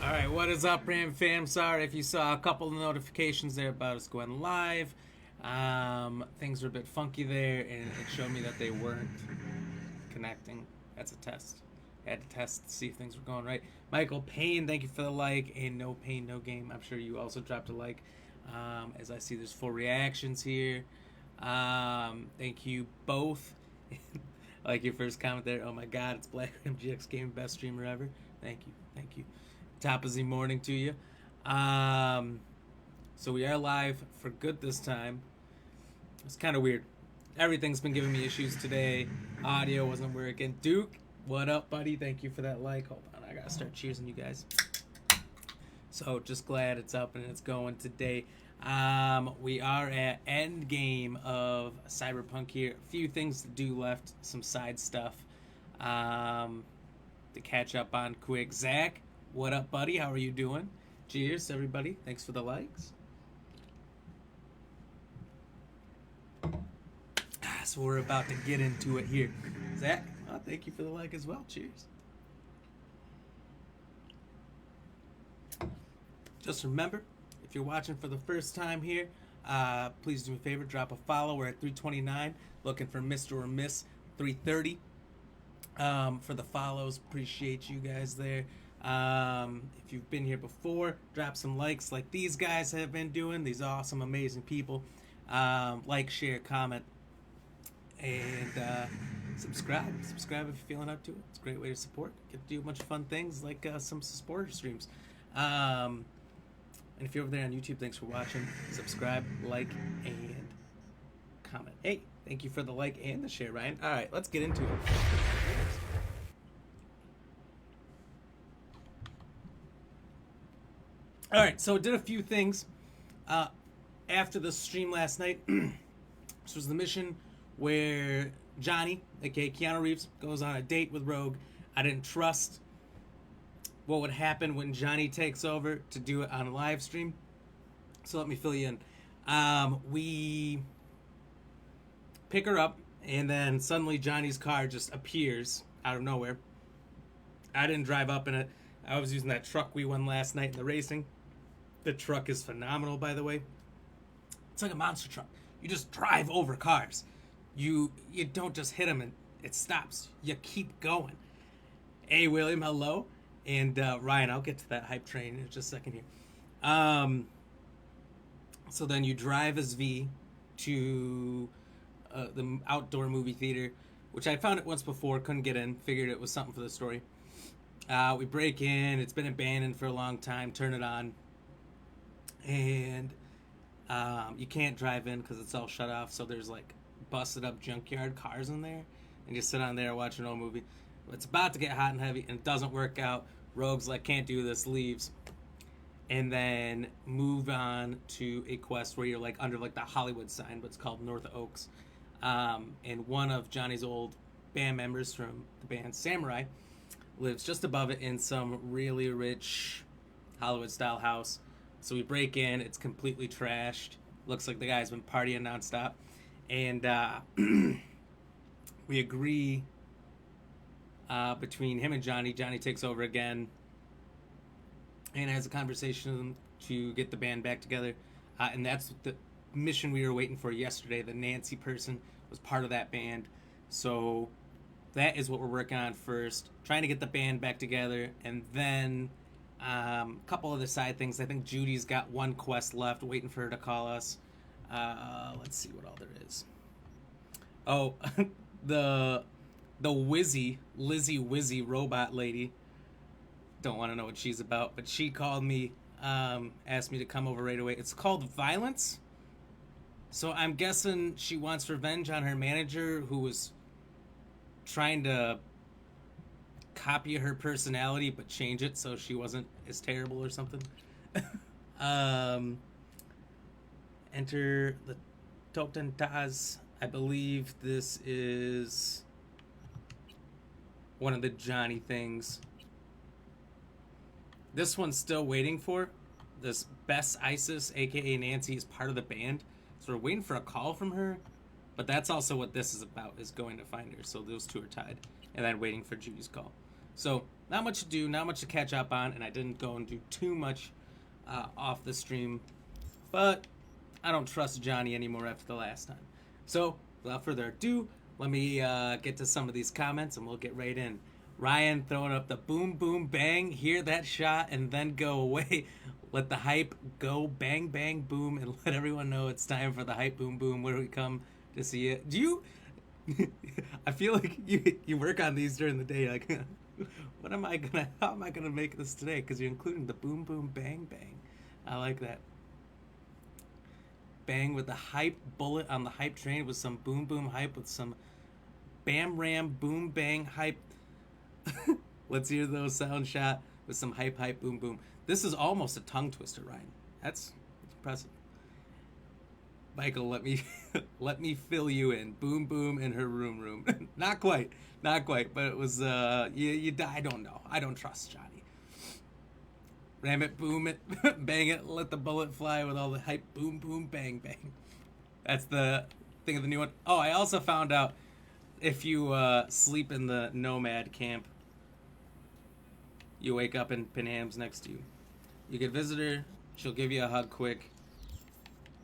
All right, what is up, Ram fam? Sorry if you saw a couple of notifications there about us going live. Things were a bit funky there, and it showed me that they weren't connecting. That's a test. I had to test to see if things were going right. Michael Payne, thank you for the like, and no pain, no game. I'm sure you also dropped a like. As I see, there's 4 reactions here. Thank you both. I like your first comment there. Oh my God, it's Black Ram GX Game, best streamer ever. Thank you, thank you. Top of the morning to you. So we are live for good this time. It's kind of weird. Everything's been giving me issues today. Audio wasn't working. Duke, what up, buddy? Thank you for that like. Hold on, I gotta start cheersing you guys. So just glad it's up and it's going today. We are at end game of CyberPunk here. A few things to do left, some side stuff to catch up on quick. Zach, what up, buddy? How are you doing? Cheers, everybody. Thanks for the likes. So we're about to get into it here. Zach, thank you for the like as well. Cheers. Just remember, if you're watching for the first time here, please do me a favor, drop a follow. We're at 329, looking for Mr. or Miss 330 for the follows. Appreciate you guys there. If you've been here before, drop some likes like these guys have been doing, these awesome, amazing people. Like, share, comment, and subscribe if you're feeling up to it. It's a great way to support. Get to do a bunch of fun things like some supporter streams. And if you're over there on YouTube, thanks for watching. Subscribe, like, and comment. Hey, thank you for the like and the share, Ryan. All right, let's get into it. All right, so did a few things after the stream last night. This was the mission where Johnny, aka Keanu Reeves, goes on a date with Rogue. I didn't trust what would happen when Johnny takes over to do it on a live stream. So let me fill you in. We pick her up, and then suddenly Johnny's car just appears out of nowhere. I didn't drive up in it. I was using that truck we won last night in the racing. The truck is phenomenal, by the way. It's like a monster truck. You just drive over cars. You don't just hit them and it stops. You keep going. Hey, William, hello. And Ryan, I'll get to that hype train in just a second here. So then you drive as V to the outdoor movie theater, which I found it once before, couldn't get in, figured it was something for the story. We break in, it's been abandoned for a long time, turn it on, and you can't drive in because it's all shut off, so there's like busted up junkyard cars in there, and you sit on there watching an old movie. It's about to get hot and heavy, and it doesn't work out. Rogue's like, can't do this, leaves. And then move on to a quest where you're like under like the Hollywood sign, but it's called North Oaks. And one of Johnny's old band members from the band Samurai lives just above it in some really rich Hollywood-style house. So we break in, it's completely trashed. Looks like the guy's been partying nonstop. And we agree between him and Johnny. Johnny takes over again and has a conversation with them to get the band back together. And that's the mission we were waiting for yesterday. The Nancy person was part of that band. So that is what we're working on first. Trying to get the band back together. And then a couple other side things. I think Judy's got one quest left, waiting for her to call us. Let's see what all there is. Oh, the Lizzie Wizzy robot lady. Don't want to know what she's about, but she called me, asked me to come over right away. It's called Violence. So I'm guessing she wants revenge on her manager who was trying to copy her personality but change it so she wasn't as terrible or something. Enter the Totentaz. I believe this is one of the Johnny things. This one's still waiting for. This Bess Isis, aka Nancy, is part of the band. So we're waiting for a call from her. But that's also what this is about, is going to find her. So those two are tied. And then waiting for Judy's call. So not much to do, not much to catch up on, and I didn't go and do too much off the stream. But I don't trust Johnny anymore after the last time. So without further ado, let me get to some of these comments and we'll get right in. Ryan throwing up the boom, boom, bang, hear that shot, and then go away. Let the hype go, bang, bang, boom, and let everyone know it's time for the hype, boom, boom, where we come to see it. Do you... I feel like you work on these during the day, like, how am I gonna make this today? Because you're including the boom, boom, bang, bang. I like that. Bang with the hype bullet on the hype train with some boom, boom, hype with some bam, ram, boom, bang, hype. Let's hear those sound shot with some hype, hype, boom, boom. This is almost a tongue twister, Ryan. That's impressive. Michael, let me fill you in. Boom, boom in her room. Not quite, but it was you. I don't know. I don't trust Johnny. Ram it, boom it, bang it, let the bullet fly with all the hype, boom, boom, bang, bang. That's the thing of the new one. Oh, I also found out if you sleep in the Nomad camp, you wake up and Panam's next to you. You can visit her, she'll give you a hug quick,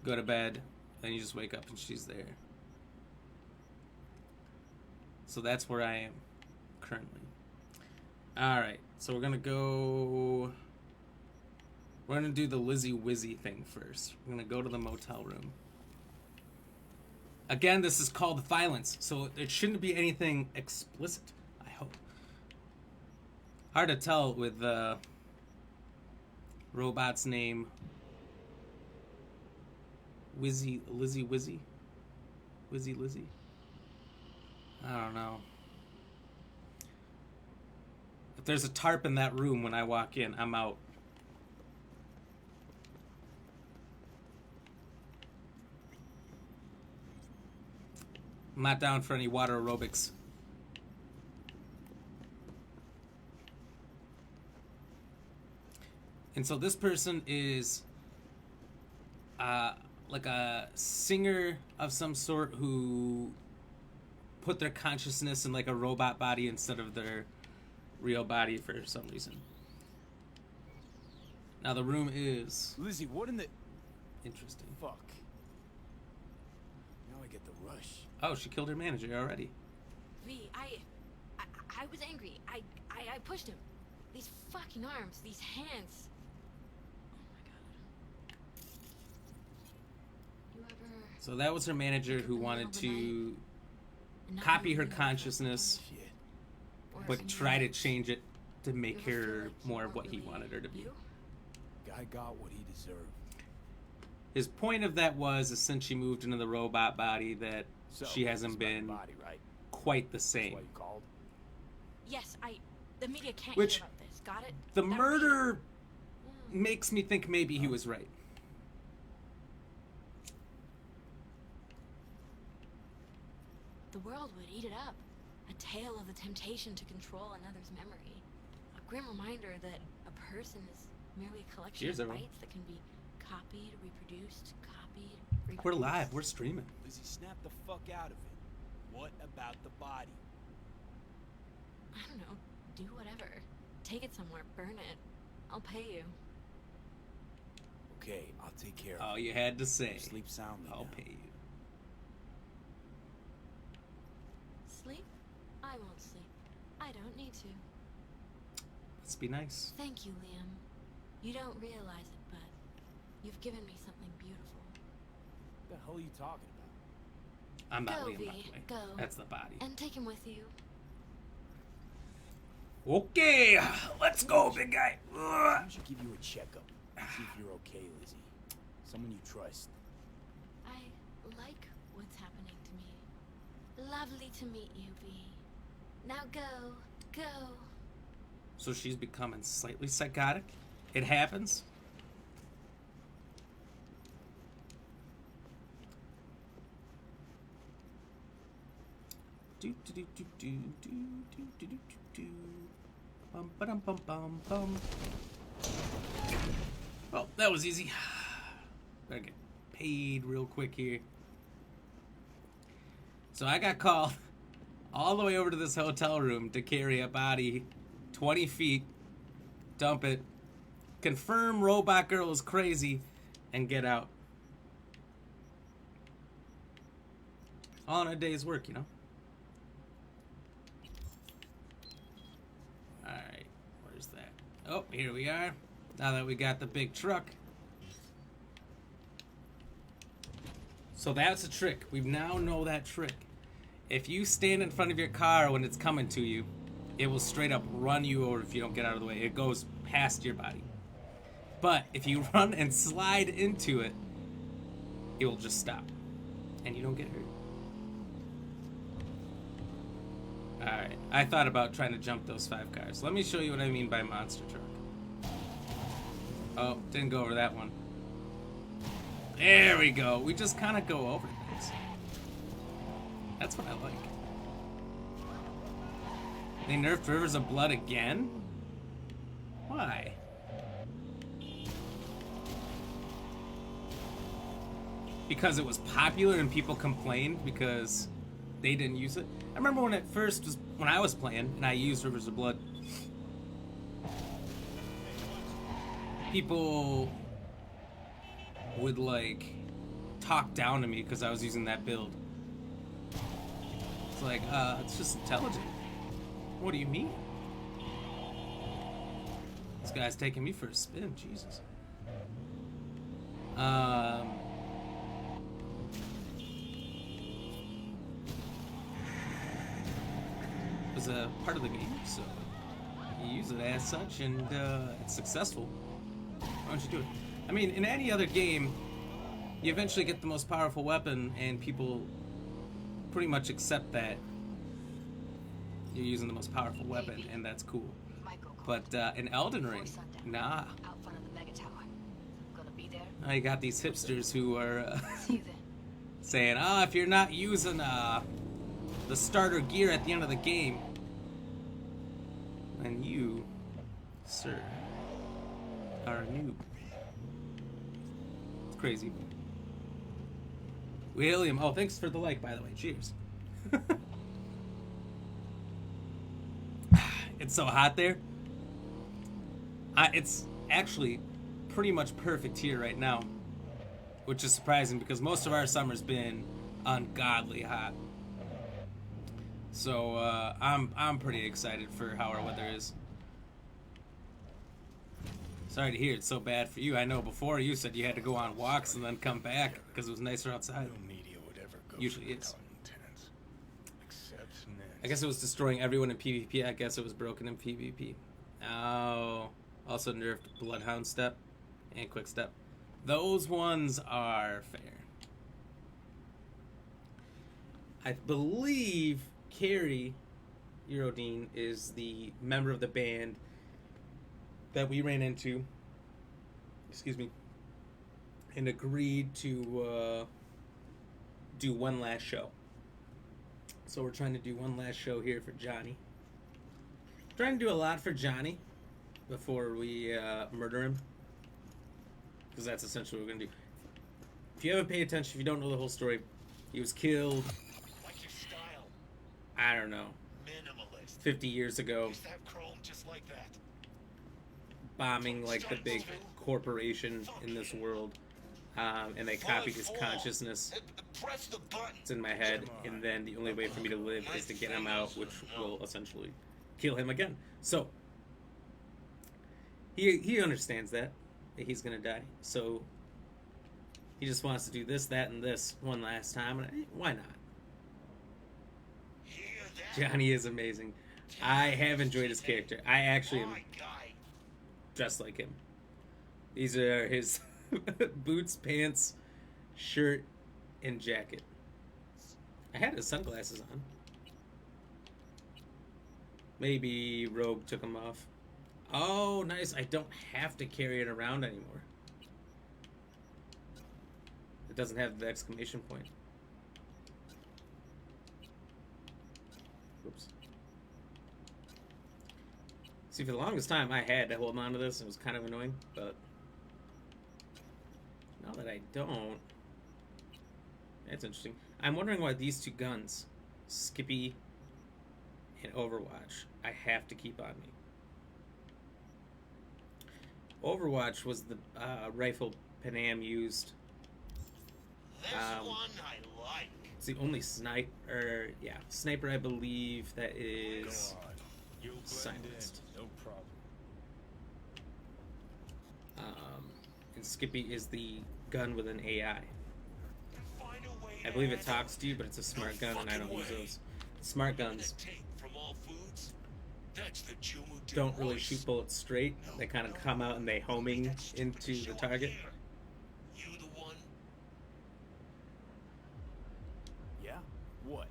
go to bed, then you just wake up and she's there. So that's where I am currently. Alright, so we're gonna do the Lizzie Wizzy thing first. We're gonna go to the motel room. Again, this is called violence, so it shouldn't be anything explicit, I hope. Hard to tell with the robot's name. Lizzie Wizzy? Lizzie? I don't know. If there's a tarp in that room when I walk in, I'm out. I'm not down for any water aerobics. And so this person is like a singer of some sort who put their consciousness in like a robot body instead of their real body for some reason. Now the room is... Lizzie, what in the... Interesting. Fuck. Now I get the rush. Oh, she killed her manager already. V, I was angry. I pushed him. These fucking arms, these hands. Oh my god. You ever... So that was her manager who wanted to copy her consciousness, but try to change it to make her more of what he wanted her to be. Guy got what he deserved. His point of that was, since she moved into the robot body, that she hasn't been quite the same. That's why you called? Yes, the media can't Which, hear about this. Got it? The murder makes me think maybe he was right. The world would eat it up. A tale of the temptation to control another's memory. A grim reminder that a person is merely a collection of bytes that can be copied, reproduced, We're live. We're streaming. Lizzie, snap the fuck out of it. What about the body? I don't know. Do whatever. Take it somewhere. Burn it. I'll pay you. Okay, I'll take care of it. All you had to say. Sleep soundly. I'll now. pay you. Sleep? I won't sleep. I don't need to. Let's be nice. Thank you, Liam. You don't realize it, but you've given me something beautiful. What the hell are you talking about? I'm not Go, Liam, by V, the way. go. That's the body. And take him with you. Okay, let's go, big guy. I should give you a checkup. See if you're okay, Lizzie. Someone you trust. I like what's happening to me. Lovely to meet you, V. Now go. So she's becoming slightly psychotic. It happens. Do do do do do do do do do do. Bum ba-dum bum bum bum. Well, that was easy. Better get paid real quick here. So I got called all the way over to this hotel room to carry a body 20 feet, dump it, confirm Robot Girl is crazy, and get out. All in a day's work, you know? Alright, where's that? Oh, here we are. Now that we got the big truck. So that's a trick. We now know that trick. If you stand in front of your car when it's coming to you, it will straight up run you over if you don't get out of the way. It goes past your body. But if you run and slide into it, it will just stop. And you don't get hurt. Alright, I thought about trying to jump those 5 cars. Let me show you what I mean by monster truck. Oh, didn't go over that one. There we go. We just kind of go over things. That's what I like. They nerfed Rivers of Blood again? Why? Because it was popular and people complained because they didn't use it? I remember when it first was, when I was playing and I used Rivers of Blood, people would like talk down to me because I was using that build. It's like, it's just intelligent. What do you mean? This guy's taking me for a spin, Jesus. It was a part of the game, so you use it as such, and it's successful. Why don't you do it? I mean, in any other game, you eventually get the most powerful weapon, and people pretty much accept that you're using the most powerful weapon, and that's cool. But in Elden Ring, nah. Out front of the mega tower. Gonna be there. Now you got these hipsters who are saying, if you're not using the starter gear at the end of the game, then you, sir, are a noob. It's crazy. William, oh, thanks for the like, by the way. Cheers. It's so hot there. It's actually pretty much perfect here right now, which is surprising because most of our summer's been ungodly hot. So I'm pretty excited for how our weather is. Sorry to hear it's so bad for you. I know before you said you had to go on walks and then come back because it was nicer outside. No media would ever go Usually for is. content, except I guess it was destroying everyone in PvP. I guess it was broken in PvP. Oh, also nerfed Bloodhound Step and Quick Step. Those ones are fair. I believe Carrie Eurodine is the member of the band that we ran into, and agreed to do one last show. So we're trying to do one last show here for Johnny. Trying to do a lot for Johnny before we murder him, because that's essentially what we're gonna do. If you haven't paid attention, if you don't know the whole story, he was killed, Like your style. I don't know, Minimalist. 50 years ago, Use that chrome just like that. bombing like the big corporation in this world, and they copied his consciousness. Press the button. It's in my head, and then the only way for me to live is to get him out, which will essentially kill him again. So he understands that he's gonna die. So he just wants to do this, that, and this one last time, and why not? Hear that? Johnny is amazing. I have enjoyed his character. I actually am My guy. dressed like him. These are his boots, pants, shirt, and jacket. I had his sunglasses on. Maybe Rogue took them off. Oh, nice. I don't have to carry it around anymore. It doesn't have the exclamation point. Oops. See, for the longest time, I had to hold on to this. It was kind of annoying, but now that I don't, that's interesting. I'm wondering why these two guns, Skippy and Overwatch, I have to keep on me. Overwatch was the rifle Panam used. This one I like. It's the only sniper, I believe that is Go on. You'll blend silenced. in. No problem. And Skippy is the gun with an AI. Find a way I to believe it add talks to you, but it's a smart gun, and I don't use those. Smart guns the take from all foods. That's the Jumu don't really shoot bullets straight. They kind of come out and they homing into the target. You the one? Yeah? What?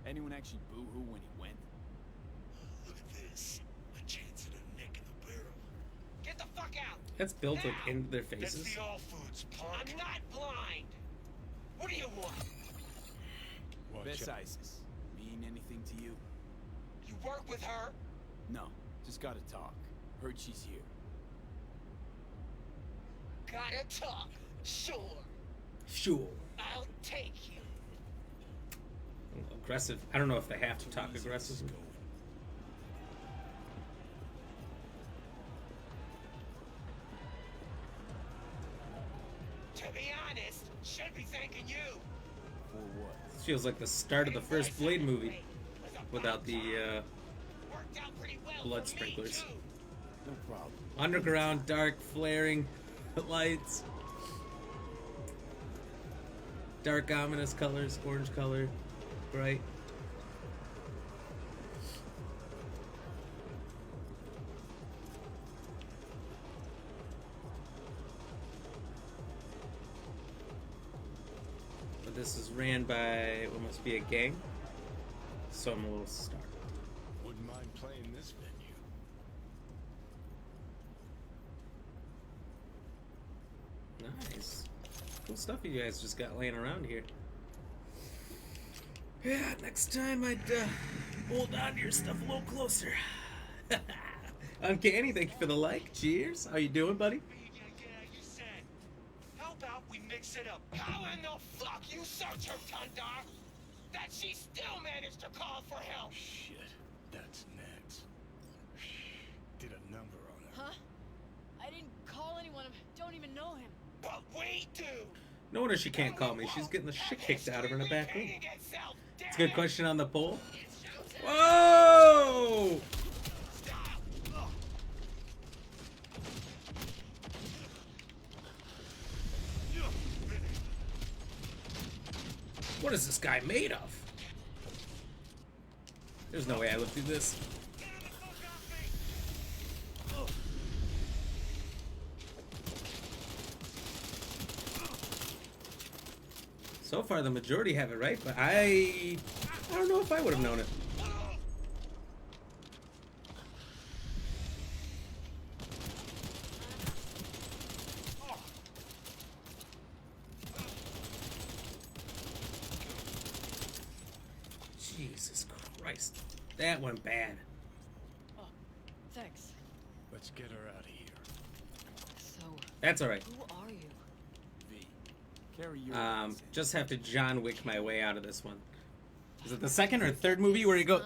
Anyone actually boo-hoo when he went? Look at this. A chance at a nick in the barrel. Get the fuck out! That's built up into their That's faces. the all foods, punk. I'm not blind. What do you want? Best Watch out. ISIS. Mean anything to you? You work with her? No. Just gotta talk. Heard she's here. Gotta talk. Sure. Sure. I'll take you. Aggressive. I don't know if they have to talk aggressive. To be honest, should be thanking you. For what? This feels like the start of the first Blade movie without the Worked out pretty well blood for me, sprinklers. too. No problem. Underground, dark, flaring lights. Dark, ominous colors, orange color, bright. But this is ran by what must be a gang, so I'm a little startled. Wouldn't mind playing this venue. Nice. Cool stuff you guys just got laying around here. Yeah, next time I'd hold on to your stuff a little closer. Uncanny, thank you for the like. Cheers. How you doing, buddy? Yeah, you said. How about we mix it up? How in the fuck you search her, Tundar? That she still managed to call for help. Shit, that's next. Did a number on her. Huh? I didn't call anyone. I don't even know him. But we do. No wonder she can't call me. She's getting the shit kicked out of her in the back room. It's a good question on the poll. Whoa! What is this guy made of? There's no way I lived through this. So far, the majority have it right, but I don't know if I would have known it. Jesus Christ, that went bad. Oh, thanks. Let's get her out of here. So, That's all right. who are you? V. Carry your Just have to John Wick my way out of this one. Is it the second or third movie where he go?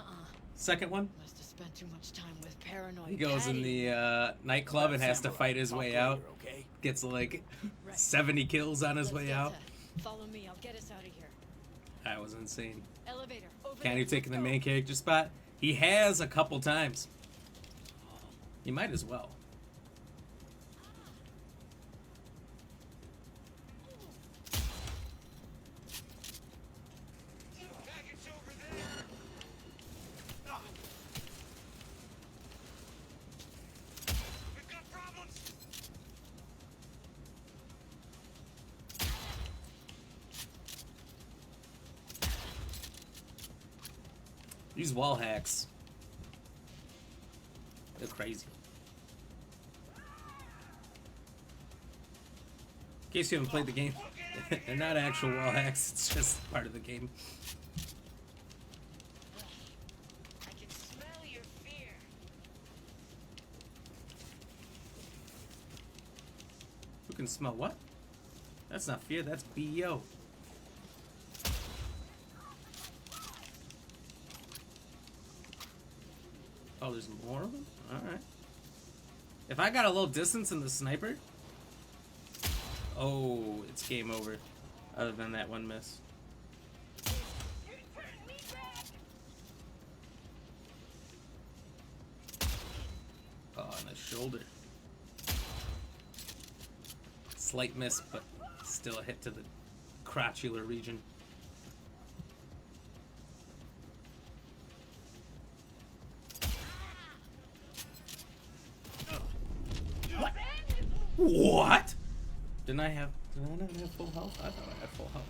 Second one? Must have spent too much time with paranoid. He goes in the nightclub and has to fight his way out. Okay? Gets like Right. 70 kills on his Let's way get out. to- Follow me. I'll get us out of here. That was insane. Elevator. Over Can there. you taking the Let's go. main character spot? He has a couple times. He might as well. Package over there. We've got problems. These wall hacks. They're crazy. In case you haven't played the game, they're not actual wall hacks, it's just part of the game. I can smell your fear. Who can smell what? That's not fear, that's BO. Oh, there's more of them? Alright. If I got a little distance in the sniper... Oh, it's game over. Other than that one miss. Oh, on the shoulder. Slight miss, but still a hit to the crotchular region. What? What? Did I not have full health? I thought I had full health.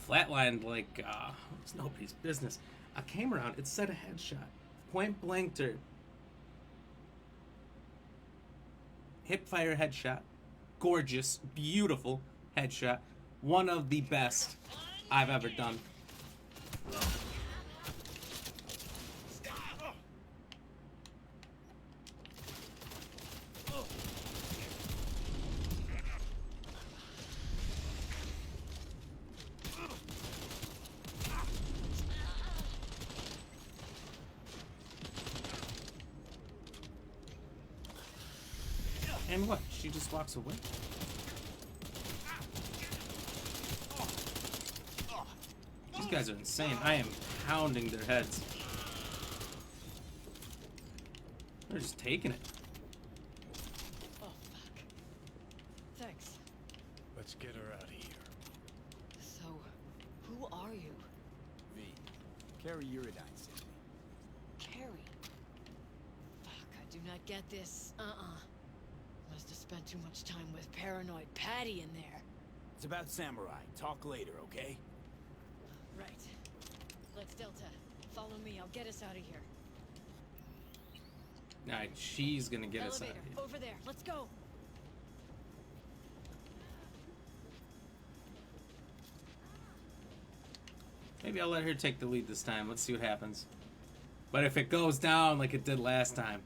Flatlined like it's nobody's business. I came around, it said a headshot. Point blanked her. Hip fire headshot. Gorgeous, beautiful headshot. One of the best I've ever done. And what? She just walks away? These guys are insane. I am pounding their heads. They're just taking it. Oh, fuck. Thanks. Let's get her out of here. So, who are you? V. Carry Uridine sent me. Carrie. Fuck, I do not get this. Must have spent too much time with paranoid Patty in there. It's about Samurai. Talk later, okay? Right. Let's Delta. Follow me, I'll get us out of here. Alright, she's gonna get us out of Elevator, here. over there. Let's go. Maybe I'll let her take the lead this time. Let's see what happens. But if it goes down like it did last time,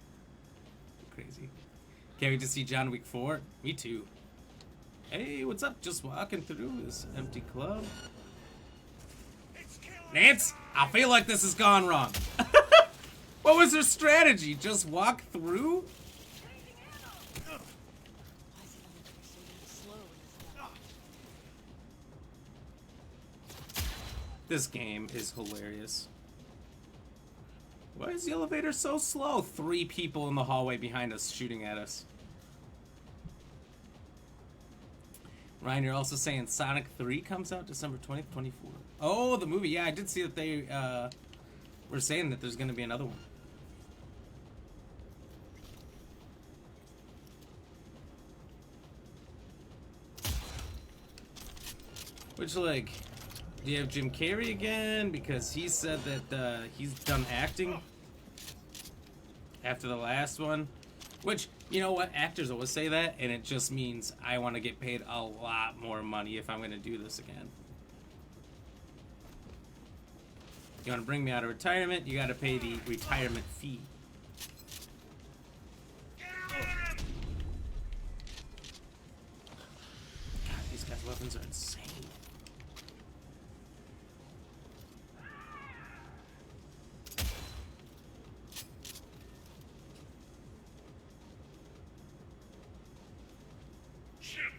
crazy. Can't wait to see John Wick 4. Me too. Hey, what's up? Just walking through this empty club. Nance, I feel like this has gone wrong. What was her strategy? Just walk through? Why is the elevator so damn slow in this level? This game is hilarious. Why is the elevator so slow? 3 people in the hallway behind us shooting at us. Ryan, you're also saying Sonic 3 comes out December 20th, 24. Oh, the movie. Yeah, I did see that they were saying that there's going to be another one. Which, like, do you have Jim Carrey again? Because he said that he's done acting after the last one. Which, you know what? Actors always say that, and it just means I want to get paid a lot more money if I'm going to do this again. You want to bring me out of retirement, you got to pay the retirement fee. God, these guys' weapons are insane.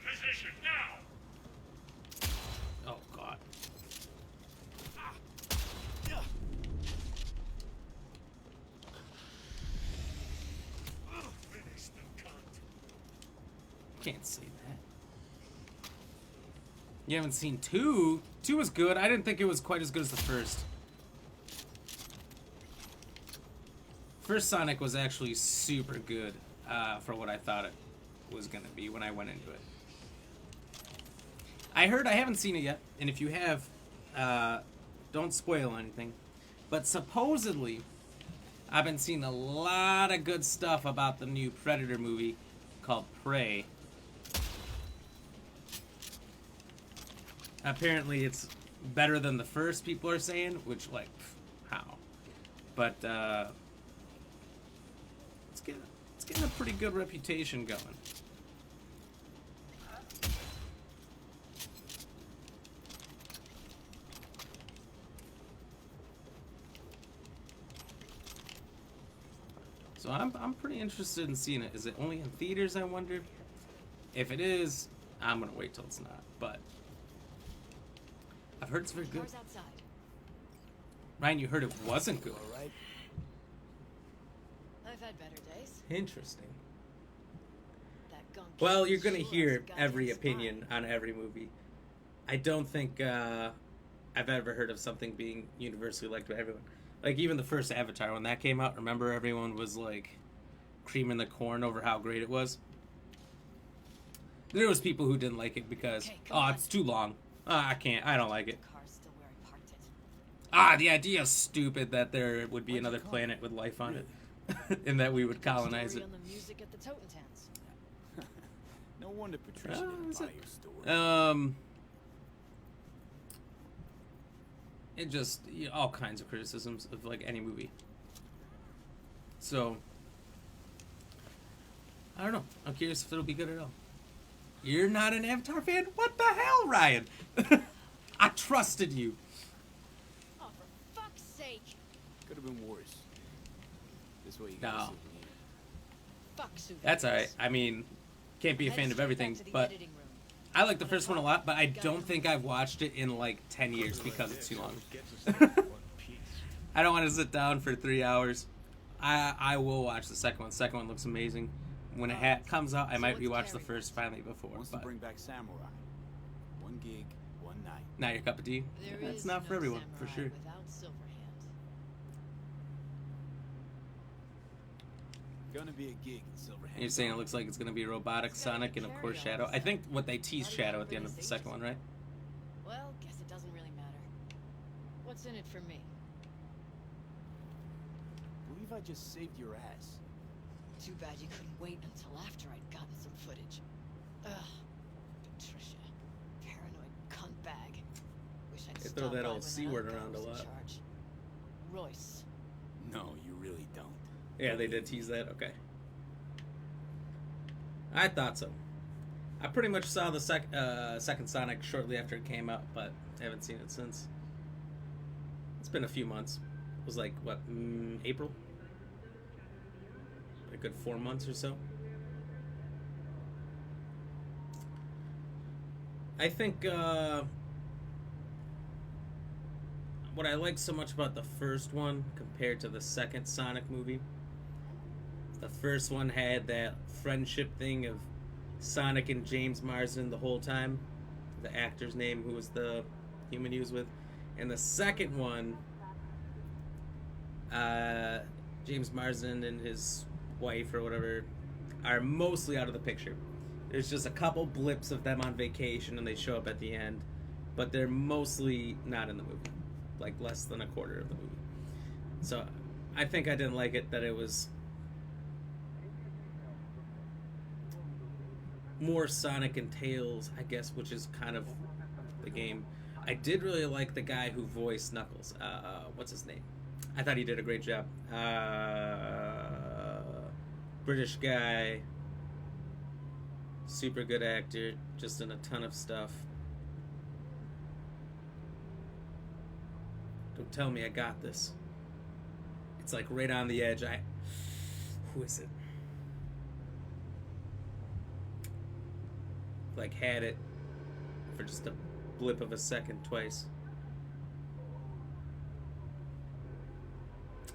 Position now! Oh, God. Finish the cunt. Can't say that. You haven't seen 2? 2 was good. I didn't think it was quite as good as the first. First Sonic was actually super good for what I thought it was going to be when I went into it. I heard, I haven't seen it yet, and if you have, don't spoil anything, but supposedly, I've been seeing a lot of good stuff about the new Predator movie called Prey. Apparently it's better than the first, people are saying, which, like, how? But, it's getting a pretty good reputation going. So I'm pretty interested in seeing it. Is it only in theaters, I wonder? If it is, I'm gonna wait till it's not. But I've heard it's very good. Cars outside. Ryan, you heard it wasn't good. All right. I've had better days. Interesting. That gunk Well, kid you're gonna sure hear has a goddamn every spine. opinion on every movie. I don't think I've ever heard of something being universally liked by everyone. Like, even the first Avatar, when that came out, remember everyone was, like, creaming the corn over how great it was? There was people who didn't like it because, Okay, come on. it's too long. I don't like it. The car's still where I parked it. The idea is stupid that there would be Where'd you another come? planet with life on it. And that we would colonize Story it. on the music at the Totentans. No wonder Patricia didn't is buy it? your story. It just, all kinds of criticisms of, like, any movie. So, I don't know. I'm curious if it'll be good at all. You're not an Avatar fan? What the hell, Ryan? I trusted you. Oh, for fuck's sake! Could have been worse. This way you No. got a souvenir. Fuck souvenirs. That's alright. I mean, can't be a Head fan of straight everything, back to the but editing room. I like the first one a lot, but I don't think I've watched it in, like, 10 years because it's too long. Gets us in one piece. I don't want to sit down for 3 hours. I will watch the second one. The second one looks amazing. When it comes out, I So might what's rewatch the Carrie first finally before. Wants to But bring back Samurai. One gig, one night. not your cup of tea. There That's is not for no everyone, for samurai sure. Without Silverhand. Gonna be a gig in Silverhand. You're saying it looks like it's going to be robotic It's gotta Sonic be and, of course, Carrie Shadow. on I the think what they teased Not Shadow even at the end of the really second one, right? Well, guess it doesn't really matter. What's in it for me? Believe I just saved your ass. Too bad you couldn't wait until after I'd gotten some footage. Ugh. Patricia. Paranoid cunt bag. Wish I'd They stopped throw that by old when C other word guy around a was in lot. charge. Royce. No, you really don't. Yeah, they did tease that. Okay. I thought so. I pretty much saw the second Sonic shortly after it came out, but I haven't seen it since. It's been a few months. It was like, what, April? A good 4 months or so. I think what I like so much about the first one compared to the second Sonic movie, the first one had that friendship thing of Sonic and James Marsden the whole time, the actor's name who was the human he was with, and the second one, James Marsden and his wife or whatever are mostly out of the picture. There's just a couple blips of them on vacation and they show up at the end, but they're mostly not in the movie, like less than a quarter of the movie. So I think I didn't like it that it was more Sonic and Tails, I guess, which is kind of the game. I did really like the guy who voiced Knuckles. What's his name? I thought he did a great job. British guy, super good actor, just in a ton of stuff. Don't tell me I got this. It's like right on the edge. Who is it? Like had it for just a blip of a second twice.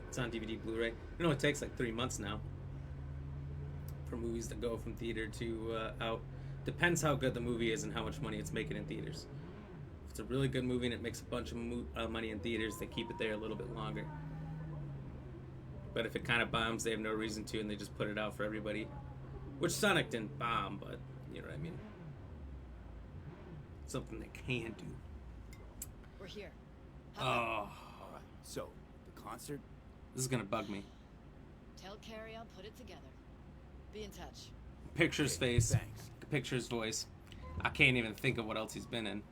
It's on DVD, Blu-ray. You know, it takes like 3 months now for movies to go from theater to out. Depends how good the movie is and how much money it's making in theaters. If it's a really good movie and it makes a bunch of money in theaters, they keep it there a little bit longer. But if it kind of bombs, they have no reason to, and they just put it out for everybody. Which Sonic didn't bomb, but you know what I mean. Something they can do. We're here. Oh, All right. So, the concert. this is gonna bug me. Tell Carrie I'll put it together. Be in touch. Picture's Okay, face, thanks. picture's voice. I can't even think of what else he's been in.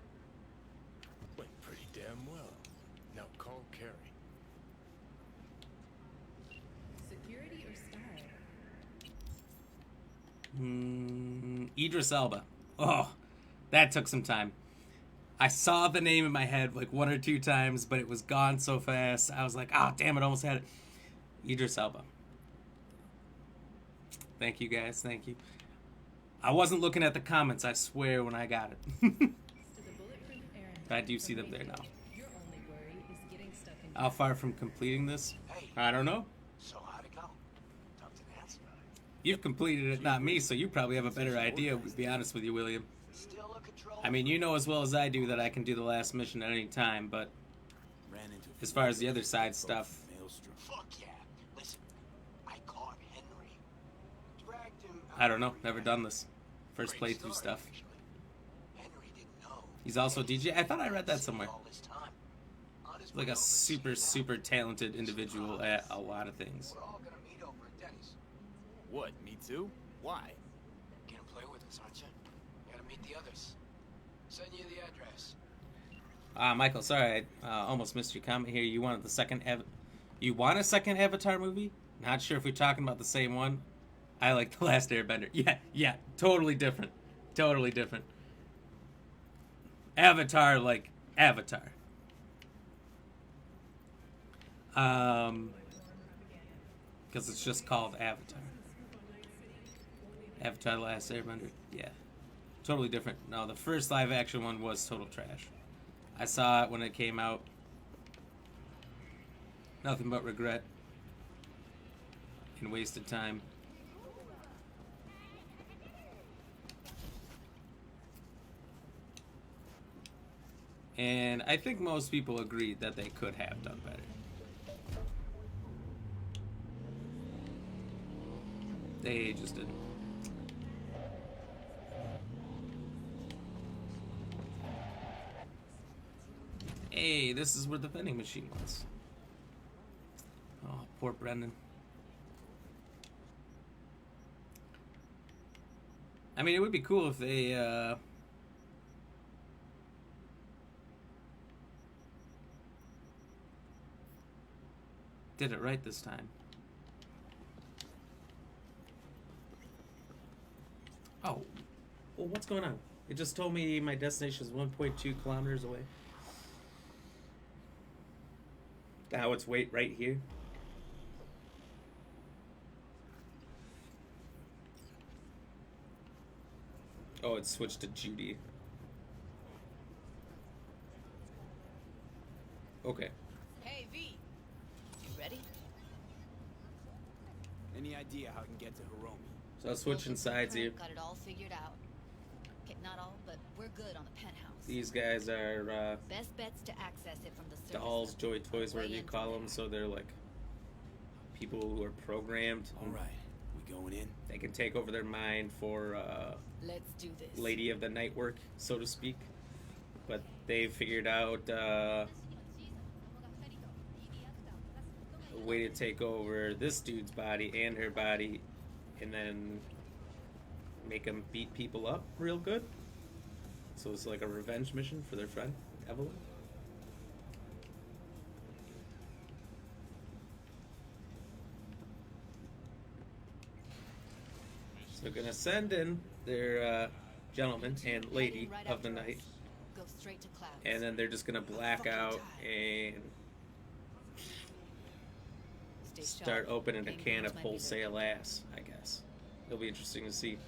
Went pretty damn well. Now call Carrie. Security or style? Idris Elba. Oh, that took some time. I saw the name in my head like 1 or 2 times, but it was gone so fast. I was like, oh, damn it, almost had it. Idris Elba. Thank you, guys. Thank you. I wasn't looking at the comments, I swear, when I got it. To the bulletproof errand I do from see them there now. Matrix, your only worry is getting stuck in How far from completing this? Hey, I don't know. so how'd it go? Talk to Nancy about it. You've completed it, not me, so you probably have a better idea, to be honest with you, William. Still a control. I mean, you know as well as I do that I can do the last mission at any time, but Ran into a as few far as the other guys side both stuff, Maelstrom. Fuck yeah. Listen, I caught Henry. Dragged him out I don't know. of Never reality. done this. First Great playthrough story, stuff. actually. Henry didn't know. He's also DJ. I thought I read that somewhere. All this time. On his Like way a over to super, see super talented individual at a lot of things. We're all gonna meet over at Denny's. What, me too? Why? Gonna play with us, aren't you? Gotta meet the others. Send you the address. Michael, sorry, I almost missed your comment here. You wanted the second you want a second Avatar movie? Not sure if we're talking about the same one. I like The Last Airbender. Yeah, totally different. Totally different. Avatar, like Avatar. Because it's just called Avatar. Avatar: The Last Airbender. Yeah. Totally different. No, the first live action one was total trash. I saw it when it came out. Nothing but regret and wasted time. And I think most people agreed that they could have done better. They just didn't. Hey, this is where the vending machine was. Oh, poor Brendan. I mean, it would be cool if they, did it right this time. Oh. Well, what's going on? It just told me my destination is 1.2 kilometers away. Now it's wait right here. Oh, it switched to Judy. Okay. Hey, V. You ready? Any idea how I can get to Hiromi? So I'll switch sides here. Got it all figured out. Okay, not all, but we're good on the penthouse. These guys are Best bet's to access it from the surface. dolls, level, joy on toys, the way whatever you into call there. them. So they're like people who are programmed. All right, we going in? They can take over their mind for Let's do this. Lady of the Night work, so to speak. But they figured out a way to take over this dude's body and her body, and then make them beat people up real good. So it's like a revenge mission for their friend, Evelyn. So they're gonna send in their gentleman and lady Right of the after us. night, Go straight to clouds. and then they're just gonna black out and Stay start sharp. opening a Pain can points of might be wholesale ass, I guess. It'll be interesting to see.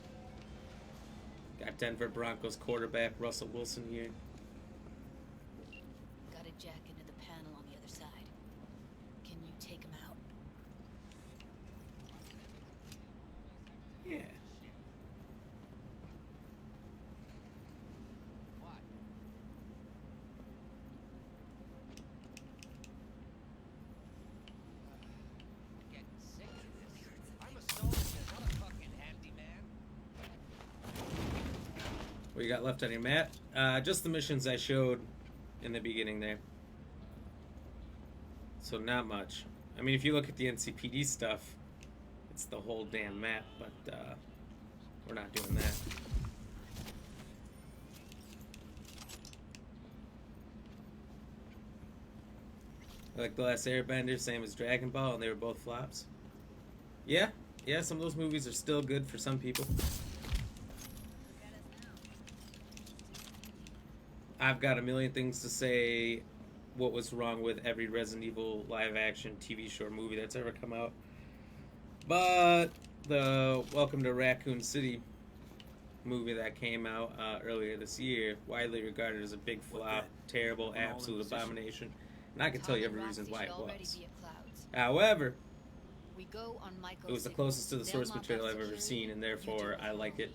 Got Denver Broncos quarterback Russell Wilson here. Got a jack into the panel on the other side. Can you take him out? Yeah. Getting sick of this. I'm a soldier, not a fucking handyman. What you got left on your mat? Just the missions I showed in the beginning there. So not much. I mean, if you look at the NCPD stuff, it's the whole damn map, but we're not doing that. Like The Last Airbender, same as Dragon Ball, and they were both flops. Yeah, some of those movies are still good for some people. I've got a million things to say what was wrong with every Resident Evil live action TV show or movie that's ever come out. But the Welcome to Raccoon City movie that came out earlier this year, widely regarded as a big flop, terrible, absolute abomination. And I can tell you every reason why it was. However, We go on it was the closest to the source material I've ever seen, and therefore I like it.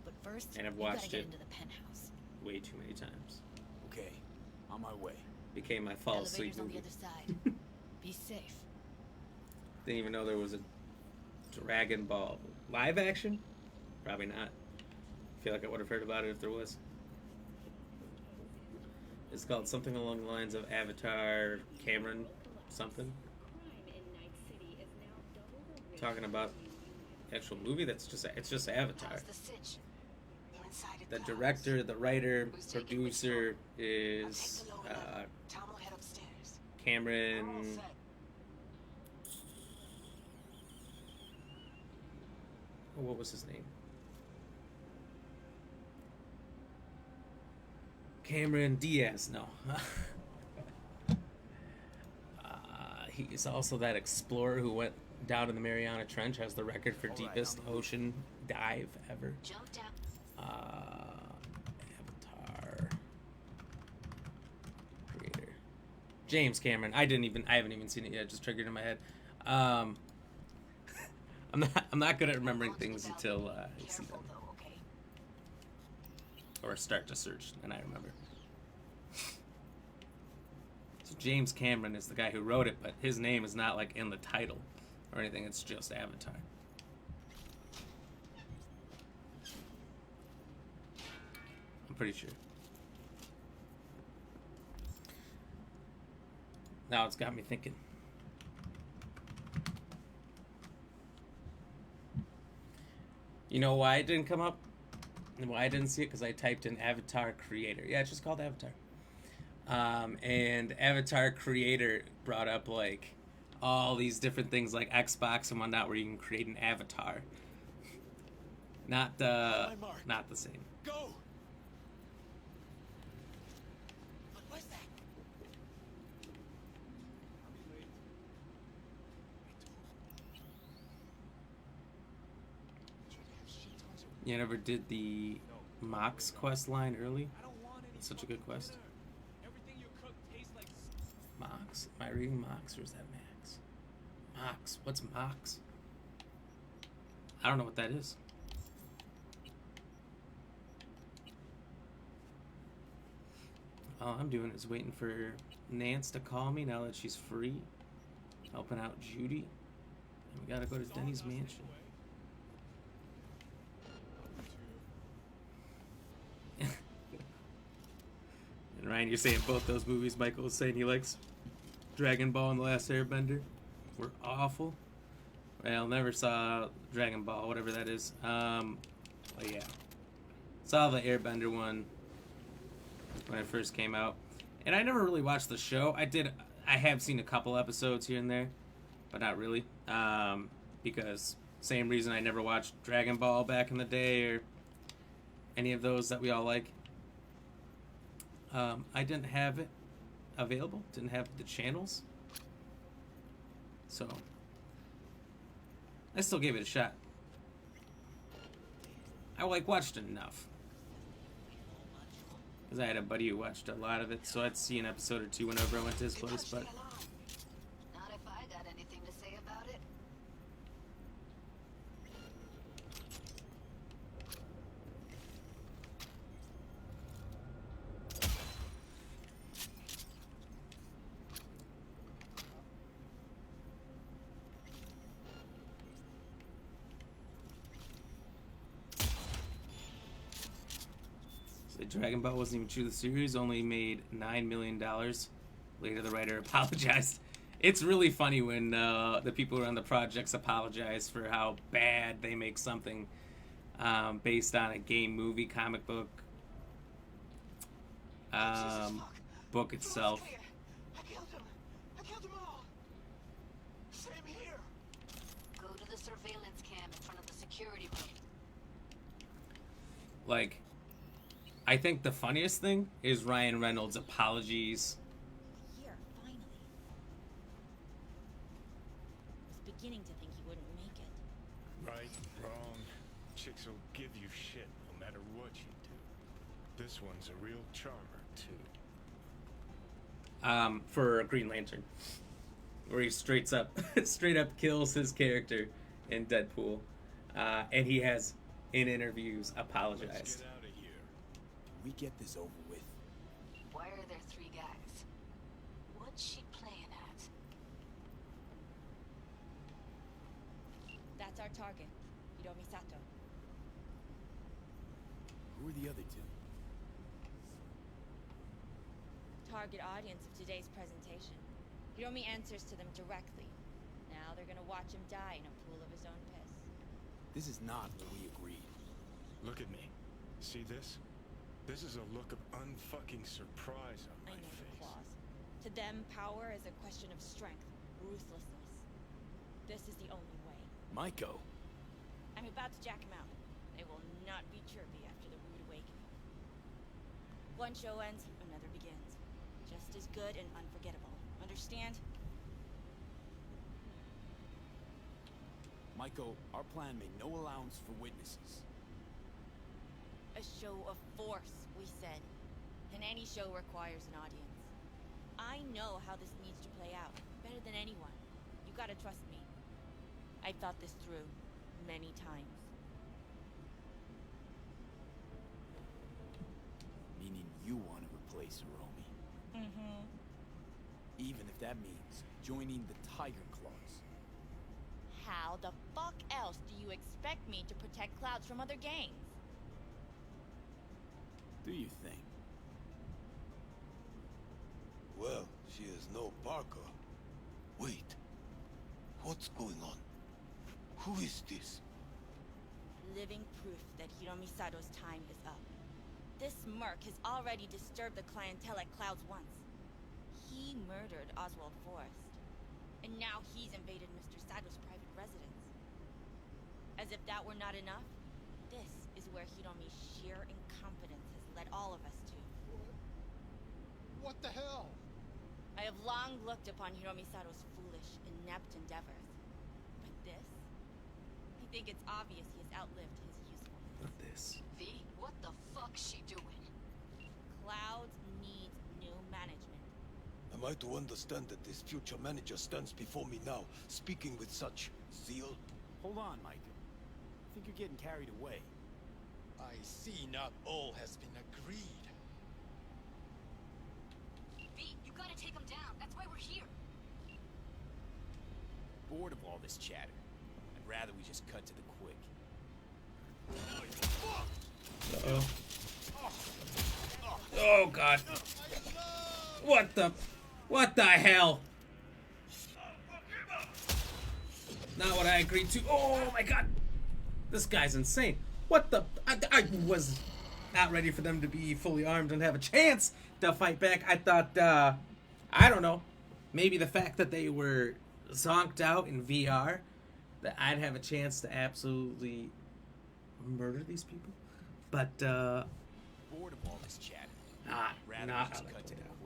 But first, And I've you gotta watched get it into the penthouse. way too many times. Okay, on my way. Became my fall asleep Elevators on the movie. other side. Be safe. Didn't even know there was a Dragon Ball live action. Probably not. I feel like I would have heard about it if there was. It's called something along the lines of Avatar Cameron something. Talking about actual movie it's just Avatar. How's the sitch? They're inside at The clouds. director, the writer, Who's taking producer I'll is take the load up. Tom will head upstairs. We're all Cameron. set. Oh, what was his name? Cameron Diaz. No. He's also that explorer who went down in the Mariana Trench, has the record for deepest ocean dive ever. Jump down. Avatar creator James Cameron. I haven't even seen it yet. It just triggered in my head. I'm not good at remembering things until I see them Careful though, okay? or start to search, and I remember. So James Cameron is the guy who wrote it, but his name is not like in the title or anything. It's just Avatar. I'm pretty sure. Now it's got me thinking. You know why it didn't come up? And why I didn't see it? Because I typed in Avatar Creator. Yeah, it's just called Avatar. And Avatar Creator brought up like all these different things like Xbox and whatnot where you can create an avatar. Not the same. Go! What's that? You never did the Mox quest line early? It's such a good quest. Everything you cook tastes like Mox. Am I reading Mox or is that Max? Mox. What's Mox? I don't know what that is. All I'm doing is waiting for Nance to call me now that she's free. Helping out Judy. And we gotta go to Denny's mansion. And Ryan, you're saying both those movies Michael was saying he likes Dragon Ball and The Last Airbender were awful. Well, never saw Dragon Ball, whatever that is. But yeah. Saw the Airbender one when it first came out. And I never really watched the show. I have seen a couple episodes here and there, but not really. Because same reason I never watched Dragon Ball back in the day or any of those that we all like. I didn't have it available, didn't have the channels. So I still gave it a shot. I watched enough. Because I had a buddy who watched a lot of it, so I'd see an episode or two whenever I went to his place, but Not if I got anything to say about it. so Dragon Ball wasn't even true. The series only made $9 million. Later, the writer apologized. It's really funny when the people who run the projects apologize for how bad they make something based on a game, movie, comic book, book itself. I killed him. I killed them all. Same here. Go to the surveillance cam in front of the security room. Like, I think the funniest thing is Ryan Reynolds' apologies. Here, finally. Was beginning to think he wouldn't make it. Right, wrong. Chicks will give you shit no matter what you do. This one's a real charmer, too. For Green Lantern, where he straight up kills his character in Deadpool, and he has in interviews Let's apologized. get out of here. We get this over with. Why are there 3 guys? What's she playing at? That's our target, Hiromi Sato. Who are the other 2? Target audience of today's presentation. Hiromi answers to them directly. Now they're gonna watch him die in a pool of his own piss. This is not what we agreed. Look at me. See this? This is a look of unfucking surprise on I my know the face. clause. To them, power is a question of strength, ruthlessness. This is the only way. Maiko. I'm about to jack him out. They will not be chirpy after the rude awakening. One show ends, another begins. Just as good and unforgettable. Understand? Maiko, our plan made no allowance for witnesses. A show of force, we said. And any show requires an audience. I know how this needs to play out, better than anyone. You gotta trust me. I've thought this through many times. Meaning you want to replace Hiromi. Mm-hmm. Even if that means joining the Tiger Claws. How the fuck else do you expect me to protect Clouds from other gangs? Do you think? Well, she is no Parker. Wait. What's going on? Who is this? Living proof that Hiromi Sato's time is up. This merc has already disturbed the clientele at Clouds once. He murdered Oswald Forrest. And now he's invaded Mr. Sato's private residence. As if that were not enough, this is where Hiromi's sheer incompetence has led all of us to. What the hell? I have long looked upon Hiromi Sato's foolish, inept endeavors. But this? I think it's obvious he has outlived his usefulness. Not this. V, what the fuck's she doing? Clouds needs new management. Am I to understand that this future manager stands before me now, speaking with such zeal? Hold on, Maiko. I think you're getting carried away. I see not all has been agreed. V, you gotta take him down. That's why we're here. Bored of all this chatter. I'd rather we just cut to the quick. Uh-oh. Oh, God. What the hell? Not what I agreed to. Oh, my God. This guy's insane. What the? I was not ready for them to be fully armed and have a chance to fight back. I thought, I don't know, maybe the fact that they were zonked out in VR, that I'd have a chance to absolutely murder these people. But, Bored of all this chatter. not Rather how we just that cut to played the out.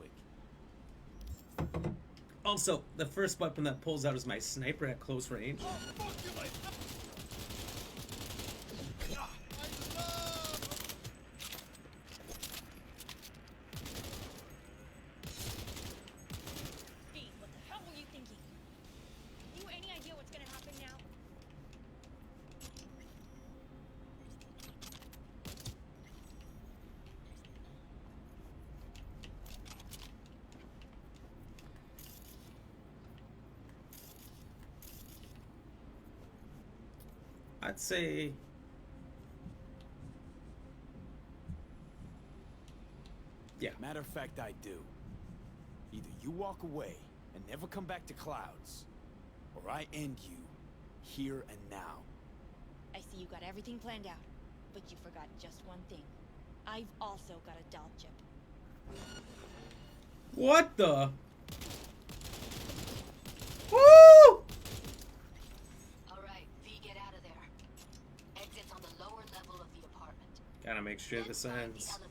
quick. Also, the first weapon that pulls out is my sniper at close range. V, what the hell were you thinking? You any idea what's gonna happen now? I'd say... yeah. Matter of fact, I do. Either you walk away and never come back to Clouds, or I end you here and now. I see you got everything planned out, but you forgot just one thing. I've also got a doll chip. What the? Woo! Alright, V, get out of there. Exit's on the lower level of the apartment. Gotta make sure Then this find ends. the elevator.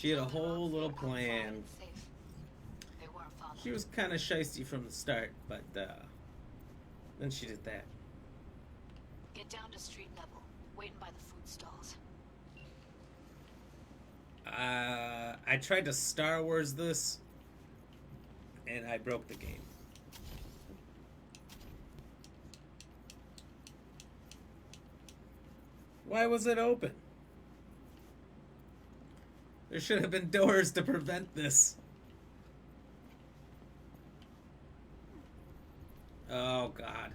She had a whole little plan. She was kind of shisty from the start, but then she did that. Get down to street level, waiting by the food stalls. I tried to Star Wars this, and I broke the game. Why was it open? There should have been doors to prevent this. Oh, God.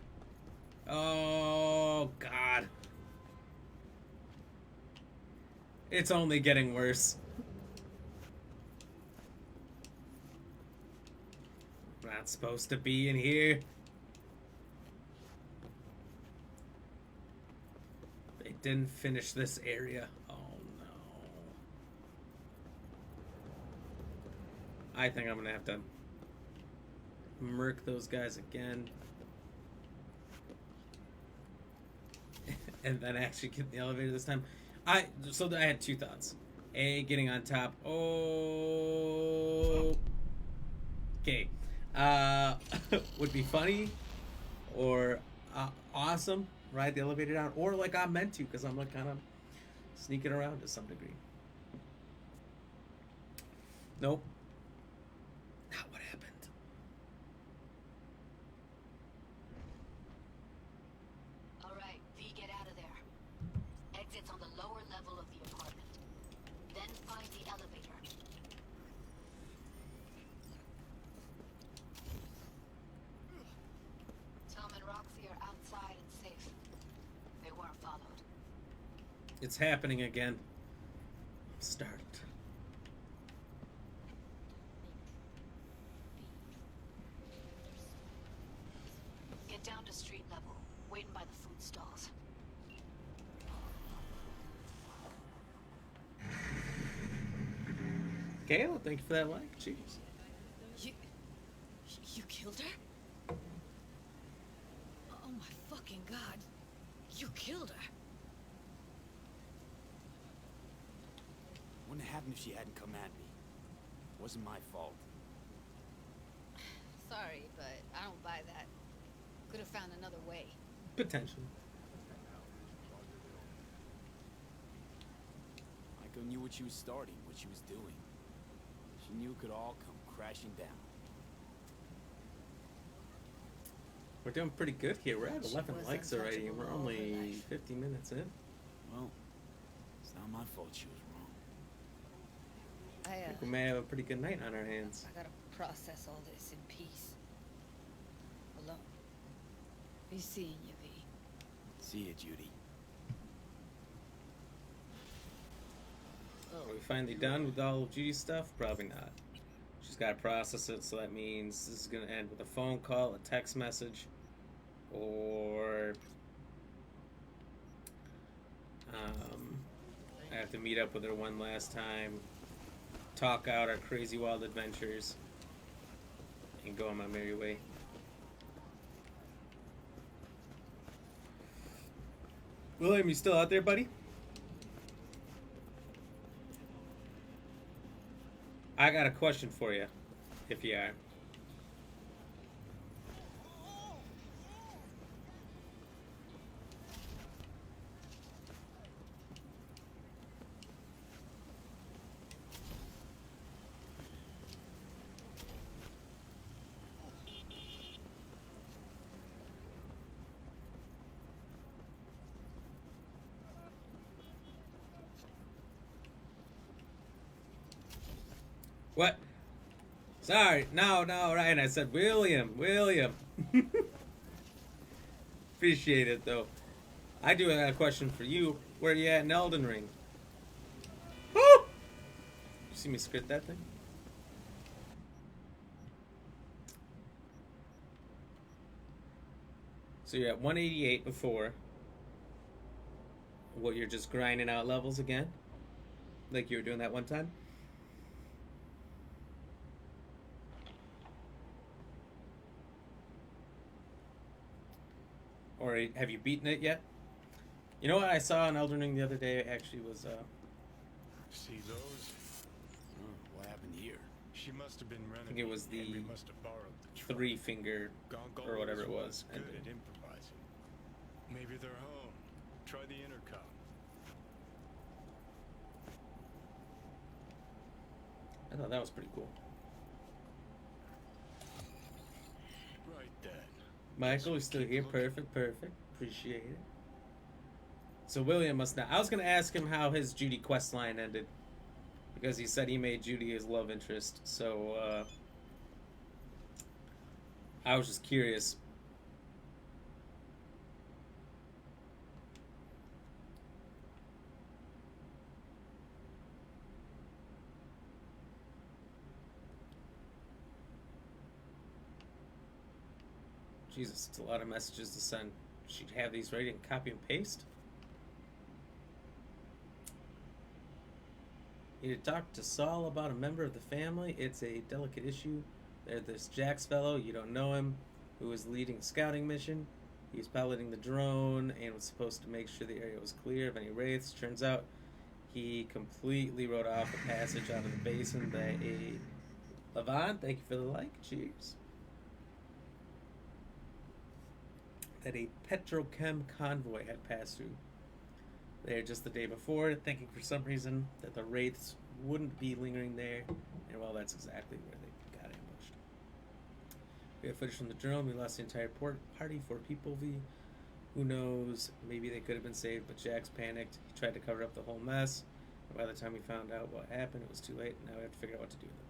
Oh, God. It's only getting worse. I'm not supposed to be in here. They didn't finish this area. Oh, no. I think I'm gonna have to murk those guys again. And then actually get in the elevator this time. So I had two thoughts. A, getting on top. Oh, okay. Would be funny or awesome. Ride the elevator down, or like I'm meant to, because I'm like kind of sneaking around to some degree. Nope. Not what happened. Alright, V, get out of there. Exit's on the lower level of the apartment. Then find the elevator. Tom and Roxy are outside and safe. They weren't followed. It's happening again. Start. Get down to street level, waiting by the food stalls. Okay, well, thank you for that like. Jeez. You killed her? Oh my fucking god. You killed her. Wouldn't have happened if she hadn't come at me. Wasn't my fault. Sorry, but I don't buy that. Could have found another way. Potentially. Micah knew what she was starting, what she was doing. She knew it could all come crashing down. We're doing pretty good here. We're at 11 likes already, and we're only 50 minutes in. Well, it's not my fault she was wrong. I think we may have a pretty good night on our hands. I gotta process all this in peace. Alone. Be seeing you, V. See you, Judy. Oh, are we finally done with all of Judy's stuff? Probably not. She's got to process it, so that means this is going to end with a phone call, a text message, or I have to meet up with her one last time, talk out our crazy wild adventures, and go on my merry way. William, you still out there, buddy? I got a question for you, if you are. What? Sorry, no, right. I said William. Appreciate it, though. I do have a question for you. Where are you at in Elden Ring? Woo! You see me script that thing? So you're at 188 before. What, you're just grinding out levels again? Like you were doing that one time? Or have you beaten it yet? You know what I saw on Elden Ring the other day actually was See those? She must have been running. I think it was the Henry must have borrowed the truck. 3-finger or whatever it was. Good at improvising. Maybe they're home. Try the intercom. I thought that was pretty cool. Right then. Michael is still here. Perfect, perfect. Appreciate it. So William must not. I was gonna ask him how his Judy quest line ended, because he said he made Judy his love interest. So I was just curious. Jesus, it's a lot of messages to send. She'd have these ready and copy and paste. Need to talk to Saul about a member of the family. It's a delicate issue. There's this Jax fellow, you don't know him, who is leading a scouting mission. He was piloting the drone and was supposed to make sure the area was clear of any wraiths. Turns out he completely wrote off a passage out of the basin that a... Levon, thank you for the like. Cheers. That a petrochem convoy had passed through there just the day before, thinking for some reason that the wraiths wouldn't be lingering there, and well, that's exactly where they got ambushed. We have footage from the drone. We lost the entire party, 4 people. Who knows? Maybe they could have been saved, but Jax panicked. He tried to cover up the whole mess, and by the time we found out what happened, it was too late. Now we have to figure out what to do with it.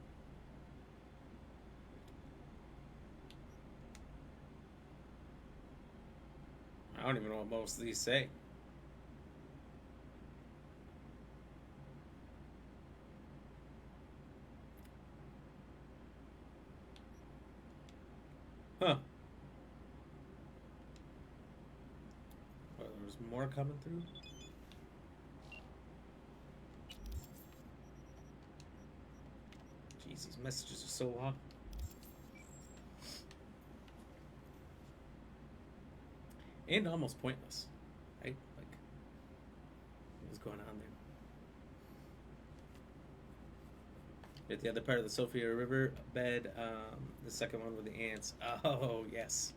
I don't even know what most of these say. Huh. Well, there's more coming through? Jeez, these messages are so long. And almost pointless, right? Like, what's going on there? At the other part of the Sophia River bed, the second one with the ants. Oh, yes.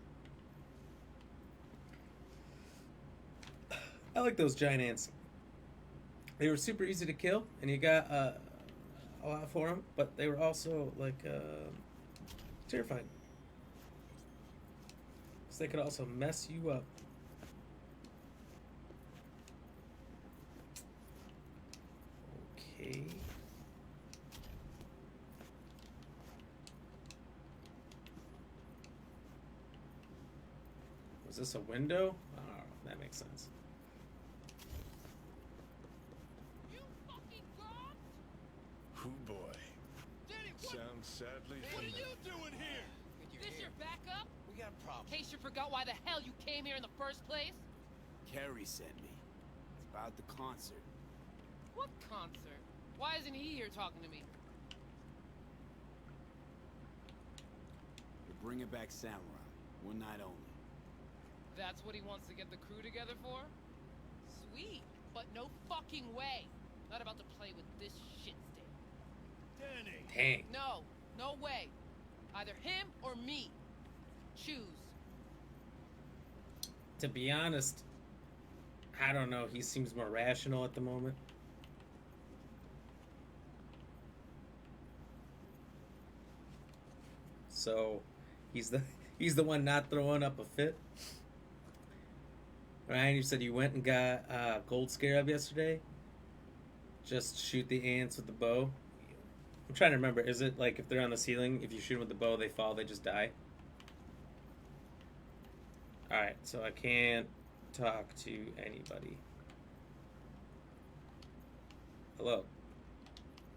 I like those giant ants. They were super easy to kill, and you got a lot for them, but they were also, like, terrifying. Because they could also mess you up. Okay. Was this a window? Oh, that makes sense. You fucking gone? Hoo boy. Danny, what? Sounds sadly What are familiar. you doing here? This your backup? We got a problem. In case you forgot why the hell you came here in the first place? Carrie sent me. It's about the concert. What concert? Why isn't he here talking to me? We're bringing back Samurai. One night only. That's what he wants to get the crew together for? Sweet, but no fucking way. Not about to play with this shit stick. Danny. Dang. No, no way. Either him or me. Choose. To be honest, I don't know. He seems more rational at the moment. So, he's the one not throwing up a fit. Ryan, you said you went and got Gold Scarab yesterday. Just shoot the ants with the bow. I'm trying to remember. Is it like if they're on the ceiling, if you shoot them with the bow, they fall, they just die? Alright, so I can't talk to anybody. Hello?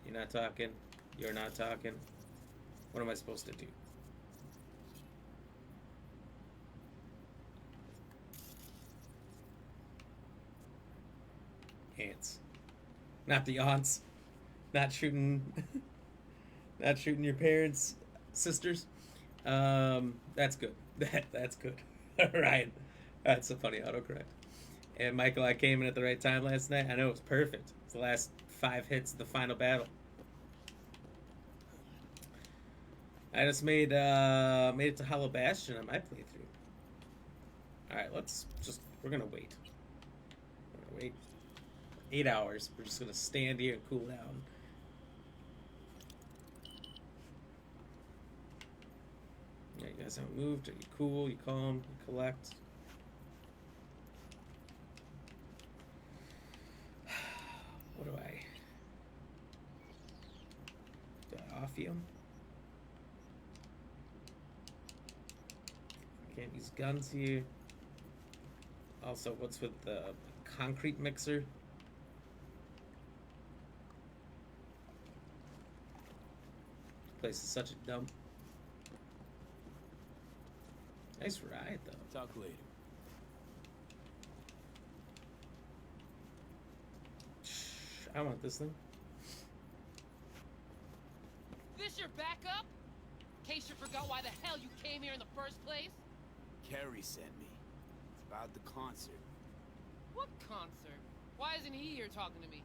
You're not talking. You're not talking. What am I supposed to do? Ants. Not the aunts. Not shooting not shooting your parents' sisters. That's good. That's good. Alright. That's a funny autocorrect. And Michael, I came in at the right time last night. I know it was perfect. It's the last 5 hits of the final battle. I just made it to Hollow Bastion on my playthrough. Alright, we're gonna wait. We're gonna wait 8 hours. We're just gonna stand here and cool down. Yeah, you guys haven't moved. Are you cool? You calm? You collect? What do I off you? Can't use guns here. Also, what's with the concrete mixer? Place is such a dump. Nice ride, though. Talk later. Shh, I want this thing. This your backup? In case you forgot why the hell you came here in the first place? Carrie sent me. It's about the concert. What concert? Why isn't he here talking to me?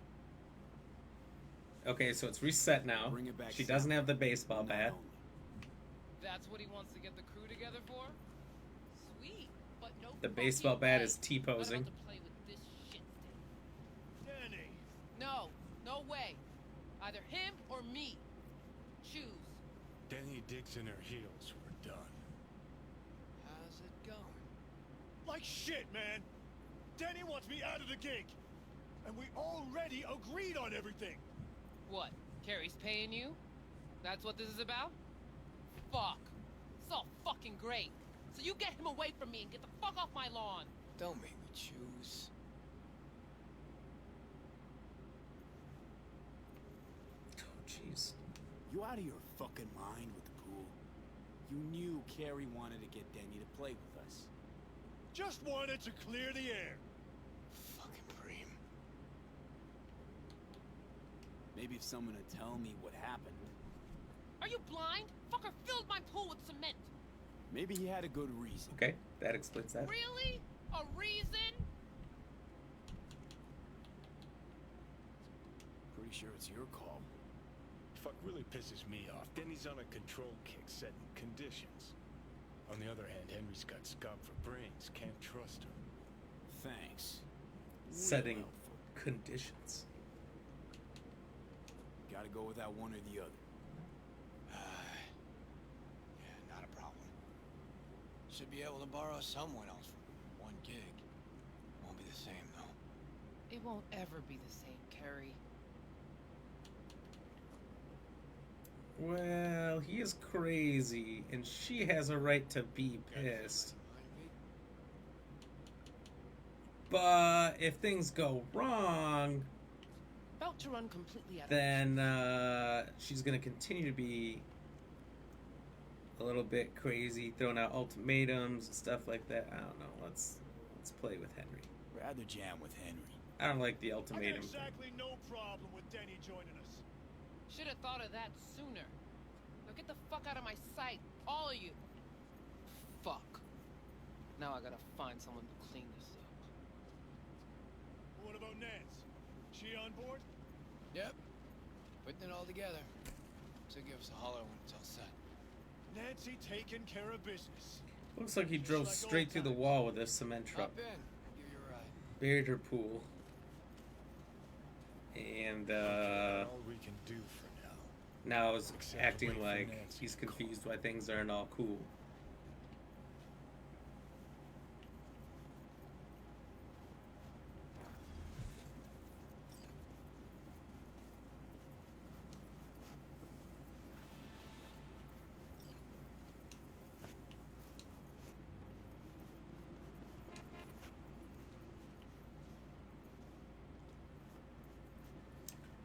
Okay, so it's reset now. Bring it back She south. doesn't have the baseball bat. That's what he wants to get the crew together for? Sweet, but no The baseball fucking bat way. is T-posing. Not about to play with this shit stick. Danny! No, no way. Either him or me. Choose. Denny digs in her heels. We're done. How's it going? Like shit, man! Danny wants me out of the gig! And we already agreed on everything! What? Carrie's paying you? That's what this is about? Fuck. It's all fucking great. So you get him away from me and get the fuck off my lawn. Don't make me choose. Oh, jeez. You out of your fucking mind with the pool? You knew Carrie wanted to get Denny to play with us. Just wanted to clear the air! Fucking Preem. Maybe if someone would tell me what happened. Are you blind? Fucker filled my pool with cement. Maybe he had a good reason. Okay, that explains that. Really? A reason? Pretty sure it's your call. Fuck really pisses me off. Denny's on a control kick, setting conditions. On the other hand, Henry's got scum for brains. Can't trust him. Thanks. Setting Real helpful. conditions. Gotta go with that one or the other. Yeah, not a problem. Should be able to borrow someone else for one gig. Won't be the same, though. It won't ever be the same, Carrie. Well, he is crazy, and she has a right to be pissed. But if things go wrong, About to run completely out of then she's gonna continue to be a little bit crazy, throwing out ultimatums and stuff like that. I don't know. Let's play with Henry. Rather jam with Henry. I don't like the I got ultimatum. exactly no problem with Denny joining us. Should have thought of that sooner. Now get the fuck out of my sight, all of you. Fuck. Now I gotta find someone to clean this up. What about Nance? She on board? Yep. Putting it all together. So give us a holler when it's all set. Nancy taking care of business. Looks like he Just drove like straight old through the times. wall with this cement truck. Hop in. Give you a ride. Buried her pool. And All we can do for now. now is Except wait acting for like Nancy he's to call. confused why things aren't all cool.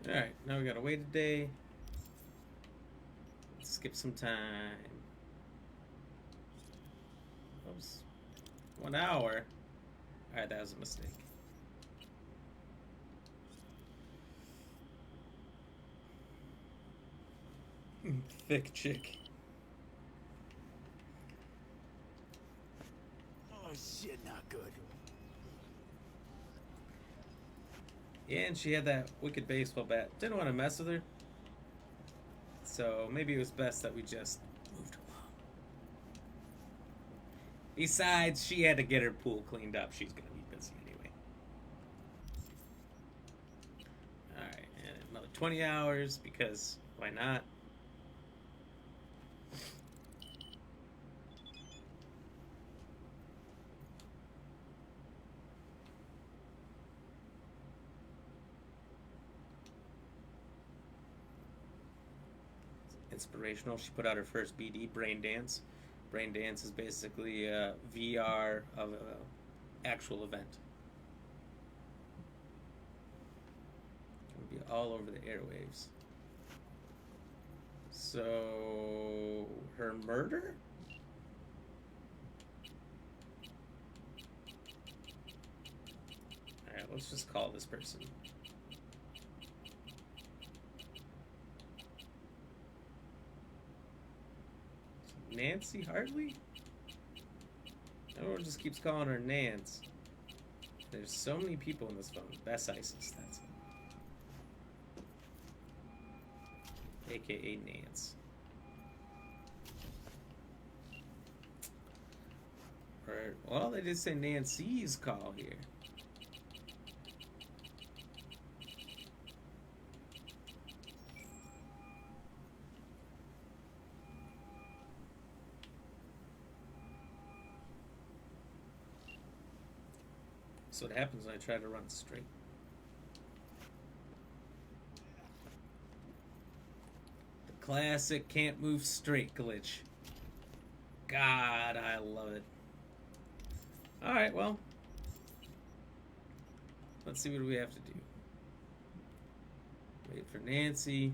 Alright, now we gotta wait a day. Skip some time. Oops. 1 hour. Alright, that was a mistake. Thick chick. Oh shit, not good. Yeah, and she had that wicked baseball bat. Didn't want to mess with her. So maybe it was best that we just Besides, she had to get her pool cleaned up. She's gonna be busy anyway. Alright, and another 20 hours, because why not? Inspirational. She put out her first BD, Brain Dance. Brain Dance is basically a VR of an actual event. It'll be all over the airwaves. So, her murder? Alright, let's just call this person. Nancy Hartley? Everyone just keeps calling her Nance. There's so many people in this phone. That's ISIS, that's it. AKA Nance. Or, well, they did say Nancy's call here. So what happens when I try to run straight. The classic can't move straight glitch. God, I love it. Alright, well. Let's see what we have to do. Wait for Nancy.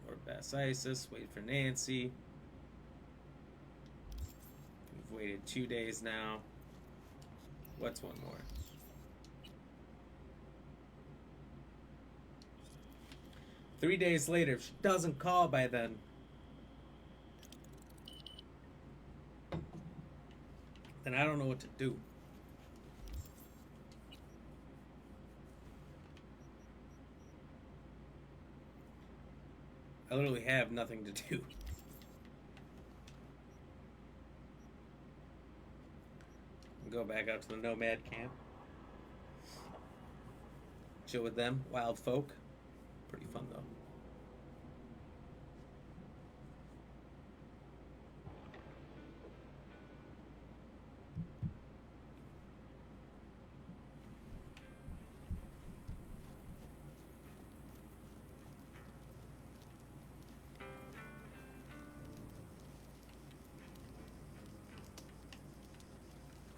Or Bass Isis. Wait for Nancy. We've waited 2 days now. What's one more? 3 days later, if she doesn't call by then, then I don't know what to do. I literally have nothing to do. Go back out to the Nomad camp. Chill with them, wild folk. Pretty fun though.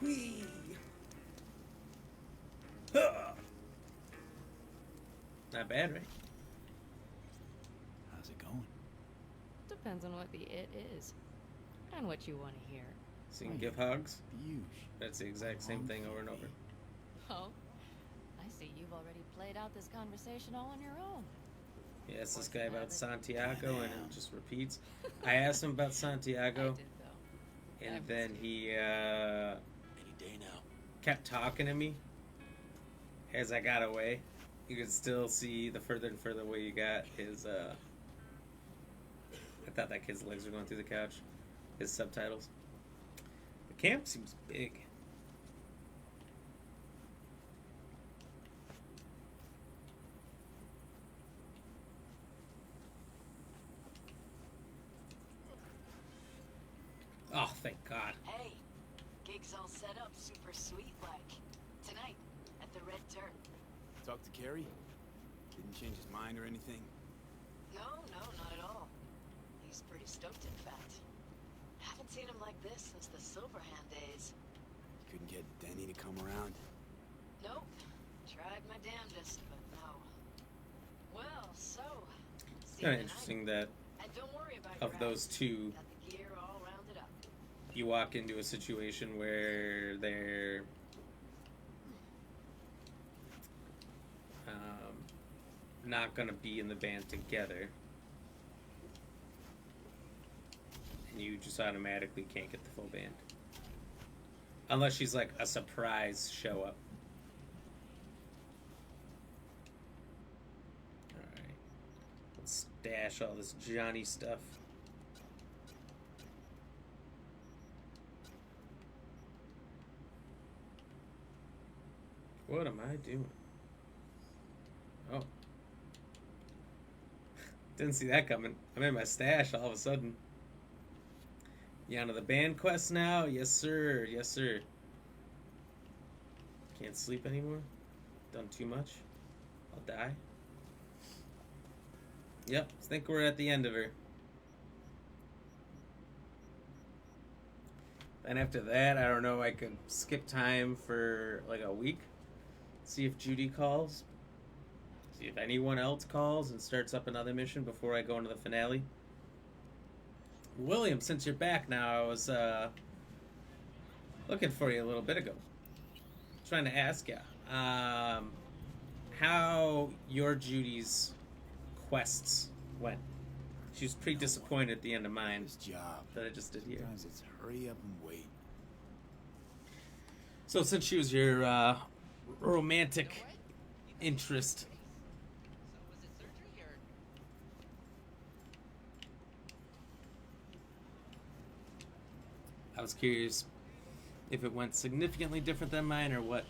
Whee! Not bad, right? How's it going? Depends on what the it is. And what you want to hear. So you can give hugs? Huge. That's the exact same thing over and over. Oh? I see you've already played out this conversation all on your own. He asked this guy about Santiago and it just repeats. I asked him about Santiago. And then he Any day now. kept talking to me as I got away. You could still see the further and further away you got his I thought that kid's legs were going through the couch. His subtitles. The camp seems big. Oh, thank God. Hey, gig's all set up super sweet like. Tonight, at the Red Dirt. Talk to Carrie? Didn't change his mind or anything? No, not at all. He's pretty stoked, in fact. Haven't seen him like this since the Silverhand days. Couldn't get Denny to come around? Nope. Tried my damnedest, but no. Well, so... see Kind of you interesting tonight. that And don't worry about of your those ass. two, Got the gear all rounded up. you walk into a situation where they're not going to be in the band together, and you just automatically can't get the full band unless she's like a surprise show up. Alright, let's stash all this Johnny stuff. What am I doing? Oh. Didn't see that coming. I'm in my stash all of a sudden. You onto the band quest now? Yes, sir. Yes, sir. Can't sleep anymore? Done too much? I'll die? Yep, I think we're at the end of her. And after that, I don't know, I could skip time for like a week. See if Judy calls. See if anyone else calls and starts up another mission before I go into the finale. William, since you're back now, I was looking for you a little bit ago. Trying to ask you how your Judy's quests went. She was pretty disappointed at the end of mine. This job that I just did here. Sometimes it's hurry up and wait. So since she was your romantic interest, I was curious if it went significantly different than mine or what.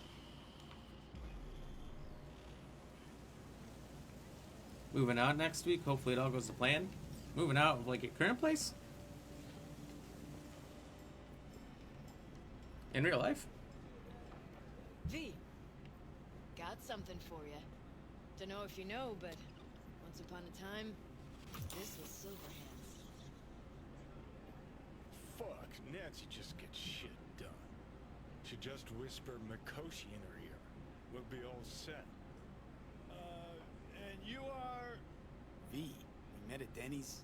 Moving out next week. Hopefully it all goes to plan. Moving out of like your current place? In real life? V, got something for you. Don't know if you know, but once upon a time, this was Silverhand's. Fuck, Nancy just gets shit done. She just whispered Mikoshi in her ear. We'll be all set. And you are... V, we met at Denny's.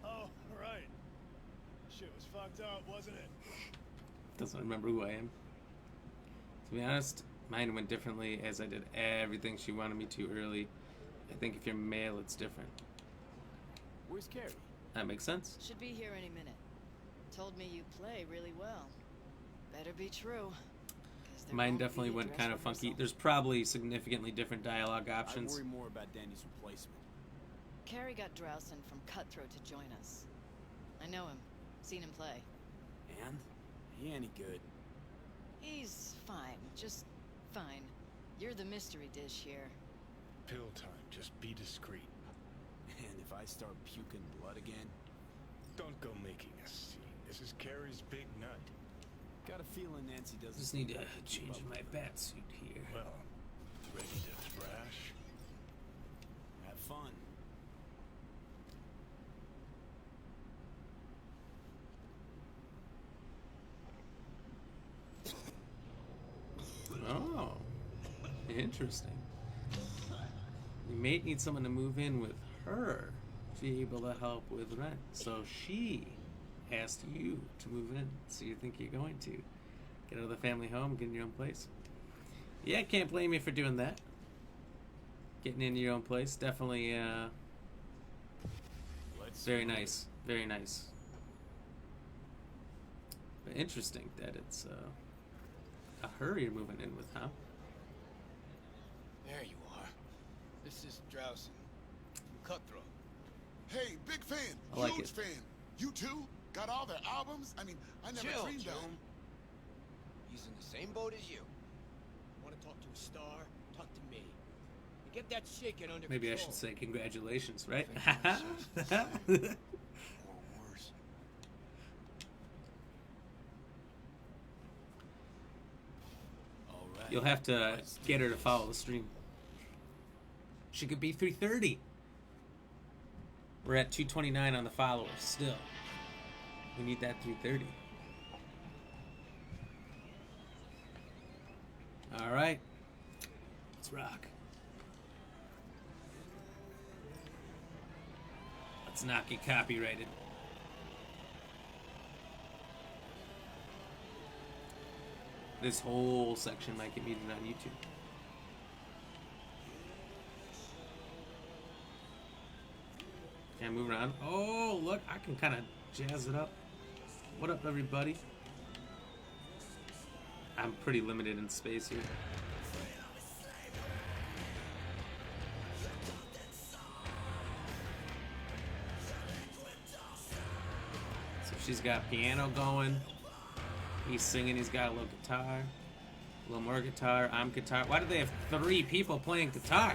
Oh, right. Shit was fucked up, wasn't it? Doesn't remember who I am. To be honest, mine went differently as I did everything she wanted me to early. I think if you're male, it's different. Where's Carrie? That makes sense. Should be here any minute. Told me you play really well. Better be true. Mine definitely went kind of funky. There's probably significantly different dialogue options. I worry more about Danny's replacement. Carrie got Drowson from Cutthroat to join us. I know him. Seen him play. And? He any good? He's fine. Just fine. You're the mystery dish here. Pill time. Just be discreet. And if I start puking blood again? Don't go making a scene. This is Carrie's big night. Got a feeling Nancy doesn't... Just need to change my bat suit here. Well, ready to thrash? Have fun. Oh, interesting. You may need someone to move in with her to be able to help with rent. So she asked you to move in. So you think you're going to get out of the family home, get in your own place? Yeah, can't blame you for doing that. Getting in your own place, definitely. Very nice, very nice. But interesting that it's a her you're moving in with, huh? There you are. This is Drowson. Cutthroat. Hey, big fan. I like Huge it. fan. You too? Got all their albums? I mean, I never Chill, dreamed that. Joan. He's in the same boat as you. Want to talk to a star? Talk to me. And get that shaking under Maybe I control. should say congratulations, right? Or worse. All right. You'll have to get her to follow the stream. She could be 330. We're at 229 on the followers still. We need that 330. All right. Let's rock. Let's not get copyrighted. This whole section might get muted on YouTube. Can't move around. Oh, look, I can kind of jazz it up. What up, everybody? I'm pretty limited in space here. So she's got piano going. He's singing, he's got a little guitar. A little more guitar. I'm guitar. Why do they have 3 people playing guitar?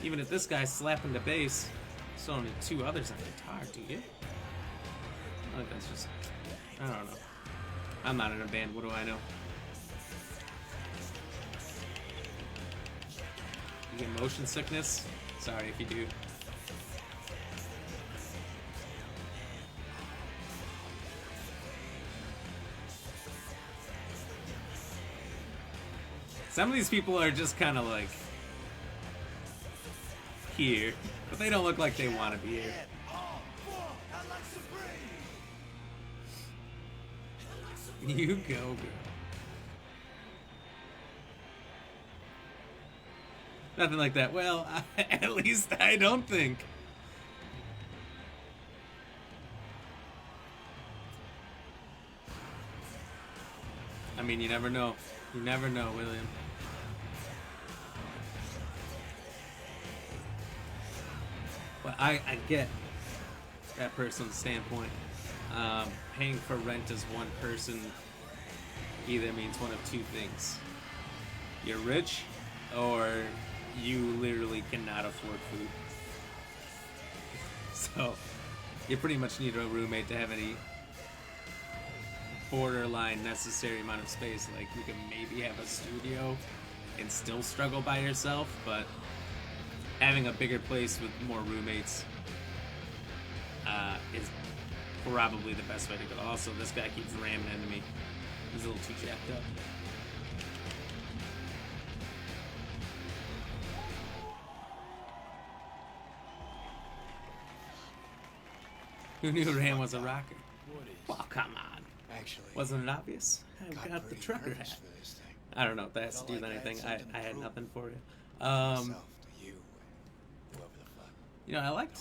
Even if this guy's slapping the bass, still only 2 others on guitar, do you? I think that's just... I don't know. I'm not in a band. What do I know? You get motion sickness? Sorry if you do. Some of these people are just kind of like here, but they don't look like they want to be here. You go, girl. Nothing like that. Well, at least I don't think. I mean, you never know. You never know, William. But I get that person's standpoint. Paying for rent as one person either means one of 2 things. You're rich, or you literally cannot afford food. So, you pretty much need a roommate to have any borderline necessary amount of space. Like, you can maybe have a studio and still struggle by yourself, but having a bigger place with more roommates is probably the best way to go. Also, this guy keeps ramming into me. He's a little too jacked up. Who knew Ram was a rocker? Well, come on. Actually, wasn't it obvious? I got the trucker hat. I don't know if that has to do with anything. I had nothing for you. You know, I liked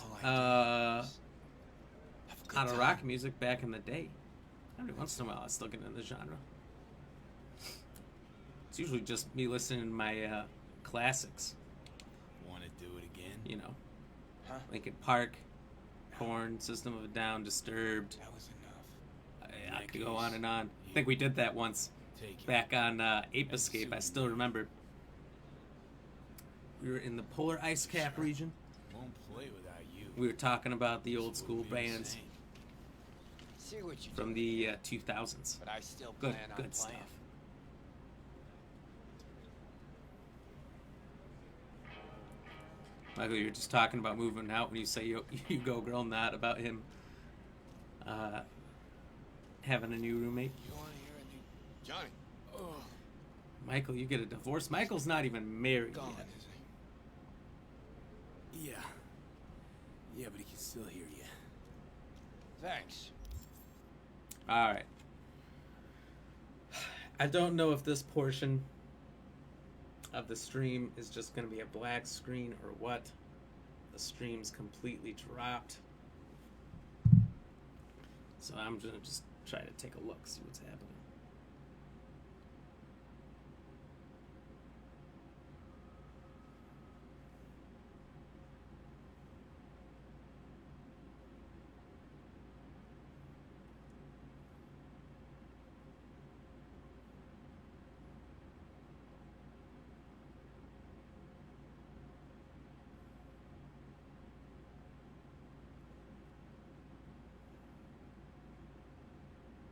out of rock music back in the day. Every once in a while, I still get into the genre. It's usually just me listening to my classics. Want to do it again? You know, Linkin Park, Korn, System of a Down, Disturbed. That was enough. I could go on and on. I think we did that once back on Ape Escape. I still remember. We were in the polar ice cap region. Won't play without you. We were talking about the old school bands from the 2000s. But I still good plan on stuff. Michael, you're just talking about moving out when you say you go girl, not about him having a new roommate. You want to hear a new Johnny? Oh. Michael, you get a divorce. Michael's not even married Gone, yet. is Yeah. Yeah, but he can still hear you. Thanks. Alright. I don't know if this portion of the stream is just going to be a black screen or what. The stream's completely dropped. So I'm going to just try to take a look, see what's happening.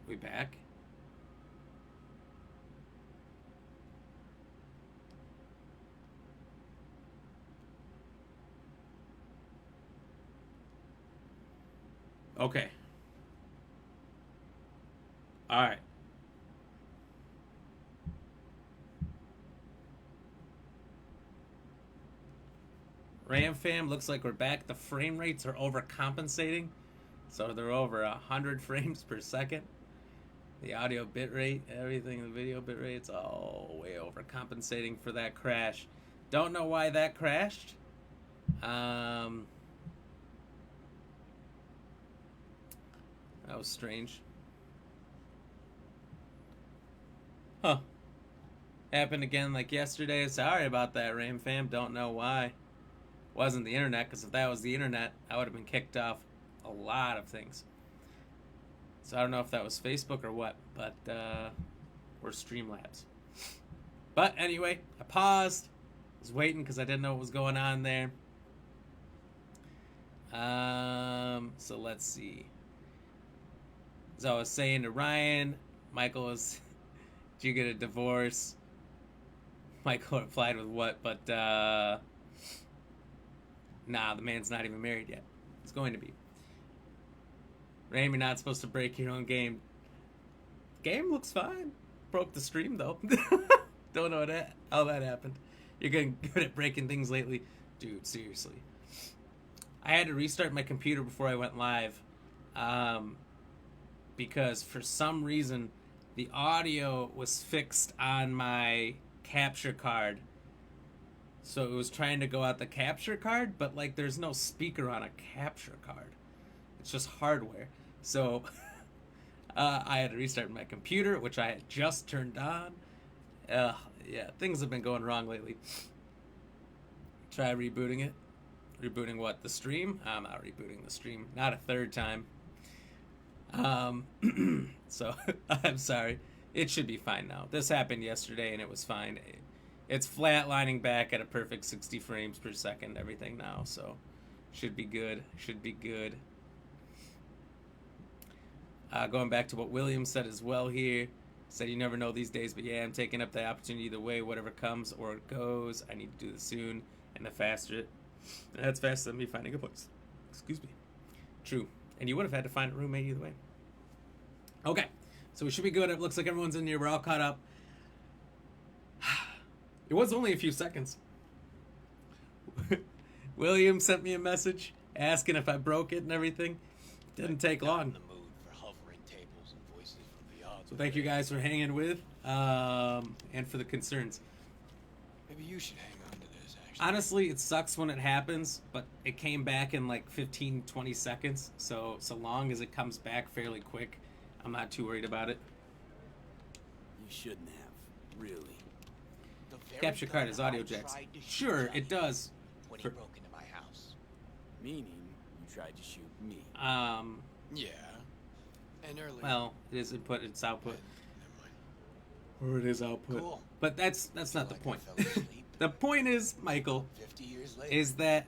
We back? Okay. All right. Ram fam, looks like we're back. The frame rates are overcompensating. So they're over 100 frames per second. The audio bitrate, everything, the video bitrate, it's all way overcompensating for that crash. Don't know why that crashed. That was strange. Huh. Happened again like yesterday. Sorry about that, Ram fam. Don't know why. Wasn't the internet, because if that was the internet, I would have been kicked off a lot of things. So I don't know if that was Facebook or what, but or Streamlabs. But anyway, I paused. I was waiting because I didn't know what was going on there. So let's see. As I was saying to Ryan, Michael was, did you get a divorce? Michael replied with what? But, nah, the man's not even married yet. He's going to be. Rain, you're not supposed to break your own game. Game looks fine. Broke the stream, though. Don't know how that happened. You're getting good at breaking things lately. Dude, seriously. I had to restart my computer before I went live. Because for some reason, the audio was fixed on my capture card. So it was trying to go out the capture card, but like there's no speaker on a capture card. It's just hardware. So I had to restart my computer, which I had just turned on. Yeah, things have been going wrong lately. Try rebooting it. Rebooting what? The stream? I'm not rebooting the stream. Not a third time. So I'm sorry. It should be fine now. This happened yesterday and it was fine. It's flatlining back at a perfect 60 frames per second, everything now, so should be good. Should be good. Going back to what William said as well here. Said you never know these days, but yeah, I'm taking up the opportunity either way, whatever comes or it goes. I need to do this soon, and the faster it. That's faster than me finding a place. Excuse me. True. And you would have had to find a roommate either way. Okay, so we should be good. It looks like everyone's in here. We're all caught up. It was only a few seconds. William sent me a message asking if I broke it and everything. Didn't take long. So thank you guys for hanging with and for the concerns. Maybe you should hang on to this, actually. Honestly, it sucks when it happens, but it came back in like 15, 20 seconds. So long as it comes back fairly quick, I'm not too worried about it. You shouldn't have, really. Capture card is audio jacks. Sure, it does. When he broke into my house. Meaning, you tried to shoot me. Yeah. And earlier. Well, it is input, it's output. Or it is output. Cool. But that's not the point. The point is, Michael, 50 years later, is that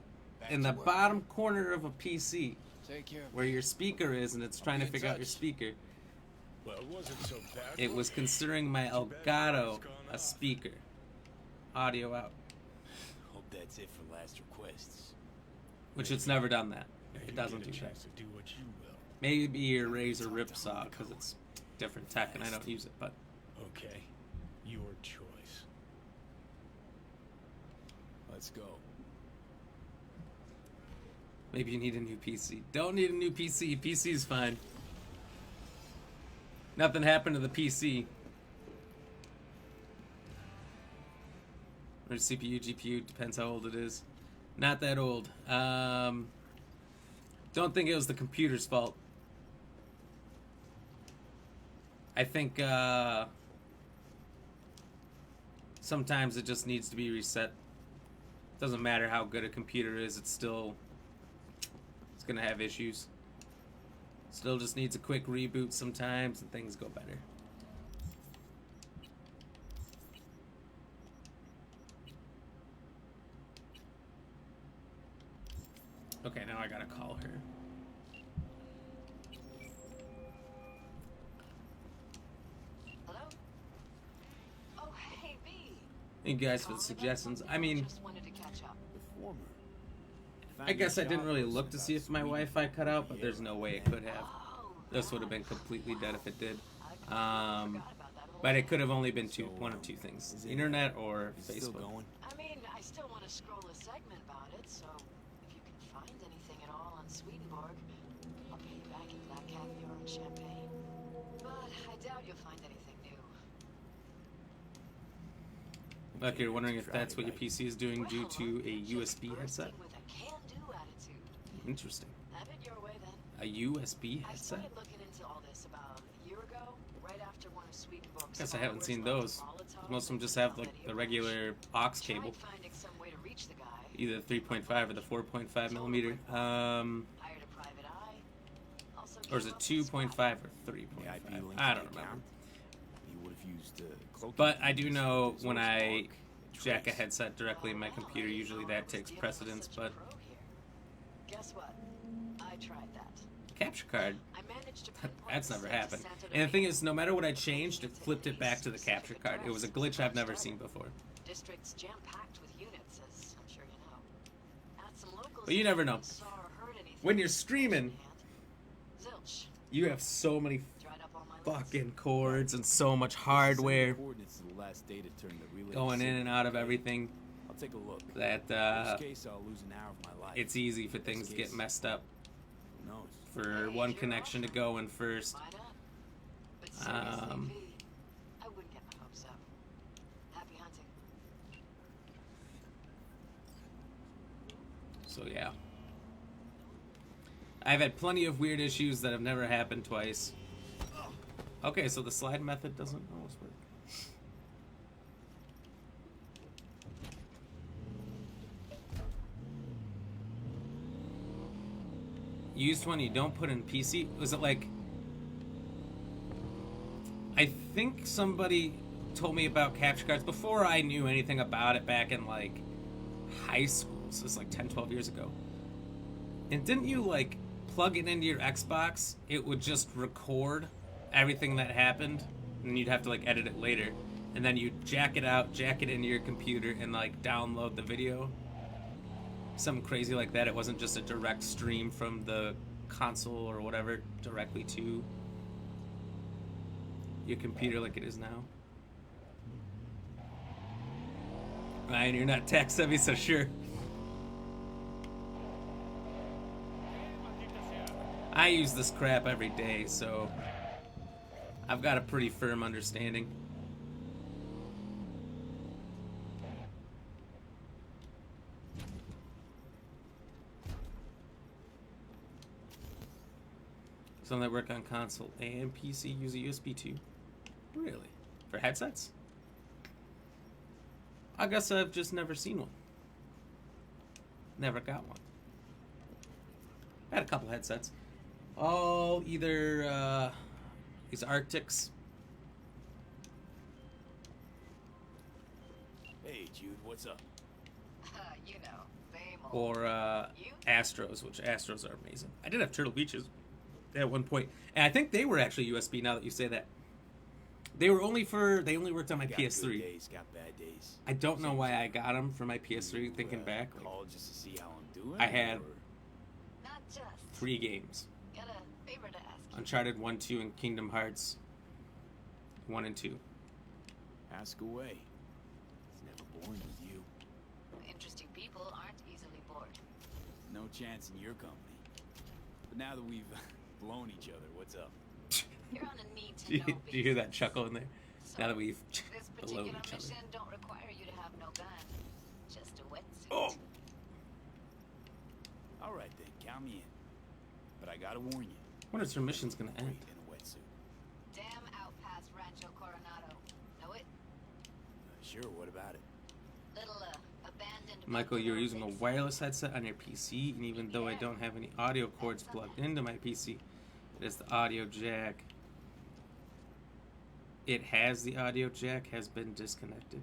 in the bottom corner of a PC, take care where your speaker is, and it's trying to figure out your speaker, well, it wasn't so bad. It was considering my Elgato a speaker. Audio out. Hope that's it for last requests. Which it's never done that. It doesn't do that. Do what you will. Maybe your Razer Ripsaw, because it's different tech and I don't use it, but... Okay, your choice. Let's go. Maybe you need a new PC. Don't need a new PC. PC's fine. Nothing happened to the PC. Or CPU, GPU, depends how old it is. Not that old. Don't think it was the computer's fault. I think sometimes it just needs to be reset. Doesn't matter how good a computer is, it's gonna have issues. Still just needs a quick reboot sometimes and things go better. Okay, now I gotta call her. Hello? Oh, hey, V. Thank you guys for the suggestions. I mean, Just wanted to catch up. The former. I guess I didn't really look to see if my Wi-Fi cut out, but there's no way it could have. This would have been completely dead if it did. But it could have only been one of two things: internet or Facebook. I mean, I still want to scroll a segment about it, so if you can find anything at all on Swedenborg, I'll pay you back in black caviar and champagne. But I doubt you'll find anything new. Look, you're wondering if that's what your PC is doing due to a USB headset? Interesting. Have it your way then. A USB I headset? started looking into all this about a year ago, right after one of Swedenborg's Guess I haven't followers seen lost those. Molotov Most of them just have like the regular aux cable. Tried finding some way to reach the guy. Either 3.5 or the 4.5 millimeter. Hired a private eye. Also Or is it 2.5 or 3.5? I don't remember. would have used cloaking. But I do know There's when always I bark, jack a trace. headset directly in my computer, usually that takes precedence, but Guess what? I tried that. capture card, I managed to pinpoint that's the never set to happened. Santa And the thing Domingo. is, no matter what I changed, it flipped it back to the capture card. It was a glitch I've never seen before. District's jam-packed with units, as I'm sure you know. At some locals But you never know. saw or heard anything. When you're streaming, Zilch. you have so many Dried up all my fucking cords and so much hardware Coordinates to the last data turn that relay going in and out of everything I'll take a look. that Worst case, I'll lose an hour of my life. it's easy for things to get case, messed up. Who knows? For one connection to go in first. Why not? But seriously, Um, V, I wouldn't get my hopes up. Happy hunting. So yeah. I've had plenty of weird issues that have never happened twice. Okay, so the slide method doesn't always work. Used one you don't put in PC? Was it like... I think somebody told me about capture cards before I knew anything about it back in like high school. So it's like 10, 12 years ago. And didn't you like plug it into your Xbox? It would just record everything that happened, and you'd have to like edit it later. And then you'd jack it out, jack it into your computer, and like download the video. Something crazy like that. It wasn't just a direct stream from the console or whatever directly to your computer like it is now. Ryan, you're not tech savvy, so sure. I use this crap every day, so I've got a pretty firm understanding. Some that work on console and PC use a USB 2. Really? For headsets? I guess I've just never seen one. Never got one. I had a couple headsets. All either these Arctics. Hey, Jude, what's up? You know, same old. Or Astros, which Astros are amazing. I did have Turtle Beaches at one point, and I think they were actually USB. Now that you say that, they only worked on my Got PS3. good days, got bad days. I don't know why I got them for my PS3. Thinking back, like, Call just to see how I'm doing. I had or- Not just. 3 games: Got a favor to ask you. Uncharted 1, 2, and Kingdom Hearts 1 and 2. Ask away. It's never boring with you. Interesting people aren't easily bored. No chance in your company. But now that we've blown each other, what's up? You're on a need to Do know you, do you hear that chuckle in there? So, Now that we've this below particular each other. mission don't require you to have no gun. Just a wetsuit. Oh. All right then, count me in. But I gotta warn you. What is her mission's gonna end? Great in a wetsuit. Damn out past Rancho Coronado. Know it? Sure, what about it? Little abandoned. Michael, you're using a bungalow wireless headset on your PC, and even though I don't have any audio cords plugged into my PC, it is the audio jack. It has the audio jack, has been disconnected.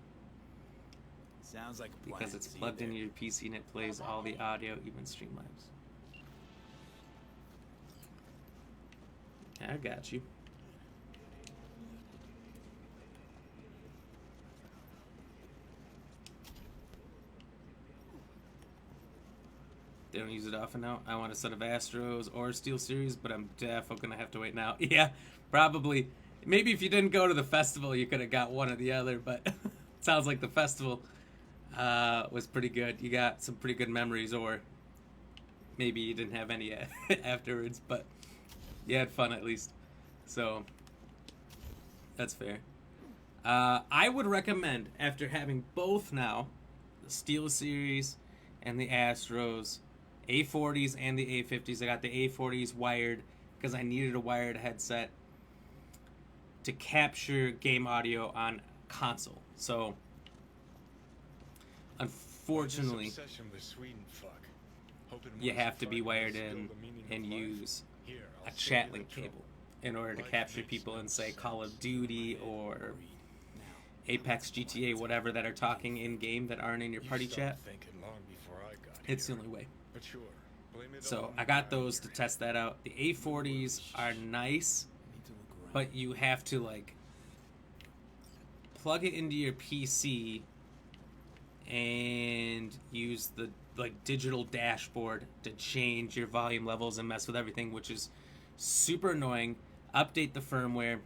Sounds like a plan. Because it's See you plugged there. into your PC and it plays all the audio, even Streamlabs. I got you. They don't use it often now. I want a set of Astros or Steel Series, but I'm definitely gonna have to wait now. Yeah, probably. Maybe if you didn't go to the festival, you could have got one or the other, but it sounds like the festival was pretty good. You got some pretty good memories, or maybe you didn't have any afterwards, but you had fun at least. So, that's fair. I would recommend, after having both now, the Steel Series and the Astros, A40s and the A50s. I got the A40s wired because I needed a wired headset to capture game audio on console. So, unfortunately, This obsession with Sweden fuck. Hoping you once have to be fuck wired will in spill the meaning of and life. use Here, a I'll save you chat the link trouble. cable. in order to capture people in, say, Call of Duty or Apex, GTA, whatever, that are talking in-game that aren't in your party chat. It's the only way. But sure, blame it So on I got those to test that out. The A40s are nice, but you have to, like, plug it into your PC and use the, like, digital dashboard to change your volume levels and mess with everything, which is super annoying. Update the firmware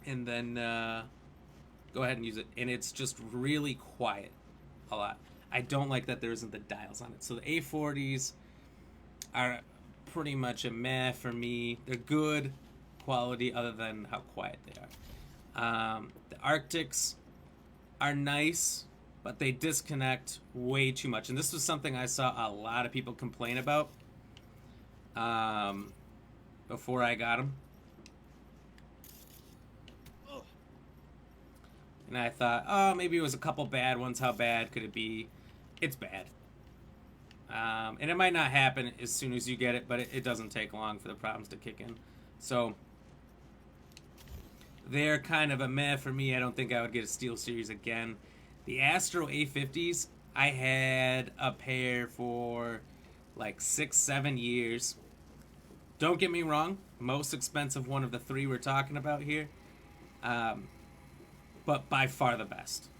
and then go ahead and use it, and it's just really quiet a lot. I don't like that there isn't the dials on it. So the A40s are pretty much a meh for me. They're good quality other than how quiet they are. The Arctics are nice, but they disconnect way too much. And this was something I saw a lot of people complain about before I got them. And I thought, oh, maybe it was a couple bad ones. How bad could it be? It's bad. And it might not happen as soon as you get it, but it doesn't take long for the problems to kick in. So they're kind of a meh for me. I don't think I would get a SteelSeries again. The Astro A50s, I had a pair for like 6-7 years. Don't get me wrong, most expensive one of the three we're talking about here. But by far the best.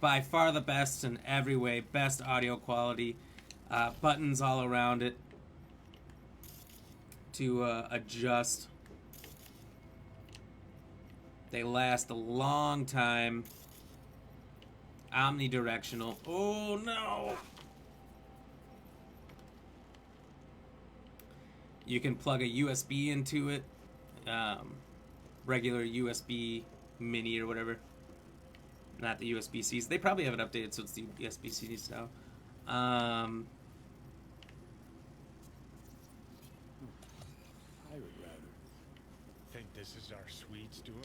By far the best in every way. Best audio quality. Buttons all around it to adjust. They last a long time. Omnidirectional. Oh no! You can plug a USB into it. Regular USB mini or whatever. Not the USB-Cs. They probably have it updated, so it's the USB-Cs now. I would rather. Think this is our Swedes doing?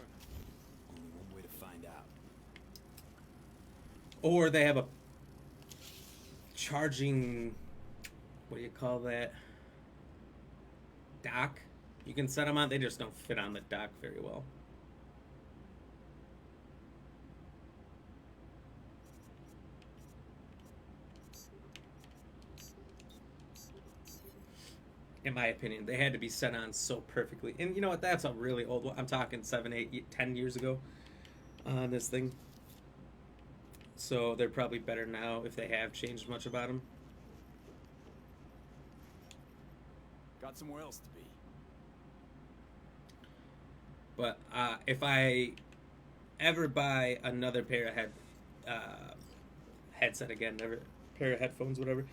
Only one way to find out. Or they have a charging, what do you call that? Dock. You can set them on. They just don't fit on the dock very well. In my opinion, they had to be set on so perfectly. And you know what? That's a really old one. I'm talking 7, 8, 10 years ago on this thing. So they're probably better now if they have changed much about them. Got somewhere else to be. But if I ever buy another pair of headset again, never pair of headphones, whatever,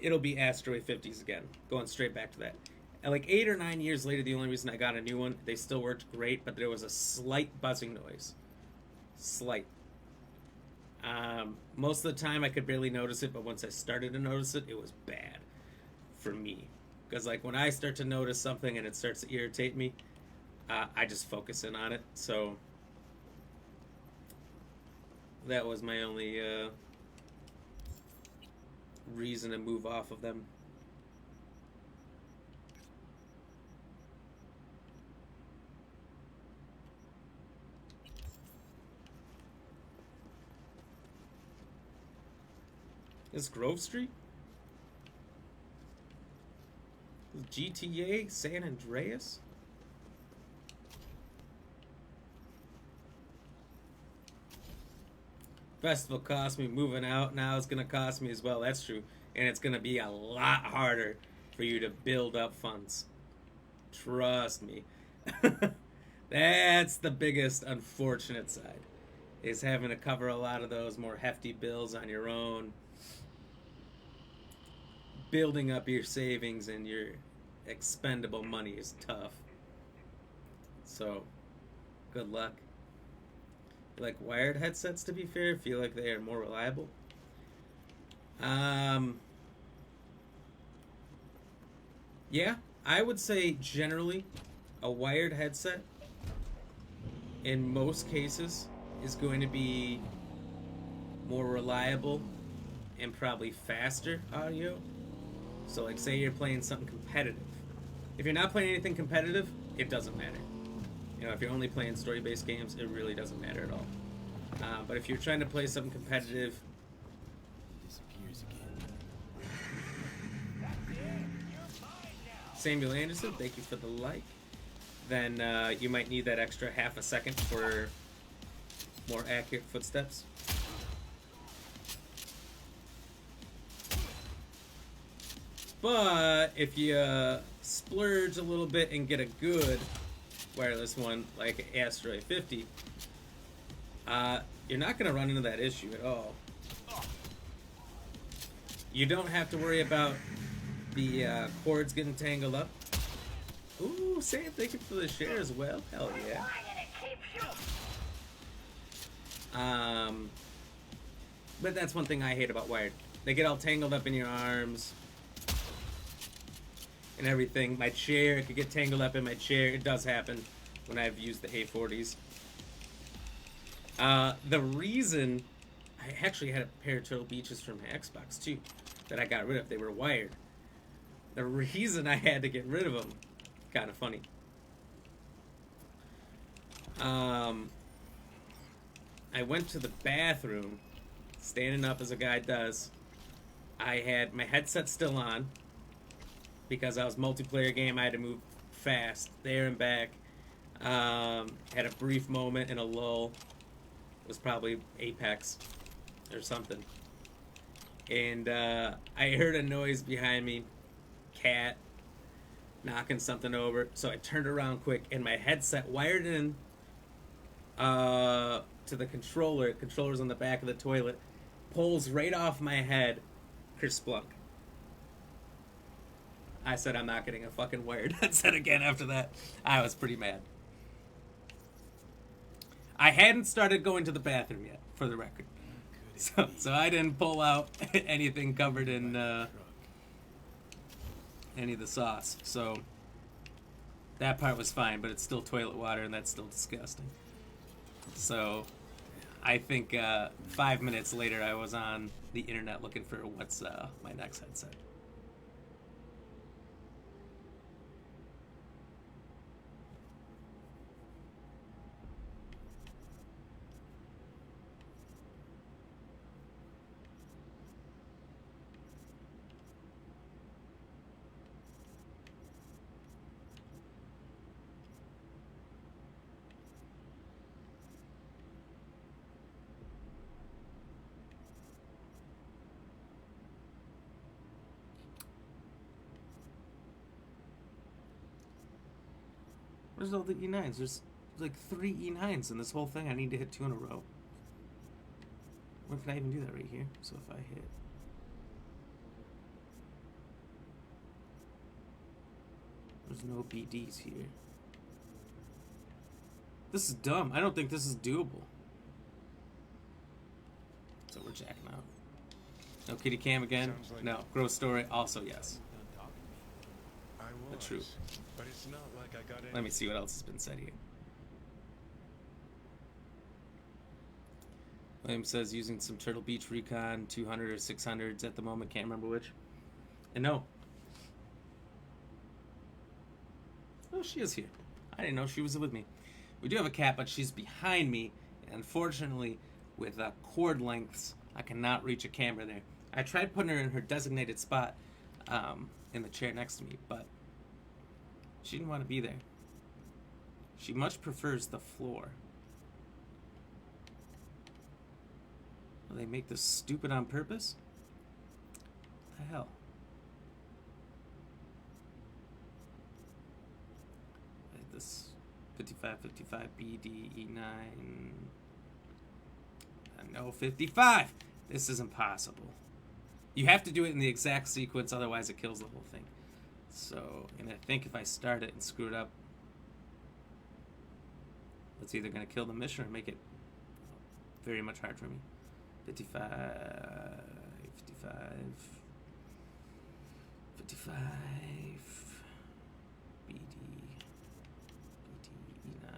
it'll be Astro A50s again, going straight back to that. And like 8 or 9 years later, the only reason I got a new one, they still worked great, but there was a slight buzzing noise. Slight. Most of the time I could barely notice it, but once I started to notice it, it was bad for me. Because like when I start to notice something and it starts to irritate me, I just focus in on it. So that was my only reason to move off of them. Is Grove Street? GTA San Andreas? Festival cost me, moving out now it's gonna cost me as well. That's true. And it's gonna be a lot harder for you to build up funds. Trust me. That's the biggest unfortunate side, is having to cover a lot of those more hefty bills on your own. Building up your savings and your expendable money is tough. So, good luck. Like wired headsets, to be fair, feel like they are more reliable. Yeah, I would say generally a wired headset in most cases is going to be more reliable and probably faster audio. So like say you're playing something competitive If you're not playing anything competitive, it doesn't matter. You know, if you're only playing story-based games, it really doesn't matter at all. But if you're trying to play something competitive, Disappears again. Samuel Anderson, thank you for the like. Then you might need that extra half a second for more accurate footsteps. But if you splurge a little bit and get a good wireless one like Asteroid 50, you're not going to run into that issue at all. You don't have to worry about the cords getting tangled up. Ooh, Sam, thank you for the share as well. Hell yeah. But that's one thing I hate about wired. They get all tangled up in your arms and everything. My chair, it could get tangled up in my chair. It does happen when I've used the A40s. The reason I actually had a pair of Turtle Beaches from my Xbox too that I got rid of. They were wired. The reason I had to get rid of them, kind of funny. I went to the bathroom, standing up as a guy does. I had my headset still on because I was multiplayer game. I had to move fast there and back. Had a brief moment in a lull. It was probably Apex or something. And I heard a noise behind me. Cat knocking something over. So I turned around quick, and my headset wired in to the controller. The controller's on the back of the toilet. Pulls right off my head. Kerplunk. I said I'm not getting a fucking wired headset again after that. I was pretty mad. I hadn't started going to the bathroom yet, for the record. So I didn't pull out anything covered in any of the sauce. So that part was fine, but it's still toilet water, and that's still disgusting. So I think 5 minutes later, I was on the internet looking for what's my next headset. Where's all the E9s? There's like 3 E9s in this whole thing. I need to hit 2 in a row. When can I even do that? Right here. So if I hit... There's no BDs here. This is dumb. I don't think this is doable. So we're jacking out. No kitty cam again? Like no. Gross story? Also yes. That's true. But it's not like I got Let me see what else has been said here. William says using some Turtle Beach Recon 200 or 600s at the moment. Can't remember which. And no. Oh, she is here. I didn't know she was with me. We do have a cat, but she's behind me. And unfortunately, with cord lengths, I cannot reach a camera there. I tried putting her in her designated spot in the chair next to me, but she didn't want to be there. She much prefers the floor. Will they make this stupid on purpose? What the hell? Like this 55 BDE9. No, 55! This is impossible. You have to do it in the exact sequence, otherwise it kills the whole thing. So, and I think if I start it and screw it up, it's either going to kill the mission or make it very much hard for me. 55, BD, E9,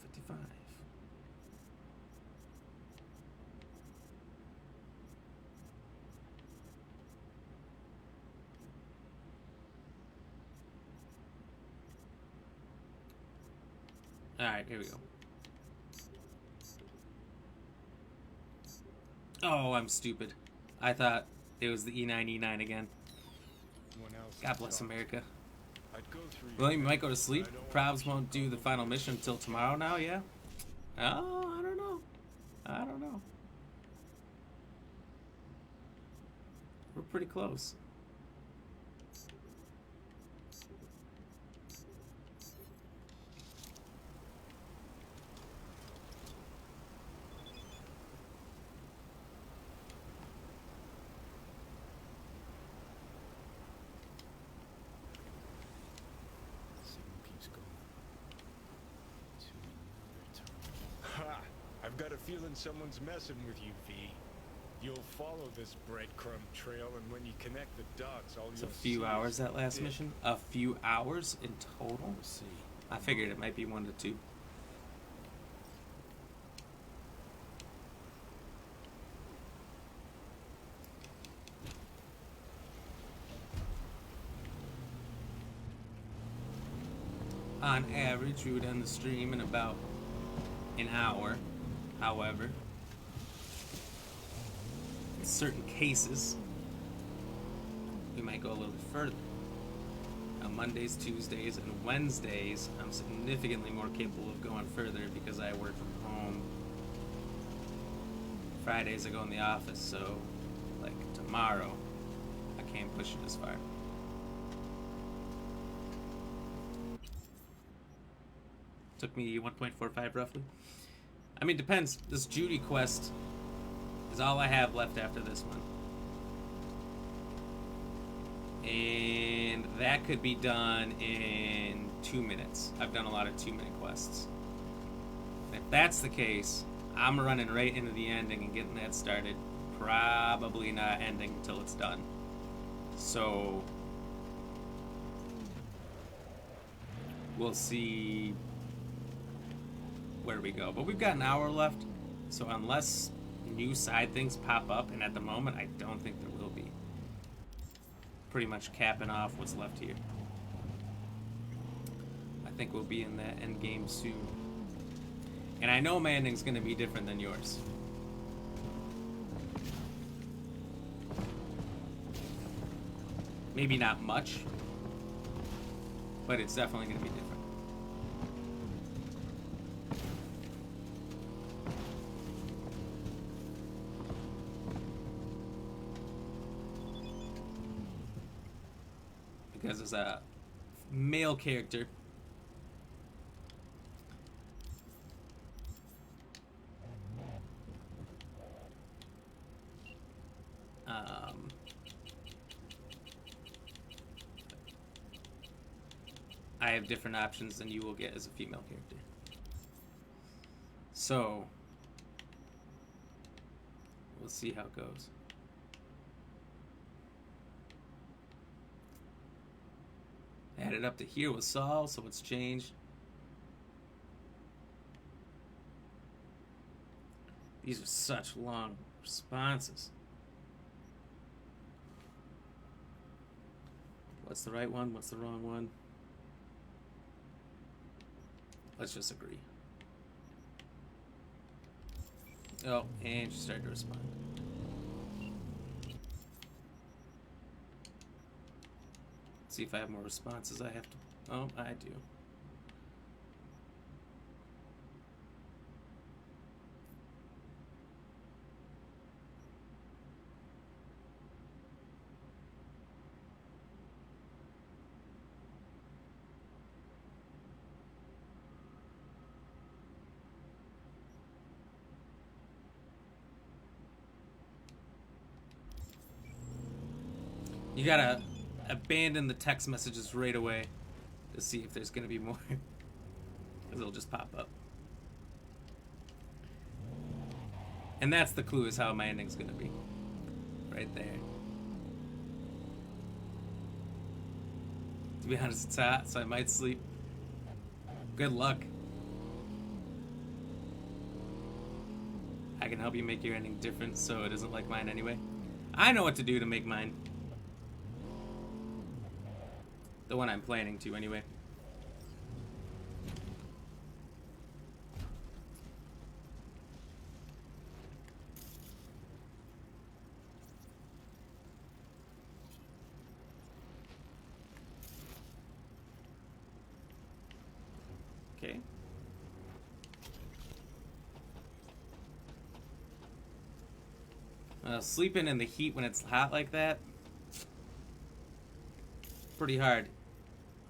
55. Alright, here we go. Oh, I'm stupid. I thought it was the E9 again. God bless America. Well, you might go to sleep. Probs won't do the final mission until tomorrow now, yeah? Oh, I don't know. I don't know. We're pretty close. Ha! I've got a feeling someone's messing with you, V. You'll follow this breadcrumb trail, and when you connect the dots, all It's you'll a few see hours is that last dick. mission. A few hours in total. We'll see. I figured it might be 1 to 2. On average, we would end the stream in about an hour. However, in certain cases, we might go a little bit further. On Mondays, Tuesdays, and Wednesdays, I'm significantly more capable of going further because I work from home. Fridays, I go in the office, so, like, tomorrow, I can't push it as far. Took me 1.45 roughly. I mean, depends. This Judy quest is all I have left after this one. And that could be done in 2 minutes. I've done a lot of 2-minute quests. If that's the case, I'm running right into the ending and getting that started. Probably not ending until it's done. So we'll see where we go. But we've got an hour left, so unless new side things pop up, and at the moment I don't think there will be. Pretty much capping off what's left here. I think we'll be in that end game soon. And I know my ending's gonna be different than yours. Maybe not much, but it's definitely gonna be different. Because as a male character, I have different options than you will get as a female character. So, we'll see how it goes. Added up to here with Saul, so it's changed. These are such long responses. What's the right one? What's the wrong one? Let's just agree. Oh, and she started to respond. See if I have more responses. I have to. Oh, I do. You gotta abandon the text messages right away to see if there's gonna be more, because it'll just pop up. And that's the clue, is how my ending's gonna be. Right there. To be honest, it's hot, so I might sleep. Good luck. I can help you make your ending different so it isn't like mine anyway. I know what to do to make mine. The one I'm planning to, anyway. Okay. Sleeping in the heat when it's hot like that, pretty hard.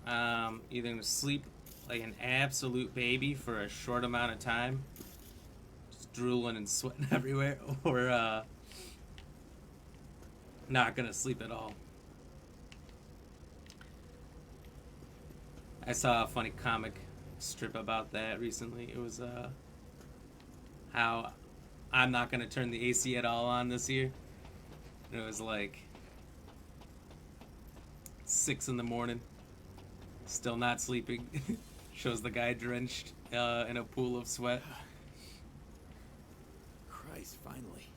Either gonna sleep like an absolute baby for a short amount of time, just drooling and sweating everywhere, or not gonna sleep at all. I saw a funny comic strip about that recently. It was how I'm not gonna turn the AC at all on this year. And it was like 6 in the morning, still not sleeping. Shows the guy drenched in a pool of sweat. Christ, finally.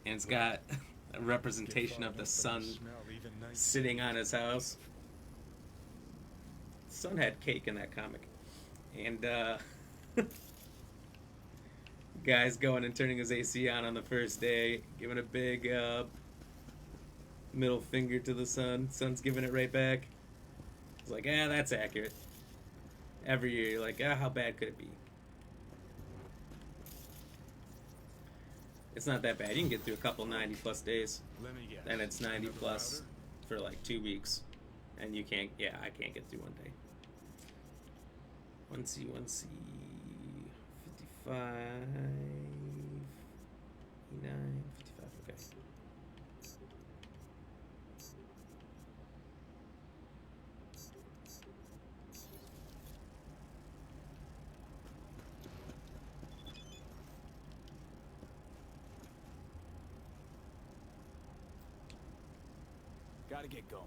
And it's got a representation of the sun sitting on his house. The sun had cake in that comic. And guy's going and turning his AC on the first day, giving a big middle finger to the sun. Sun's giving it right back. It's like, that's accurate. Every year, you're like, how bad could it be? It's not that bad. You can get through a couple 90-plus days. Then it's 90-plus for like 2 weeks. And you can't, I can't get through one day. 1C, 55, 89, 55, okay. Gotta get going.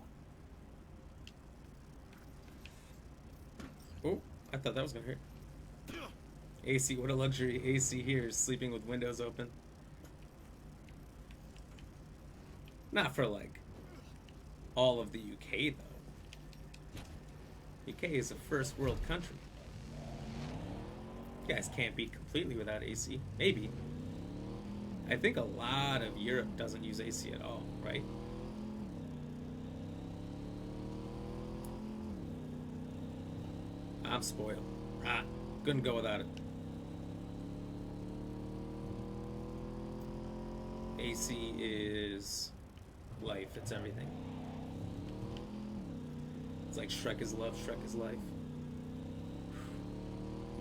Oh, I thought that was gonna hurt. AC, what a luxury. AC here is sleeping with windows open. Not for like all of the UK though. UK is a first world country. You guys can't be completely without AC. Maybe. I think a lot of Europe doesn't use AC at all, right? I'm spoiled. Couldn't go without it. AC is life. It's everything. It's like Shrek is love, Shrek is life.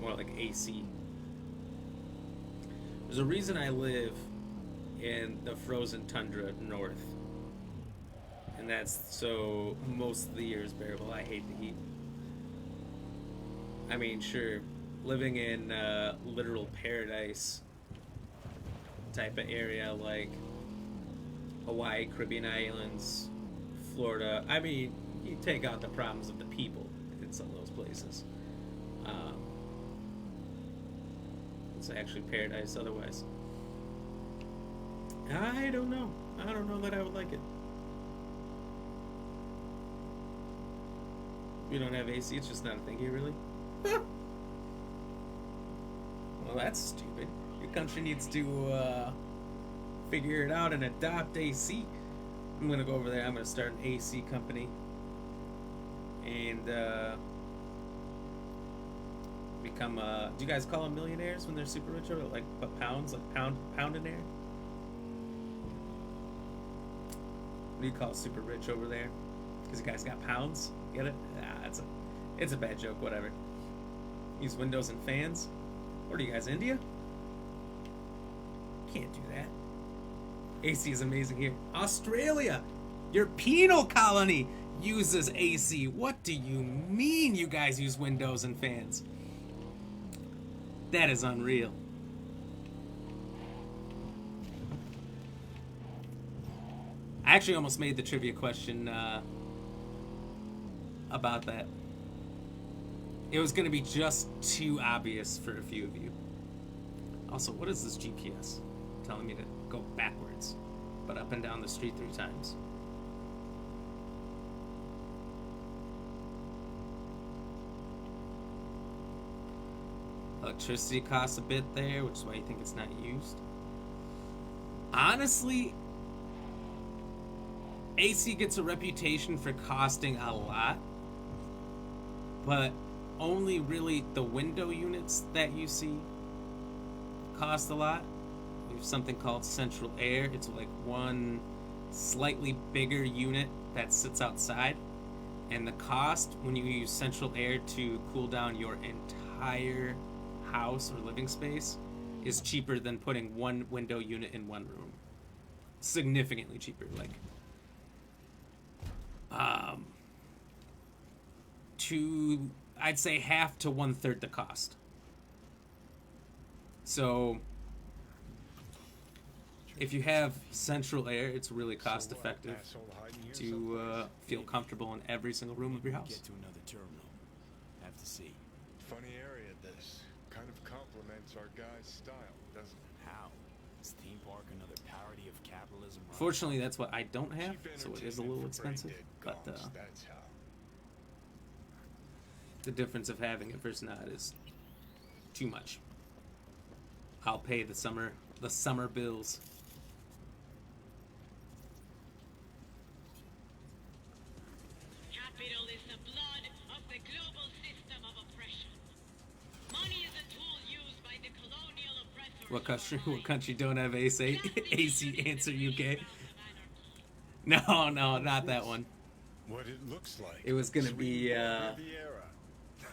More like AC. There's a reason I live in the frozen tundra north. And that's so most of the year is bearable. I hate the heat. I mean, sure, living in literal paradise type of area like Hawaii, Caribbean Islands, Florida. I mean, you take out the problems of the people in some of those places. It's actually paradise otherwise. I don't know. I don't know that I would like it. We don't have AC, it's just not a thing here, really. Well, that's stupid. Your country needs to figure it out and adopt AC. I'm gonna go over there. I'm gonna start an AC company and become. Do you guys call them millionaires when they're super rich, or like pounds, like poundonaire? What do you call super rich over there? Because you guys got pounds. Get it? It's a bad joke. Whatever. Use windows and fans. What are you guys, India? Can't do that. AC is amazing here. Australia, your penal colony uses AC. What do you mean you guys use windows and fans? That is unreal. I actually almost made the trivia question about that. It was going to be just too obvious for a few of you. Also, what is this GPS? Telling me to go backwards, but up and down the street 3 times. Electricity costs a bit there, which is why you think it's not used. Honestly, AC gets a reputation for costing a lot, but only really the window units that you see cost a lot. We have something called central air. It's like one slightly bigger unit that sits outside, and the cost when you use central air to cool down your entire house or living space is cheaper than putting one window unit in one room. Significantly cheaper, like to, I'd say, half to 1/3 the cost. So if you have central air, it's really cost effective to feel comfortable in every single room of your house. Get to another terminal. Have to see. Funny area, this. Kind of complements our guy's style, doesn't it? How? Is theme park another parody of capitalism? Fortunately, that's what I don't have, so it is a little expensive. But That's how. the difference of having it versus not is too much. I'll pay the summer bills. Capital is the blood of the global system of oppression. Money is a tool used by the colonial oppressors. What country don't have AC? AC answer UK. No, not that one. What it looks like. It was gonna be Riviera.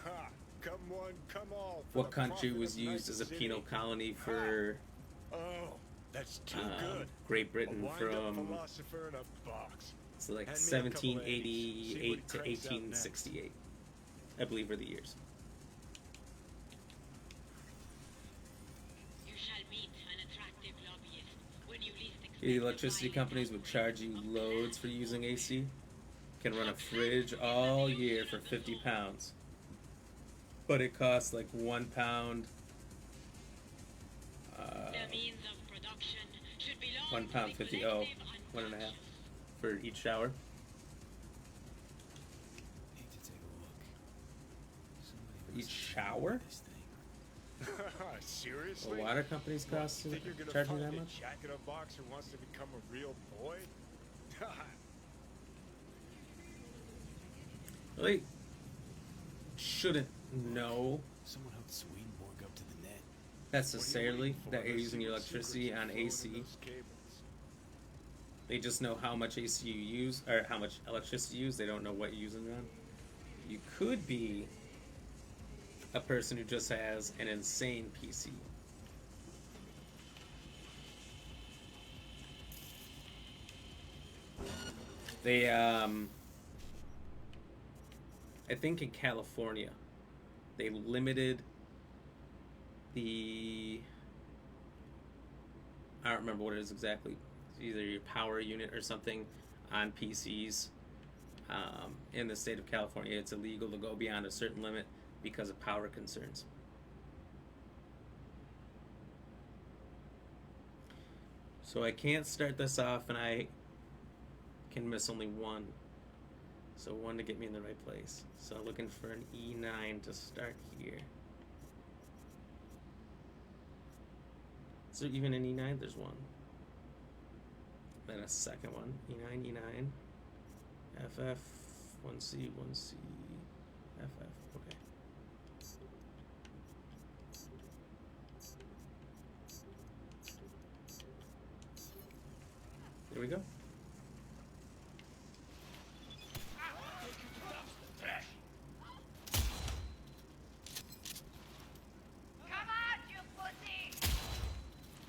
Ha! Come one, come all. for what the country profit was of used Night as a City. penal colony for Oh, that's too good. Great Britain A wind-up from philosopher in a box. so like Hand me a couple 1788 See what to he cranks out 1868, I believe, were the years. You shall meet an attractive lobbyist when you least expect The electricity companies would charge you loads for using AC. Can run a fridge all year for 50 pounds. But it costs like 1 pound. The means of production should belong 1 pound to the 50. collective 1.5 for each shower. Need to take a look. For each shower? Seriously? Well, water companies cost Think you're gonna charging find that a much? jack in a box who wants to become a real boy? They shouldn't know Someone hooked Swedenborg up to the net. necessarily that you're using your electricity on AC. They just know how much AC you use, or how much electricity you use. They don't know what you're using it on. You could be a person who just has an insane PC. They, I think in California, they limited the, I don't remember what it is exactly, it's either your power unit or something on PCs. In the state of California, it's illegal to go beyond a certain limit because of power concerns. So I can't start this off, and I can miss only one. So one to get me in the right place. So looking for an E9 to start here. Is there even an E9? There's one. Then a second one. E9, E9. FF, 1C, 1C, FF. Okay. There we go.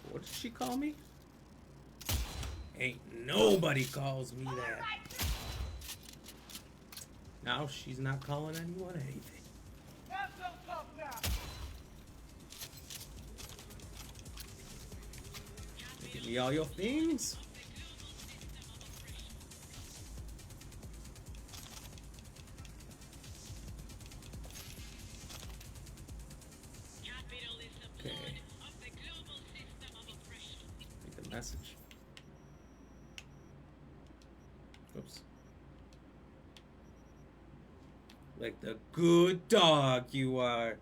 What did she call me? Ain't nobody calls me that. Now she's not calling anyone anything. Give me all your things. Okay. Make a message. Oops. Like the good dog you are.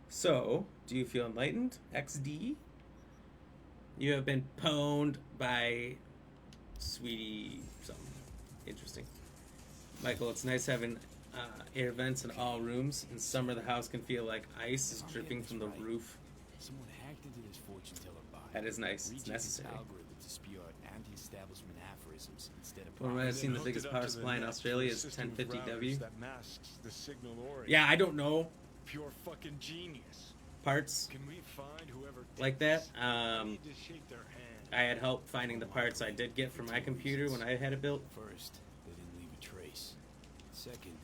So, do you feel enlightened? XD? You have been pwned by Sweetie something. Interesting. Michael, it's nice having air vents in all rooms. In summer, the house can feel like ice is dripping from the roof. Someone hacked into this fortune teller bot. That is nice. It's Rejigged necessary. its algorithm to spew out anti-establishment aphorisms instead of When I've seen the Hooked biggest it up power to the supply in net Australia through a is system of 1050W. routers that masks the signal origin. Yeah, I don't know Pure fucking genius. parts Can we find whoever did like that. this? I need to shake their hand. I had help finding the parts I did get from my computer when I had it built. First, they didn't leave a trace. Second,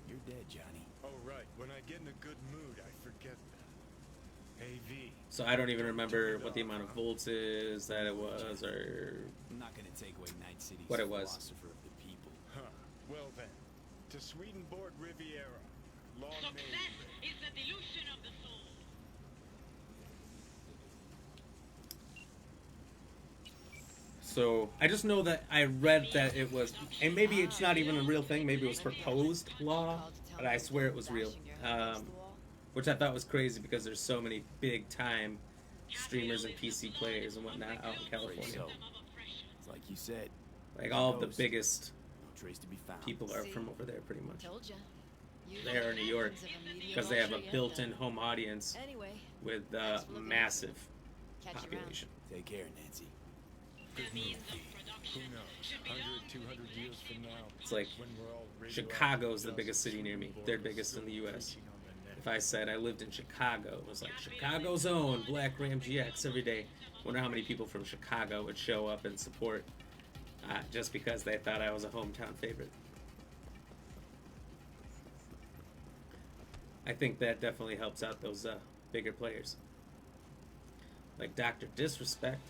you're dead, Johnny. Oh right, when I get in a good mood, I forget that. Hey V. So I don't even remember what the amount of volts is that it was, or I'm not gonna take away Night City's what it was. philosopher of the people. Huh. Well then, to Swedenborg Riviera. Long may Success is the delusion of the soul. So I just know that I read that it was, and maybe it's not even a real thing. Maybe it was proposed law, but I swear it was real. Which I thought was crazy because there's so many big time streamers and PC players and whatnot out in California. It's like you said. Like all of the biggest No trace to be found. people are from over there, pretty much. Told ya. They are in New York because they have a built-in home audience Anyway, with thanks for looking massive Catch you around. population. Take care, Nancy. The means of production Who knows? should 100, belong to 200 the years from now. It's like When we're all Chicago's the radioactive biggest dust, city near me. Swedenborg They're is biggest in still the U.S. preaching on the net. If I said I lived in Chicago, it was like Chicago's own Black Ram GX every day. Wonder how many people from Chicago would show up and support just because they thought I was a hometown favorite. I think that definitely helps out those bigger players. Like Dr. Disrespect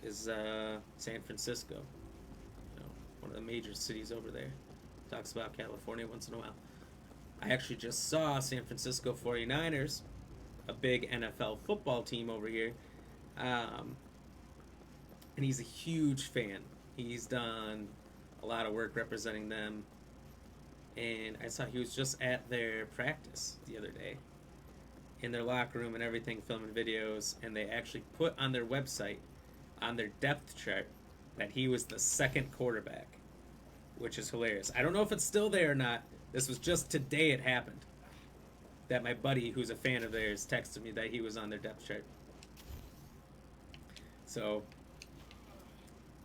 is San Francisco, you know, one of the major cities over there. Talks about California once in a while. I actually just saw San Francisco 49ers, a big NFL football team over here, and he's a huge fan. He's done a lot of work representing them, and I saw he was just at their practice the other day, in their locker room and everything, filming videos, and they actually put on their website, on their depth chart, that he was the second quarterback, which is hilarious. I don't know if it's still there or not. This was just today it happened, that my buddy, who's a fan of theirs, texted me that he was on their depth chart. So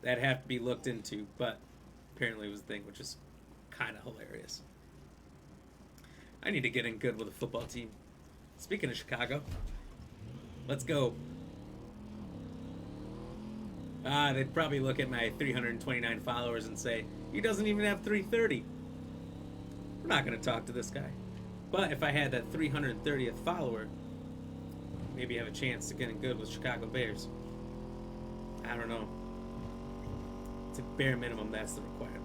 that had to be looked into, but apparently it was a thing, which is kind of hilarious. I need to get in good with a football team. Speaking of Chicago, let's go. They'd probably look at my 329 followers and say, he doesn't even have 330. We're not going to talk to this guy. But if I had that 330th follower, maybe have a chance to get in good with Chicago Bears. I don't know. It's a bare minimum, that's the requirement.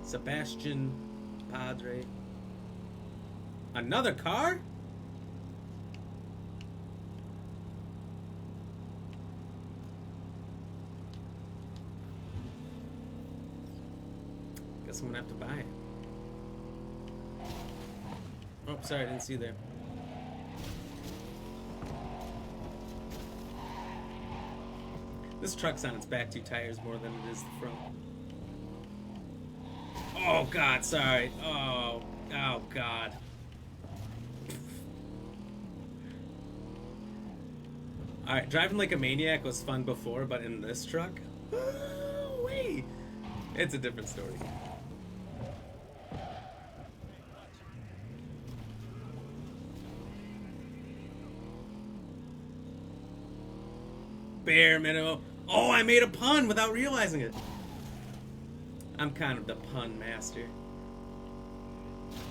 Sebastian Padre. Another car? Guess I'm gonna have to buy it. Oh, sorry, I didn't see there. This truck's on its back two tires more than it is the front. Oh God, sorry. Oh God. Alright, driving like a maniac was fun before, but in this truck? Wait. It's a different story. Bare minimum. Oh, I made a pun without realizing it. I'm kind of the pun master.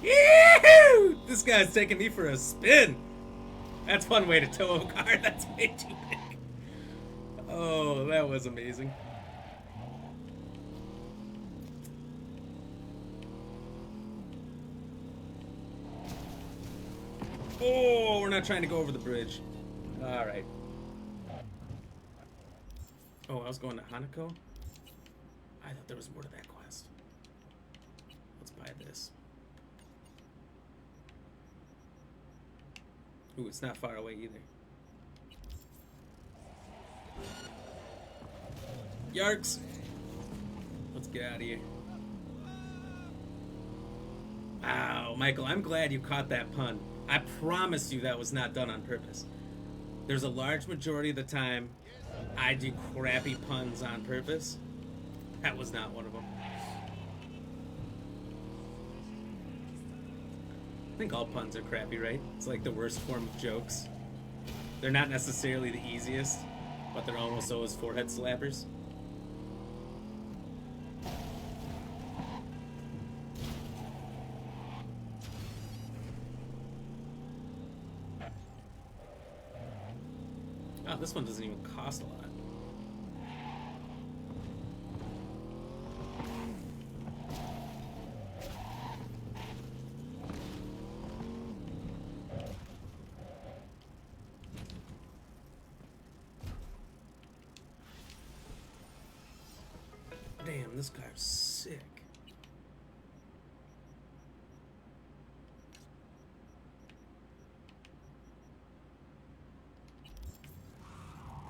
Yee-hoo! This guy's taking me for a spin. That's one way to tow a car. That's way too big. Oh, that was amazing. Oh, we're not trying to go over the bridge. All right. Oh, I was going to Hanako? I thought there was more to that quest. Let's buy this. Ooh, it's not far away either. Yarks. Let's get out of here. Wow, Michael, I'm glad you caught that pun. I promise you that was not done on purpose. There's a large majority of the time I do crappy puns on purpose. That was not one of them. I think all puns are crappy, right? It's like the worst form of jokes. They're not necessarily the easiest, but they're almost always forehead slappers. Oh, this one doesn't even cost a lot. Damn, this car's sick.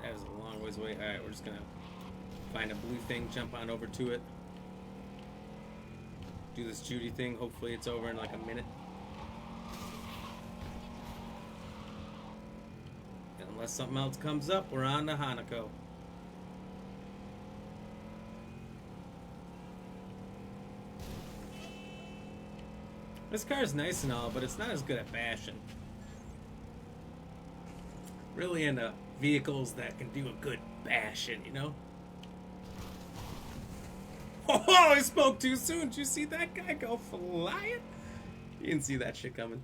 That is a long ways away. Alright, we're just gonna find a blue thing, jump on over to it. Do this Judy thing. Hopefully it's over in like a minute. Unless something else comes up, we're on to Hanako. This car is nice and all, but it's not as good at bashing. Really into vehicles that can do a good bashing, you know? Oh, I spoke too soon. Did you see that guy go flying? You didn't see that shit coming.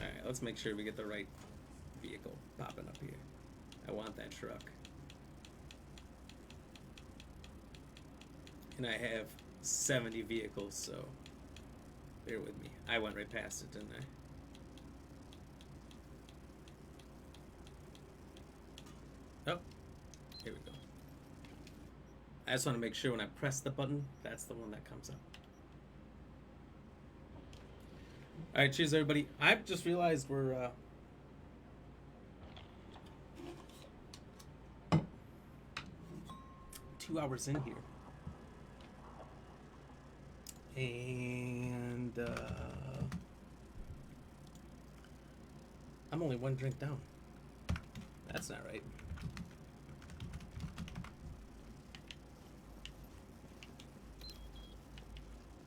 Alright, let's make sure we get the right vehicle popping up here. I want that truck. And I have 70 vehicles, so bear with me. I went right past it, didn't I? Oh, here we go. I just want to make sure when I press the button, that's the one that comes up. Alright, cheers everybody. I just realized we're 2 hours in here. And I'm only one drink down. That's not right.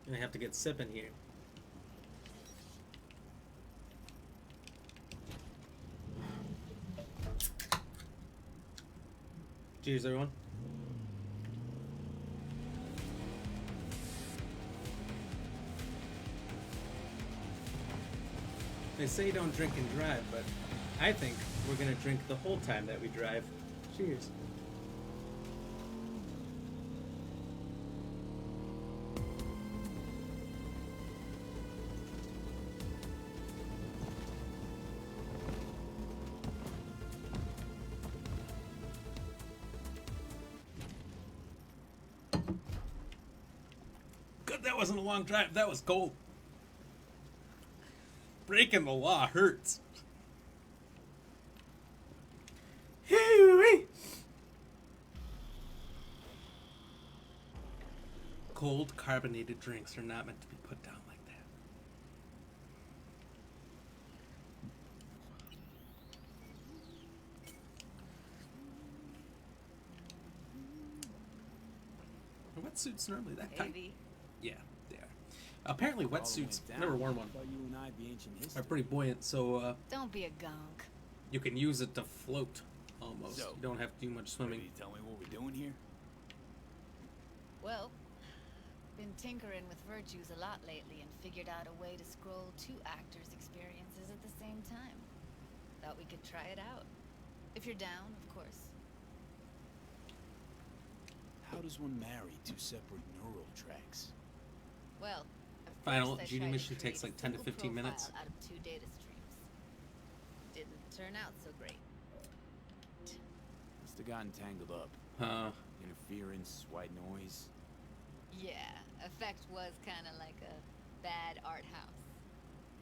Gonna have to get sipping here. Cheers, everyone. They say don't drink and drive, but I think we're gonna drink the whole time that we drive. Cheers. Good, that wasn't a long drive. That was cold. Breaking the law hurts. Cold carbonated drinks are not meant to be put down like that. Are wetsuits normally that tight? Yeah, they are. Apparently wetsuits, never worn one, are pretty buoyant, so Don't be a gunk. you can use it to float almost. So, you don't have to do much swimming. Ready to tell me what we're doing here? Well, been tinkering with virtues a lot lately and figured out a way to scroll 2 actors' experiences at the same time. Thought we could try it out. If you're down, of course. How does one marry 2 separate neural tracks? Well, Final first I Judy tried to mission create takes like a 10 to single 15 minutes. profile out of 2 data streams. Didn't turn out so great. Must have gotten tangled up. Interference, white noise. Yeah, effect was kind of like a bad art house.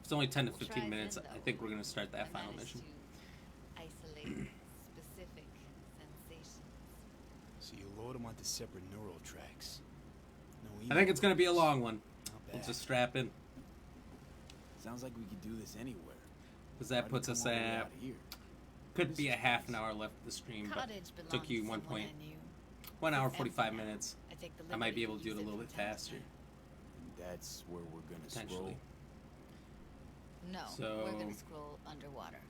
It's only 10 to We'll 15 try minutes. then, I though. think we're going to start that And final manage mission. to isolate specific sensations. So you load them onto separate neural tracks. No I think it's going to be a emails. long one. Not We'll bad. just strap in. Sounds like we could do this anywhere. Because that Why'd we puts come us all the way at... out here? Could be a half an hour left of the stream, but Cottage belongs took you to 1 someone point... I knew. 1 hour, It's empty 45 now. minutes. I take the I might be liberty able to do it a use little bit from time to faster. time. And that's where we're gonna Potentially. scroll. No, So- we're gonna scroll underwater.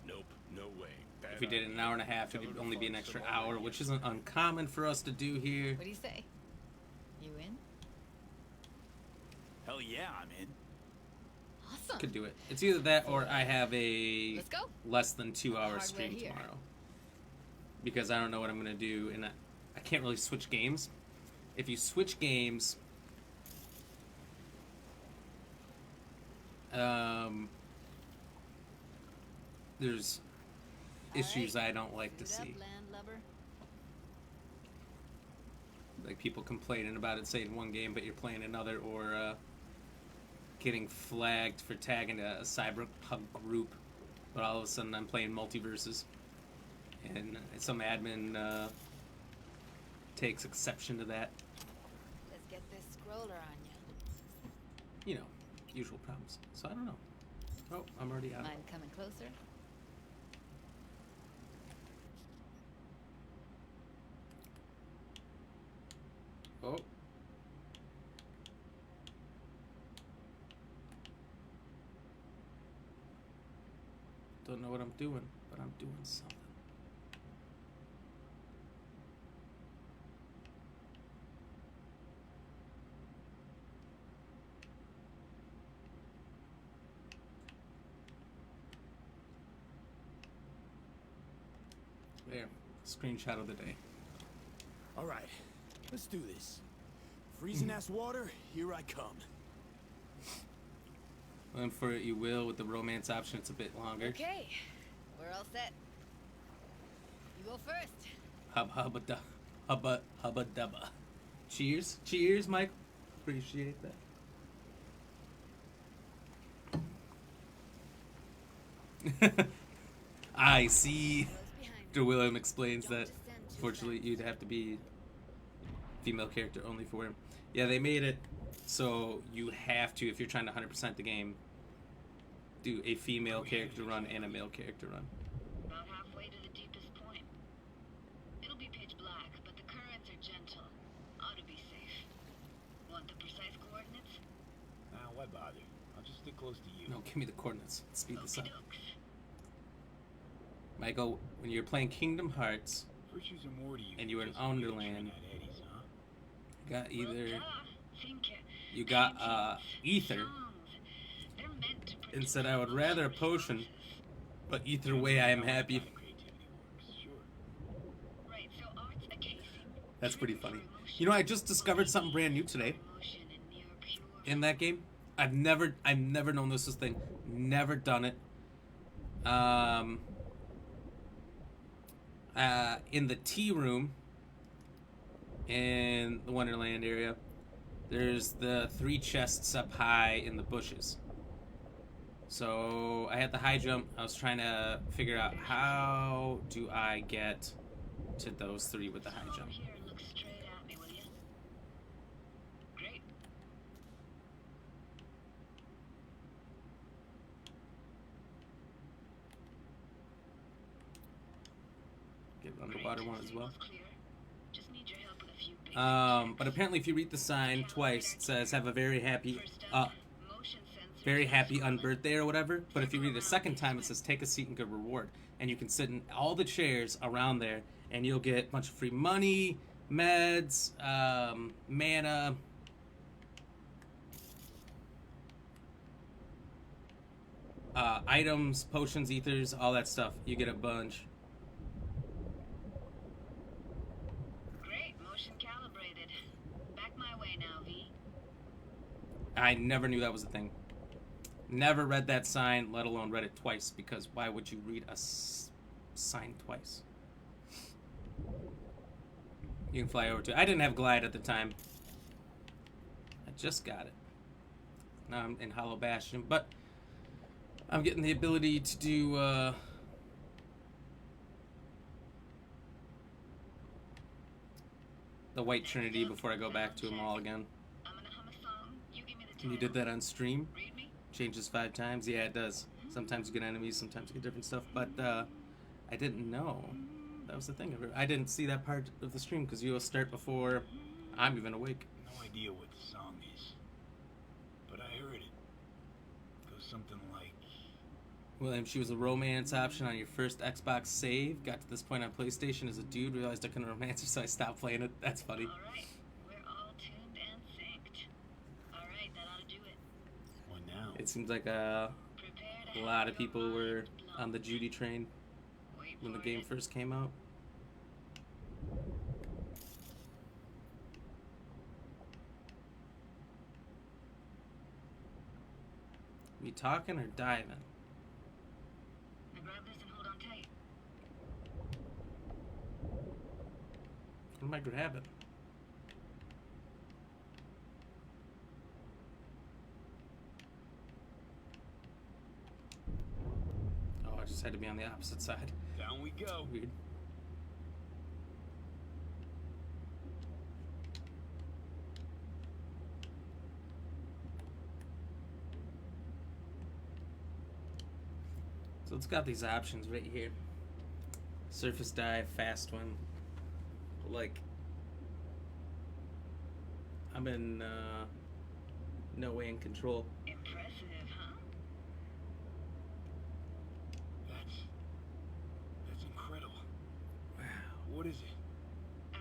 Nope, no way. If we did it in an hour and a half, it would only be an extra hour, which isn't uncommon for us to do here. What do you say? You in? Hell yeah, I'm in. Awesome. Could do it. It's either that or I have a Let's go. less than 2 hour Hardware stream here. tomorrow. Because I don't know what I'm going to do, and I can't really switch games. If you switch games... there's issues I don't like to Suit up, see. landlubber. Like people complaining about it, say in one game, but you're playing another, or getting flagged for tagging a CyberPunk group, but all of a sudden I'm playing multiverses, and some admin takes exception to that. Let's get this scroller on you. You know, usual problems. So I don't know. Oh, I'm already out. Mind coming closer? Oh. Don't know what I'm doing, but I'm doing something. There. Screenshot of the day. All right, let's do this. Freezing ass water, here I come. And for it you will, with the romance option it's a bit longer. Okay, we're all set. You go first. Hubba dubba. Cheers. Cheers, Mike. Appreciate that. I see. Mr. Willem explains that fortunately you'd have to be female character only for him. Yeah, they made it so you have to, if you're trying to 100% the game, do a female character run and a male character run. About halfway to the deepest point. It'll be pitch black, but the currents are gentle. Ought to be safe. Want the precise coordinates? Nah, why bother? I'll just stick close to you. No, give me the coordinates. Let's speed this up. Okey-dokes. Michael, when you're playing Kingdom Hearts First use a more to you and you were in just weird Underland, train at Eddie's, huh? you got either Well, think you got paintings, ether songs. They're meant to and said produce I would rather a potion, responses. but either way I am happy. How creativity works, sure. Right, so art's a casing. That's pretty Driven funny. for emotion. You know, I just discovered something brand new today Emotion and near pure. in that game. I've never known this was a thing. Never done it. In the tea room in the Wonderland area, there's the 3 chests up high in the bushes. So I had the high jump. I was trying to figure out how do I get to those 3 with the high Come over jump. here and look straight at me, will you? Great. Get underwater one as well. Signal's clear. Just need your help with a few basic But apparently if you read the sign twice, it says have a very happy, First up, motion sensors very on happy scroll. unbirthday or whatever. But if you read it a second time, it says take a seat and good reward. And you can sit in all the chairs around there and you'll get a bunch of free money, meds, mana. Items, potions, ethers, all that stuff. You get a bunch. Great, motion calibrated. Back my way now, V. I never knew that was a thing. Never read that sign, let alone read it twice, because why would you read a sign twice? You can fly over to... I didn't have Glide at the time. I just got it. Now I'm in Hollow Bastion, but I'm getting the ability to do the White Trinity before I go back to them all again. And you did that on stream? Changes 5 times? Yeah, it does. Sometimes you get enemies, sometimes you get different stuff, but I didn't know. That was the thing. I didn't see that part of the stream because you'll start before I'm even awake. No idea what the song is, but I heard it. It goes something like... William, she was a romance option on your first Xbox save. Got to this point on PlayStation as a dude, realized I couldn't romance her, so I stopped playing it. That's funny. Alright, we're all tuned and synced. Alright, that ought to do it. What now? It seems like a lot of people were on the Judy train when the game first came out. We talking or diving? Now grab this and hold on tight. What am I grabbing? Oh, I just had to be on the opposite side. Down we go. Weird. So it's got these options right here. Surface dive, fast one. Like, I'm in no way in control. Impressive, huh? That's incredible. Wow. What is it?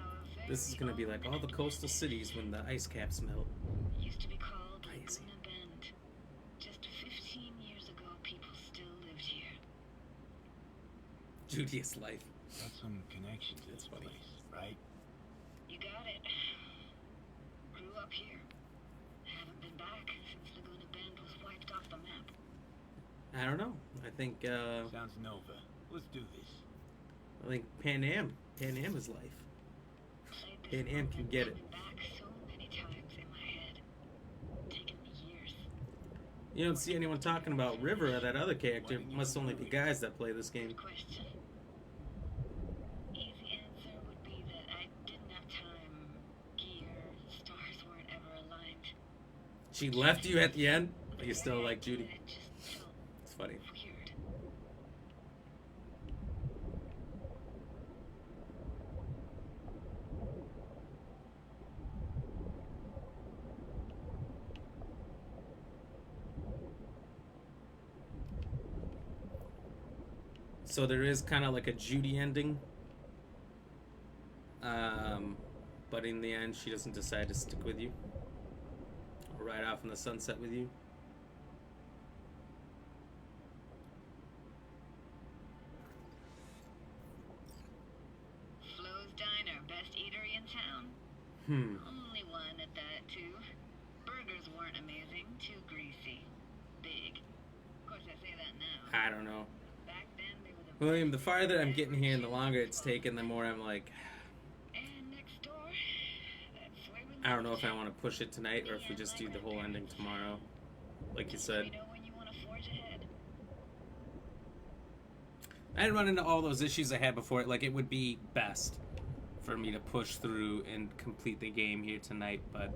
This is gonna be like all the coastal cities when the ice caps melt. Used to be called Crazy. Laguna Bend. Just 15 years ago, people still lived here. Judiest life. Got some connection to this place, right? You got it. Grew up here. Haven't been back since Laguna Bend was wiped off the map. I don't know. I think Sounds Nova. Let's do this. I think Pan Am is life. Pan Am can get it. Back so many times in my head. Taken me years. You don't see anyone talking about River or that other character. Must only be guys that play this game. Question. Easy answer would be that I didn't have time. Gear, stars weren't ever aligned. She left you at the end, but you still like Judy. It just felt It's funny. weird. So there is kind of like a Judy ending. But in the end, she doesn't decide to stick with you. Or ride off in the sunset with you. Flo's Diner, best eatery in town. Only one at that, too. Burgers weren't amazing, too greasy. Big. Of course, I say that now. I don't know. Back then, they were the William, the farther I'm getting here and the longer it's taken, the more I'm like, And next door, that's where we I don't know if I want to push it tonight or if we just do the whole ending tomorrow. Like you said. You know when you want to forge ahead. I didn't run into all those issues I had before. Like, it would be best for me to push through and complete the game here tonight, but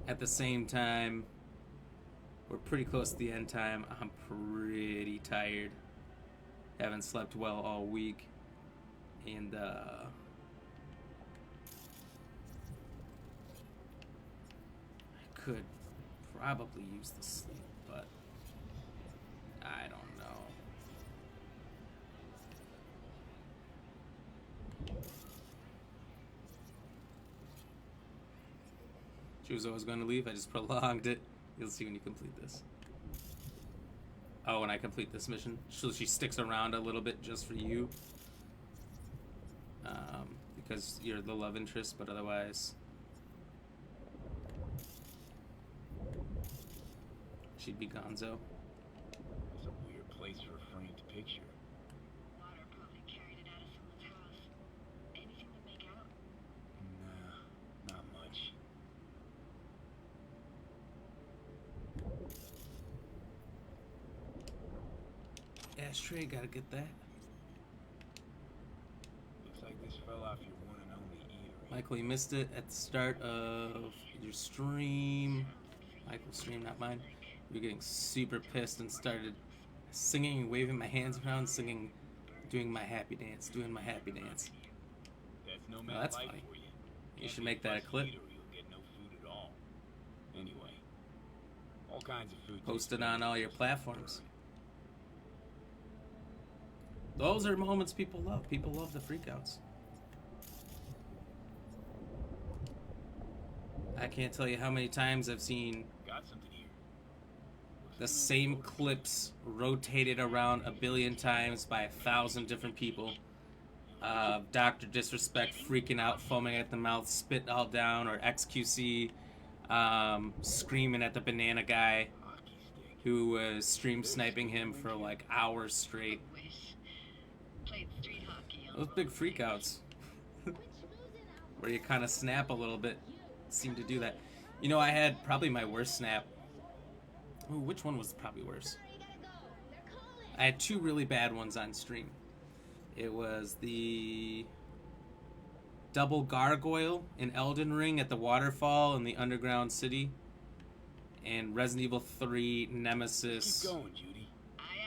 at the same time, we're pretty close to the end time. I'm pretty tired. Haven't slept well all week. And, I could probably use the sleep, but I don't know. She was always going to leave. I just prolonged it. You'll see when you complete this. Oh, when I complete this mission. So she sticks around a little bit just for you. Because you're the love interest, but otherwise she'd be gonzo. It's a weird place for a framed picture. Water probably carried it out of someone's house. Anything to make out? Nah, not much. ashtray, gotta get that. Looks like this fell off your one and only eatery. Michael, you missed it at the start of your stream. Michael's stream, not mine. You're getting super pissed and started singing and waving my hands around, singing, doing my happy dance, doing my happy dance. That's no Well, that's funny. for you. You should make that a clip. You'll get no food at all. Anyway, all kinds of food. Post it on all your platforms. Those are moments people love. People love the freakouts. I can't tell you how many times I've seen Got something here. the same clips rotated around a billion times by 1,000 different people. Dr. Disrespect freaking out, foaming at the mouth, spit all down, or XQC screaming at the banana guy who was stream sniping him for like hours straight. Those big freakouts where you kind of snap a little bit seem to do that. You know, I had probably my worst snap. Ooh, which one was probably worse? I had two really bad ones on stream. It was the double gargoyle in Elden Ring at the waterfall in the underground city, and Resident Evil 3 Nemesis. Keep going, Judy.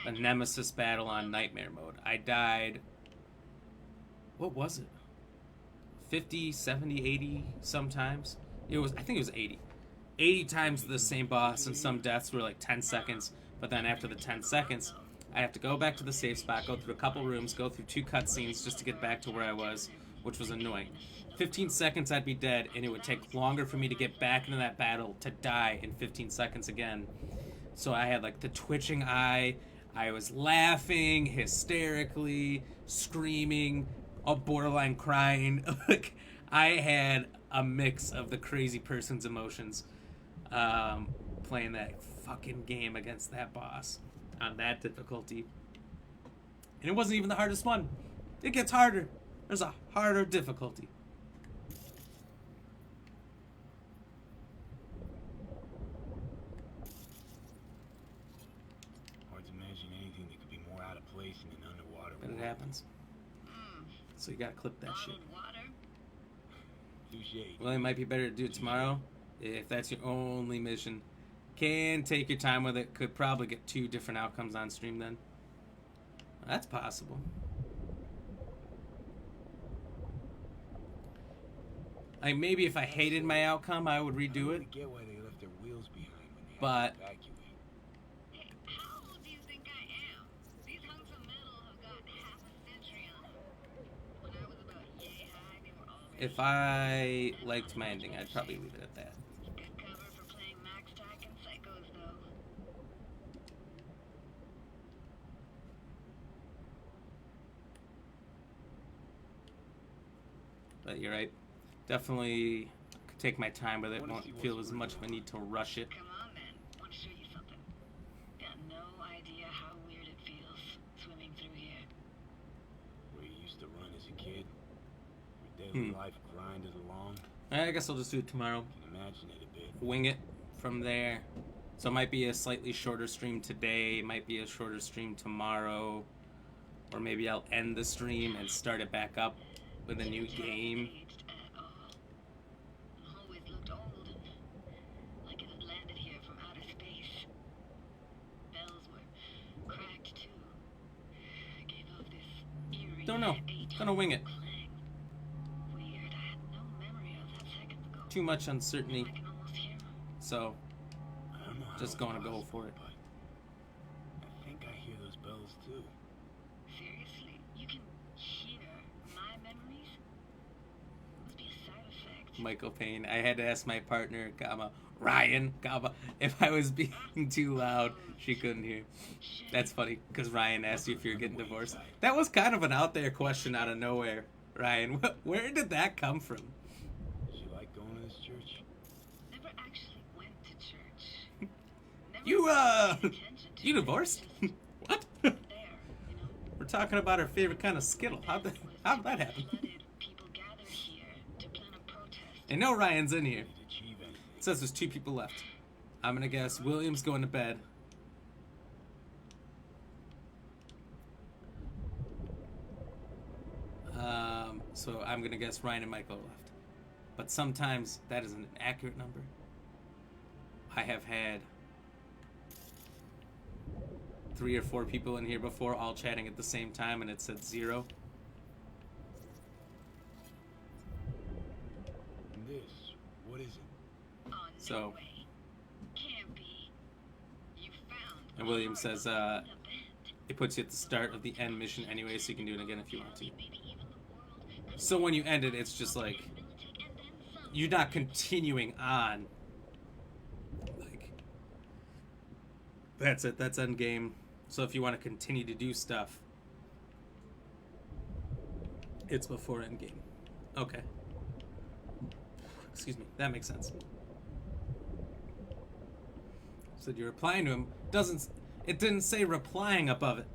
A Nemesis battle on Nightmare mode. I died. What was it? 50, 70, 80 sometimes? I think it was 80. 80 times the same boss, and some deaths were like 10 seconds. But then after the 10 seconds, I have to go back to the safe spot, go through a couple rooms, go through 2 cutscenes just to get back to where I was, which was annoying. 15 seconds I'd be dead, and it would take longer for me to get back into that battle to die in 15 seconds again. So I had like the twitching eye, I was laughing hysterically, screaming, borderline crying. Like, I had a mix of the crazy person's emotions playing that fucking game against that boss on that difficulty. And it wasn't even the hardest one. It gets harder. There's a harder difficulty. Hard to imagine anything that could be more out of place in an underwater But it world. happens. So you gotta clip that shit. Touché. Well, it might be better to do it tomorrow if that's your only mission. Can take your time with it. Could probably get 2 different outcomes on stream then. That's possible. Like, maybe if I hated my outcome, I would redo it. Get why they left their wheels behind when they But had to evacuate. How old do you think I am? These hunks of metal have got half a century on them. When I was about yay high, they were all if I liked my ending, I'd probably leave it at that. good cover for playing Max Tack and Psychos, though. But you're right. Definitely could take my time with it. Won't feel as much of a need to rush it. Come on, then. Want to show you something. Got no idea how weird it feels swimming through here. Where you used to run as a kid. Your daily life grinded along. I guess I'll just do it tomorrow. Can imagine it a bit. Wing it from there. So it might be a slightly shorter stream today. It might be a shorter stream tomorrow. Or maybe I'll end the stream and start it back up with a new game. Aged at all. Always looked old and like it had landed here from outer space. Bells were cracked too. Gave off this eerie. Don't know. Gonna wing it. clang. Weird. I had no memory of that seconds ago. Too much uncertainty. I can almost hear 'em. So I don't know how just it's gonna go possible, for it. but I think I hear those bells too. Seriously, you can hear my memories? Must be a side effect. Michael Payne. I had to ask my partner, Ryan, if I was being too loud. She couldn't hear. That's funny, because Ryan asked you if you're getting divorced. That was kind of an out there question out of nowhere, Ryan. Where did that come from? Did you like going to this church? Never actually went to church. Never You, paid attention to you it. divorced? Just What? there, you know. We're talking about our favorite kind of Skittle. How'd that happen? Flooded. People gather here to plan a protest. I know Ryan's in here. Did it achieve anything? It says there's 2 people left. I'm gonna guess William's going to bed. So I'm going to guess Ryan and Michael left. But sometimes that isn't an accurate number. I have had 3 or 4 people in here before all chatting at the same time and it said 0. And this, what is it? Oh, no So, way. Can't be. You found and William a says, heart it puts you at the start of the end mission anyway, so you can do it again if you want to. maybe even the world could So when you end it, it's just like, lunatic and then some. you're not continuing on. Like, that's it, that's end game. So if you want to continue to do stuff, it's before end game. Okay. Excuse me, that makes sense. So you're replying to him. It didn't say replying above it.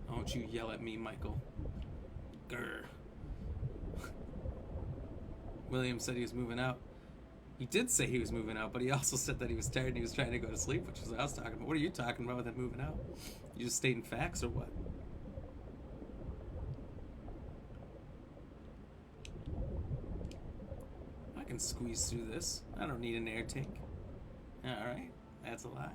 Don't you yell at me, Michael. Grr. William said he was moving out. He did say he was moving out, but he also said that he was tired and he was trying to go to sleep, which is what I was talking about. What are you talking about with him moving out? You just stating facts or what? I can squeeze through this. I don't need an air tank. Alright, that's a lie.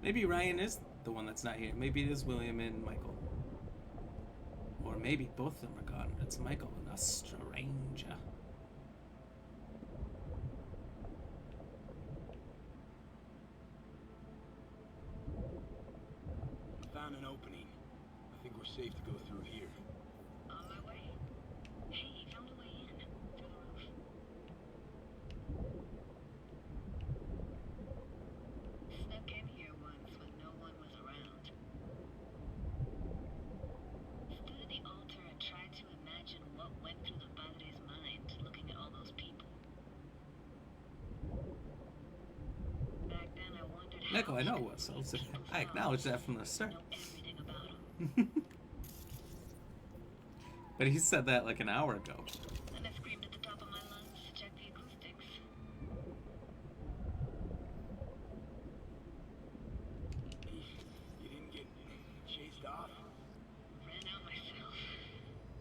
Maybe Ryan is the one that's not here. Maybe it is William and Michael. Or maybe both of them are gone. It's Michael and a stranger. Found an opening. I think we're safe to go through here. On my way. Hey, found a way in. Through the roof. Snuck in here once when no one was around. Stood at the altar and tried to imagine what went through the padre's mind looking at all those people. Back then I wondered how Michael, I know it was. I acknowledged that from the start. know everything about him. But he said that like an hour ago. And I screamed at the top of my lungs to check the acoustics. You didn't get chased off? Ran out myself.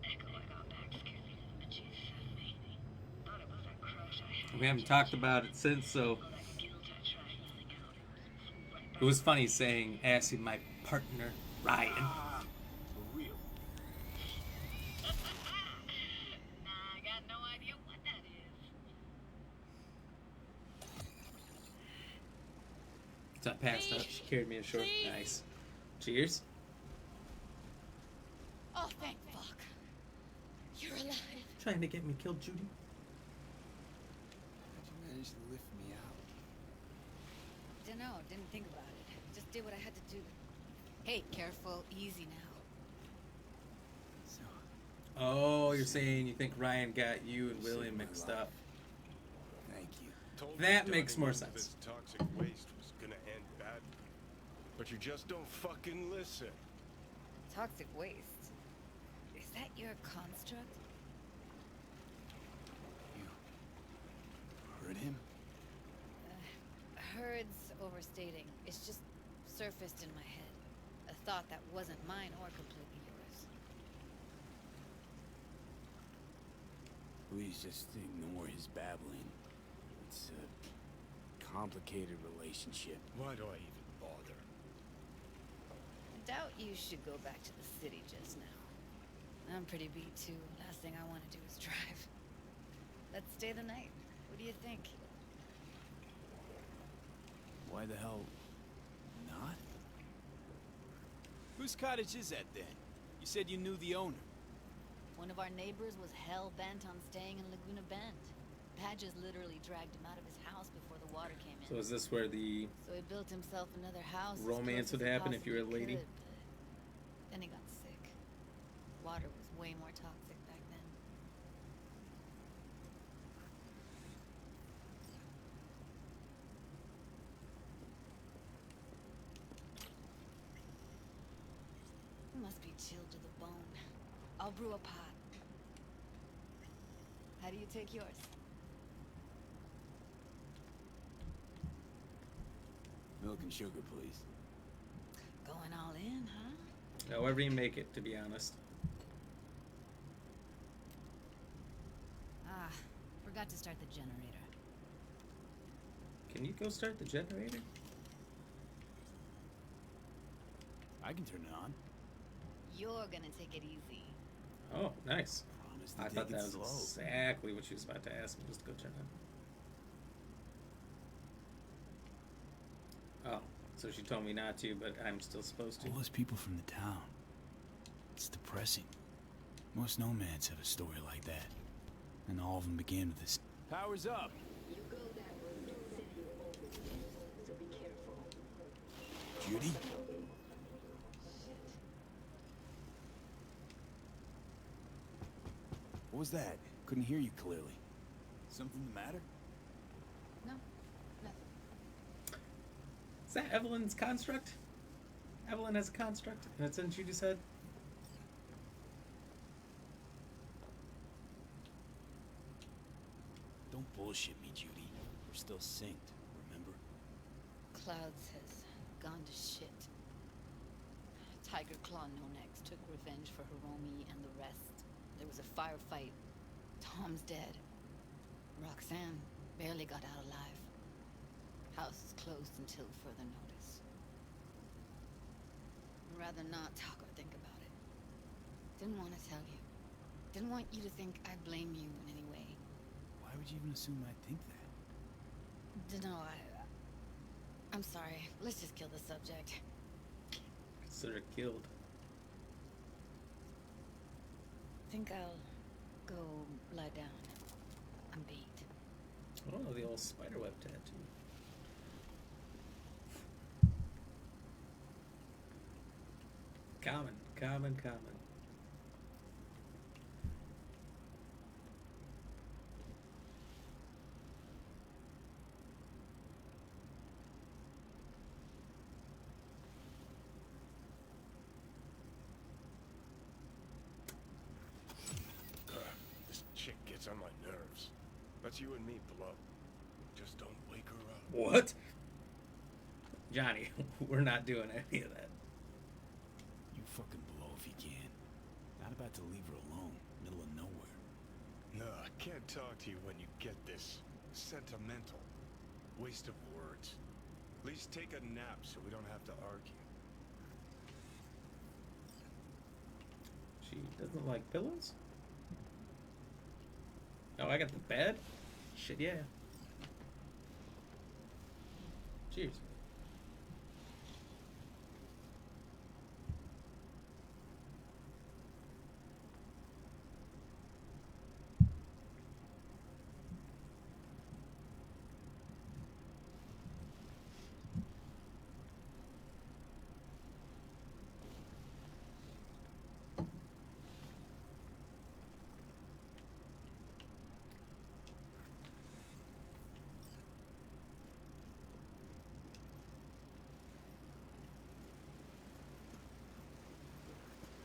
Echo I got back scared me to the bejesus out of me. Thought it was that crush I had. We haven't talked about it since, so All that guilt I tried letting out. Right back it was funny asking my partner, Ryan. For real. Nah, I got no idea what that is. So I passed out. She carried me ashore. Please. Nice. Cheers. Oh, thank fuck. You're alive. Trying to get me killed, Judy. How'd you manage to lift me out? Dunno, didn't think about it. Just did what I had to do. Hey, careful, easy now. So, Oh, you're saying you think Ryan got you and William my mixed life. up. thank you. Told That you makes dumping more all sense. This toxic waste was gonna end badly. But you just don't fucking listen. Toxic waste. Is that your construct? You heard him? Heard's overstating. It's just surfaced in my head. A thought that wasn't mine or completely yours. Please just ignore his babbling. It's a complicated relationship. Why do I even bother? I doubt you should go back to the city just now. I'm pretty beat too. Last thing I want to do is drive. Let's stay the night. What do you think? Why the hell not? Whose cottage is that then? You said you knew the owner. One of our neighbors was hell-bent on staying in Laguna Bend. Badges literally dragged him out of his house before the water came in. So is this where the So he built himself another house. as romance close would as he happen if you were a possibly lady? could, but then he got sick. Water was way more toxic back then. He must be chilled to the bone. I'll brew a pot. How do you take yours? Milk and sugar, please. Going all in, huh? However you make it, to be honest. Ah, forgot to start the generator. Can you go start the generator? I can turn it on. You're gonna take it easy. Oh, nice. Promise to I take thought it that was slow. exactly what she was about to ask me. Just go turn it. Oh, so she told me not to, but I'm still supposed to. All those people from the town. It's depressing. Most nomads have a story like that. And all of them begin with this. Power's up! You go that route, city will overflow, so be careful. Judy? What was that? Couldn't hear you clearly. Something the matter? No, nothing. Is that Evelyn's construct? Evelyn has a construct, and it's in Judy's head. Don't bullshit me, Judy. We're still synced, remember? Clouds has gone to shit. Tiger Claw No Necks took revenge for Hiromi and the rest. There was a firefight. Tom's dead. Roxanne barely got out alive. House is closed until further notice. I'd rather not talk or think about it. Didn't want to tell you. Didn't want you to think I blame you in any way. Why would you even assume I'd think that? Dunno, I'm sorry. Let's just kill the subject. Consider it killed. Think I'll go lie down. I'm beat. Oh, the old spiderweb tattoo. Common. This chick gets on my nerves. That's you and me, below. Just don't wake her up. What? Johnny, we're not doing any of that. You fucking blow if you can. Not about to leave her alone, middle of nowhere. No, I can't talk to you when you get this sentimental. Waste of words. At least take a nap so we don't have to argue. She doesn't like pillows? Oh, I got the bed? Shit, yeah. Cheers.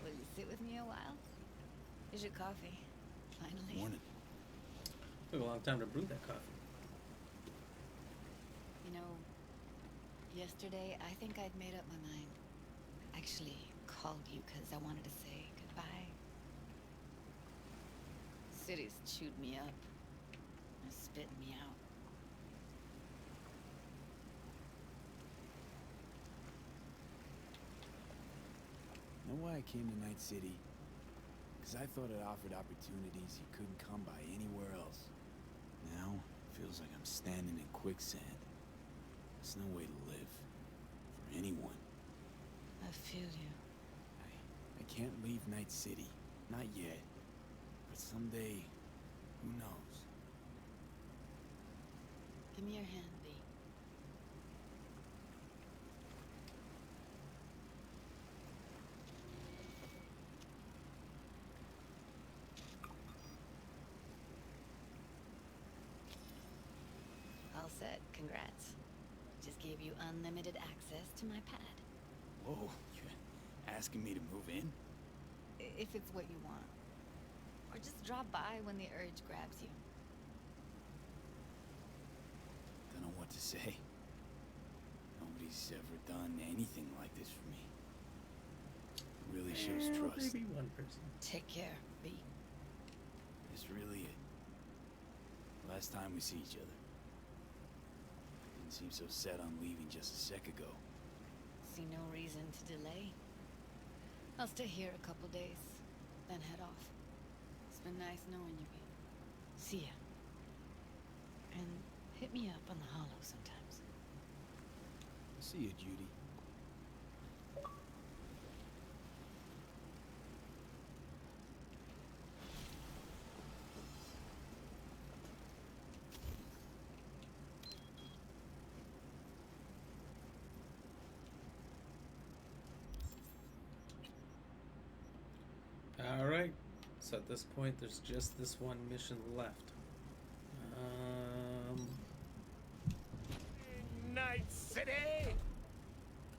Will you sit with me a while? Here's your coffee. Finally. Morning. Took a long time to brew that coffee. You know, yesterday I think I'd made up my mind. Actually called you because I wanted to say goodbye. City's chewed me up. And spit me out. Know why I came to Night City? Because I thought it offered opportunities you couldn't come by anywhere else. Now, it feels like I'm standing in quicksand. There's no way to live. For anyone. I feel you. I can't leave Night City. Not yet. But someday, who knows? Give me your hand, B. All set. Congrats. Just gave you unlimited access to my pad. Whoa, you're asking me to move in? If it's what you want. Or just drop by when the urge grabs you. Don't know what to say. Nobody's anything like this for me. It really shows trust. Maybe one person. Take care, B. It's really it. Last time we see each other. Didn't seem so set on leaving just a sec ago. See no reason to delay. I'll stay here a couple days, then head off. It's been nice knowing you, B. See ya. And hit me up on the holo sometimes. See you, Judy. Alright, so at this point there's just this one mission left. Night City!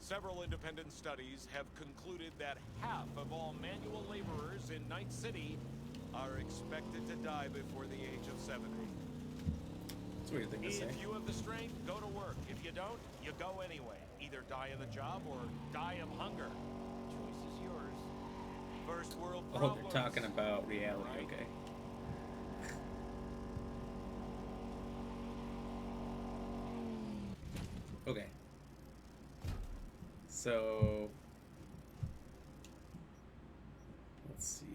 Several independent studies have concluded that half of all manual laborers in Night City are expected to die before the age of 70. It's a weird thing to say. If you have the strength, go to work. If you don't, you go anyway. Either die in the job or die of hunger. Choice is yours. First world problems. Oh, they're talking about reality, right? okay. Okay. So let's see.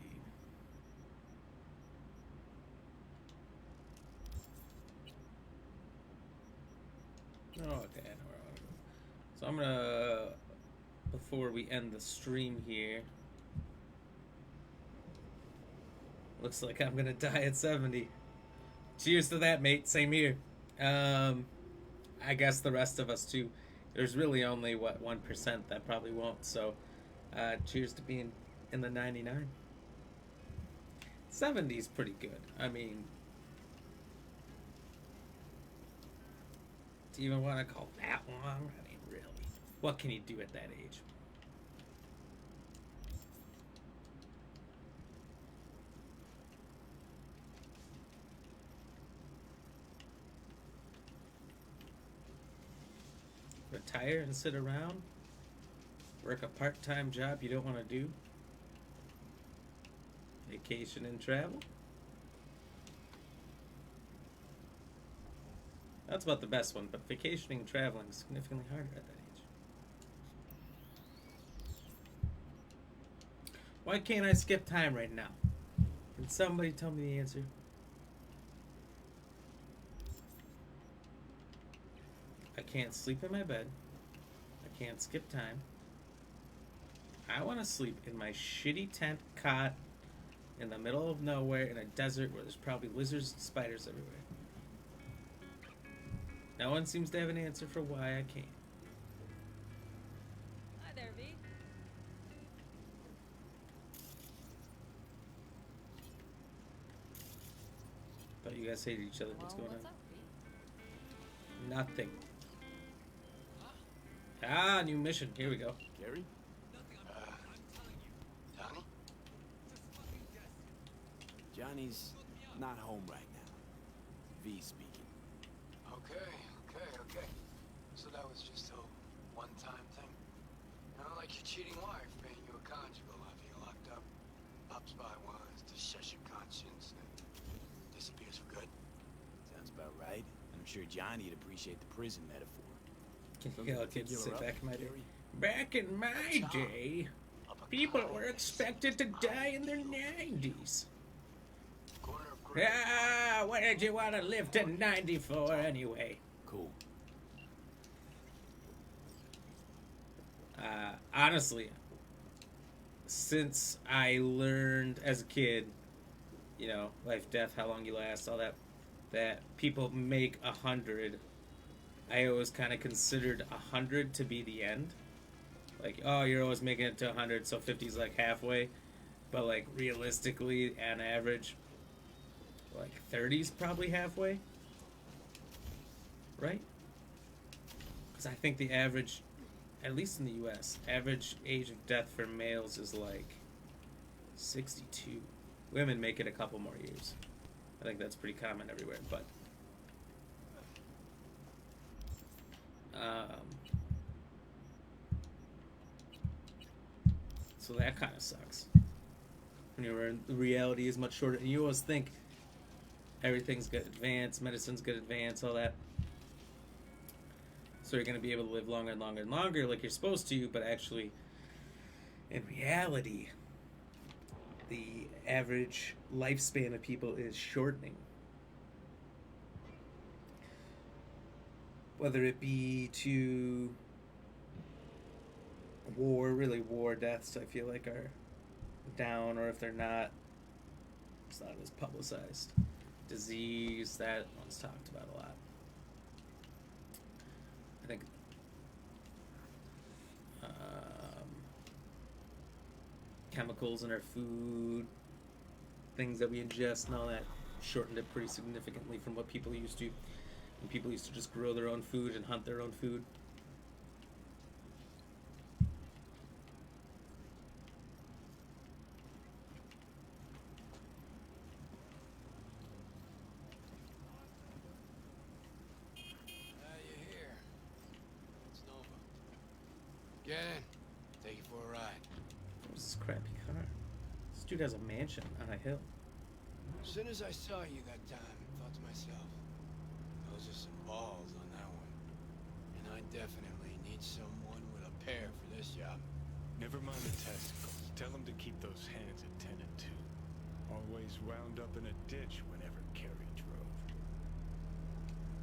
Oh, okay, I know where I want to go. So I'm gonna, before we end the stream here, looks like I'm gonna die at 70. Cheers to that, mate. Same here. I guess the rest of us too. There's really only, what, 1% that probably won't, so cheers to being in the 99. 70's pretty good. I mean, do you even want to call that long? I mean, really. What can you do at that age? Retire and sit around? Work a part-time job you don't want to do? Vacation and travel? That's about the best one, but vacationing and traveling is significantly harder at that age. Why can't I skip time right now? Can somebody tell me the answer? I can't sleep in my bed. I can't skip time. I want to sleep in my shitty tent cot in the middle of nowhere in a desert where there's probably lizards and spiders everywhere. No one seems to have an answer for why I can't. Hi there, V. Thought you guys hated each other. What's going on? Up, V? Nothing. Ah, new mission. Here we go. Gary? Johnny? Johnny's not home right now. V speaking. Okay. So that was just a one-time thing? You know, like your cheating wife paying you a conjugal after you're locked up. Pops by once to shush your conscience and disappears for good. Sounds about right. I'm sure Johnny'd appreciate the prison metaphor. Can Something you particular sit up, back in my day? Gary? Back in my day, people were expected to die in their 90s. Ah, what did you want to live to 90 for anyway? Cool. Honestly, since I learned as a kid, you know, life, death, how long you last, all that, that people make 100, I always kind of considered 100 to be the end. Like, oh, you're always making it to 100, so 50's like halfway. But like realistically, on average, like 30's probably halfway, right? Because I think the average, at least in the U.S., average age of death for males is like 62. Women make it a couple more years. I think that's pretty common everywhere, but So that kind of sucks. When you're in, the reality is much shorter, and you always think everything's good advanced, medicine's good advanced, all that. So you're going to be able to live longer and longer and longer like you're supposed to, but actually, in reality, the average lifespan of people is shortening. Whether it be to war deaths, I feel like are down, or if they're not, it's not as publicized. Disease, that one's talked about a lot. I think chemicals in our food, things that we ingest and all that shortened it pretty significantly from what people used to. When people used to just grow their own food and hunt their own food. You're here. It's Nova. Get in. Take you for a ride. What's this crappy car? This dude has a mansion on a hill. As soon as I saw you that time, I thought to myself, those are some balls on that one. And I definitely need someone with a pair for this job. Never mind the testicles. Tell him to keep those hands attended to. Always wound up in a ditch whenever Carrie drove.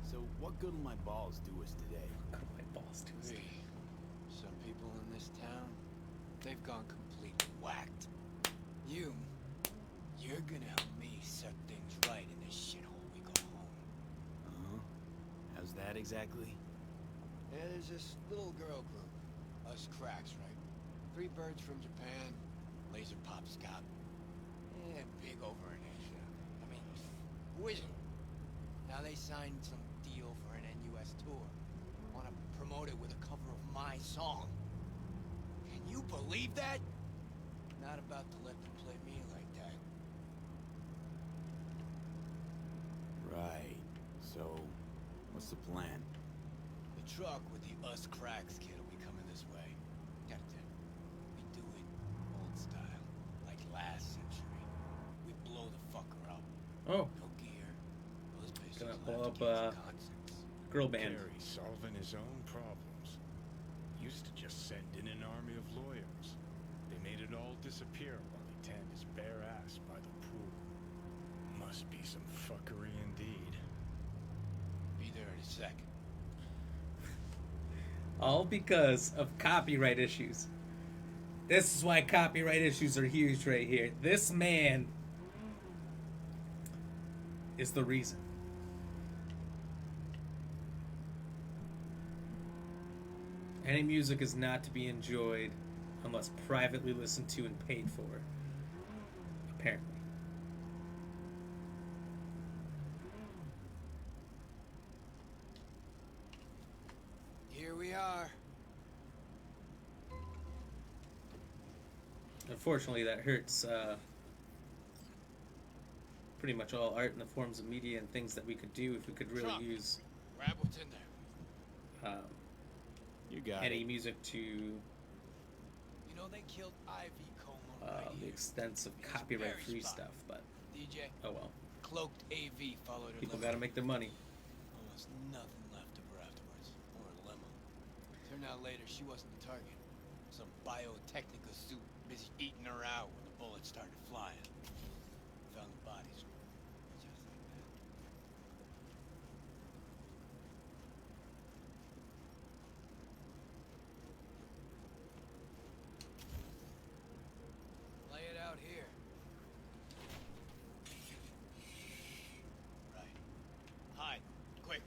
So what good will my balls do us today? What good will my balls do us today? Some people in this town, they've gone completely whacked. You're gonna help me set things right in this shithole we call home. Uh-huh. How's that exactly? Yeah, there's this little girl group. Us cracks, right? 3 birds from Japan, laser pop Scott. Yeah, big over in Asia. I mean, wizard. Now they signed some deal for an NUS tour. Wanna promote it with a cover of my song. Can you believe that? Not about to let them play me like that. Right. So, what's the plan? The truck with the Us Cracks kid will be coming this way. Captain, we do it old style, like last century. We blow the fucker up. Oh. No gear. Those bitches Gonna will blow have to up give us concerts. girl band. Carrie solving his own problems. Used to just send in an army of lawyers. They made it all disappear while he tanned his bare ass by the pool. Must be some fuckery indeed. Be there in a second. All because of copyright issues. This is why copyright issues are huge right here. This man is the reason. Any music is not to be enjoyed unless privately listened to and paid for. Apparently. Here we are. Unfortunately, that hurts pretty much all art in the forms of media and things that we could do if we could really use Grab what's in there. You got any it. music to You know they killed Ivy Como right the here. extent of In this copyright-free very spot. stuff, but DJ. oh well. Cloaked AV followed her. People limo. gotta make their money. Almost nothing left of her afterwards, or a limo. Turned out later she wasn't the target. Some biotechnica suit busy eating her out when the bullets started flying. Found the bodies. Just like that. Lay it out here. Right. Hide. Quick.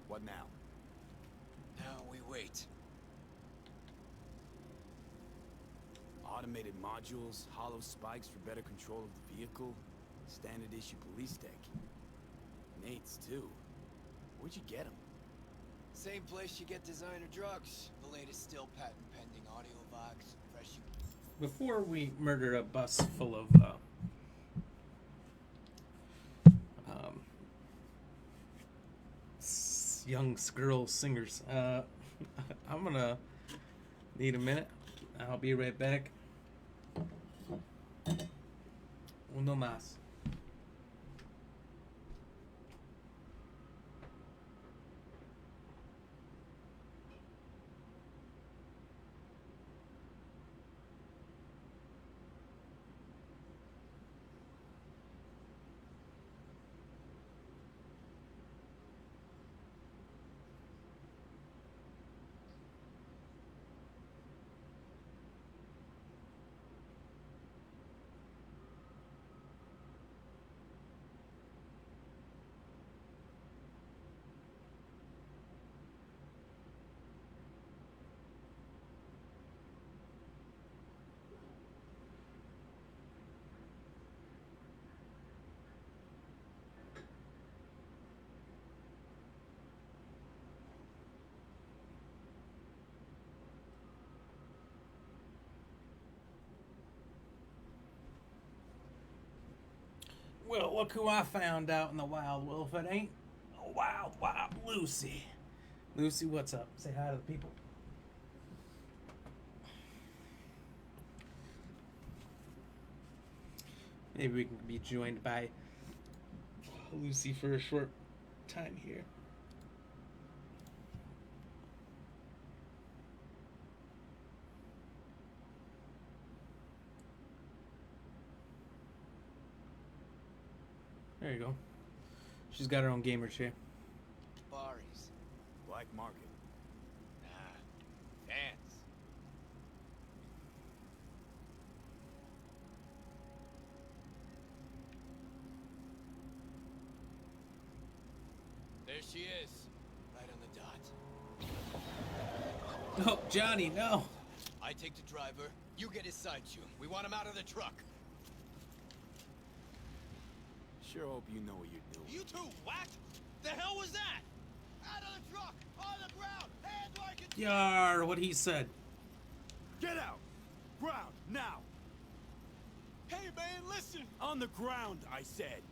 What now? Now we wait. Automated modules, hollow spikes for better control of the vehicle, standard issue police tech. Nate's too. Where'd you get them? Same place you get designer drugs. The latest still patent pending audio box. Fresh. Before we murder a bus full of young girl singers, I'm gonna need a minute. I'll be right back. Uno más. Well, look who I found out in the wild, Wolf. It ain't wild Lucy. Lucy, what's up? Say hi to the people. Maybe we can be joined by Lucy for a short time here. There you go. She's got her own gamer chair. Baris. Black market. Nah. Fans. There she is. Right on the dot. Oh, Johnny, no. I take the driver. You get his side shoe. We want him out of the truck. Sure hope you know what you're doing. You two, what? The hell was that? Out of the truck! On the ground! Hands where I can see! Yar, what he said. Get out! Ground, now! Hey, man, listen! On the ground, I said.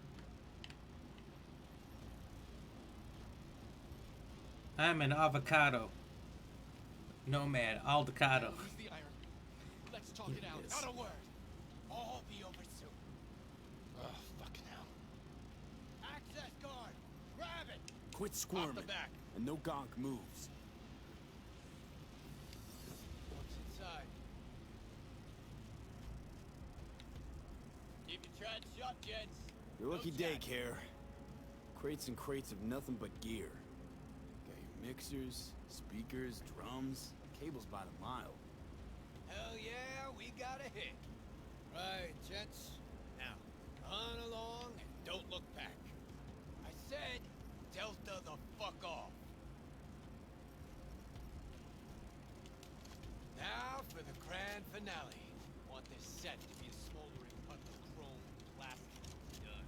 I'm an avocado. Nomad, aldecado. Use the iron. Let's talk it out. Not a word. All be over soon. Oh, fucking hell. Access guard! Grab it! Quit squirming. Off the back. And no gonk moves. What's inside? Keep your trap shut, gents. Your lucky No day, chat. Care. Crates and crates of nothing but gear. Got your mixers, speakers, drums, cables by the mile. Hell yeah, we got a hit. Right, gents. Now, run along and don't look back. I said, Delta the fuck off. Now for the grand finale. Want this set to be a smoldering puddle of chrome, plastic, done.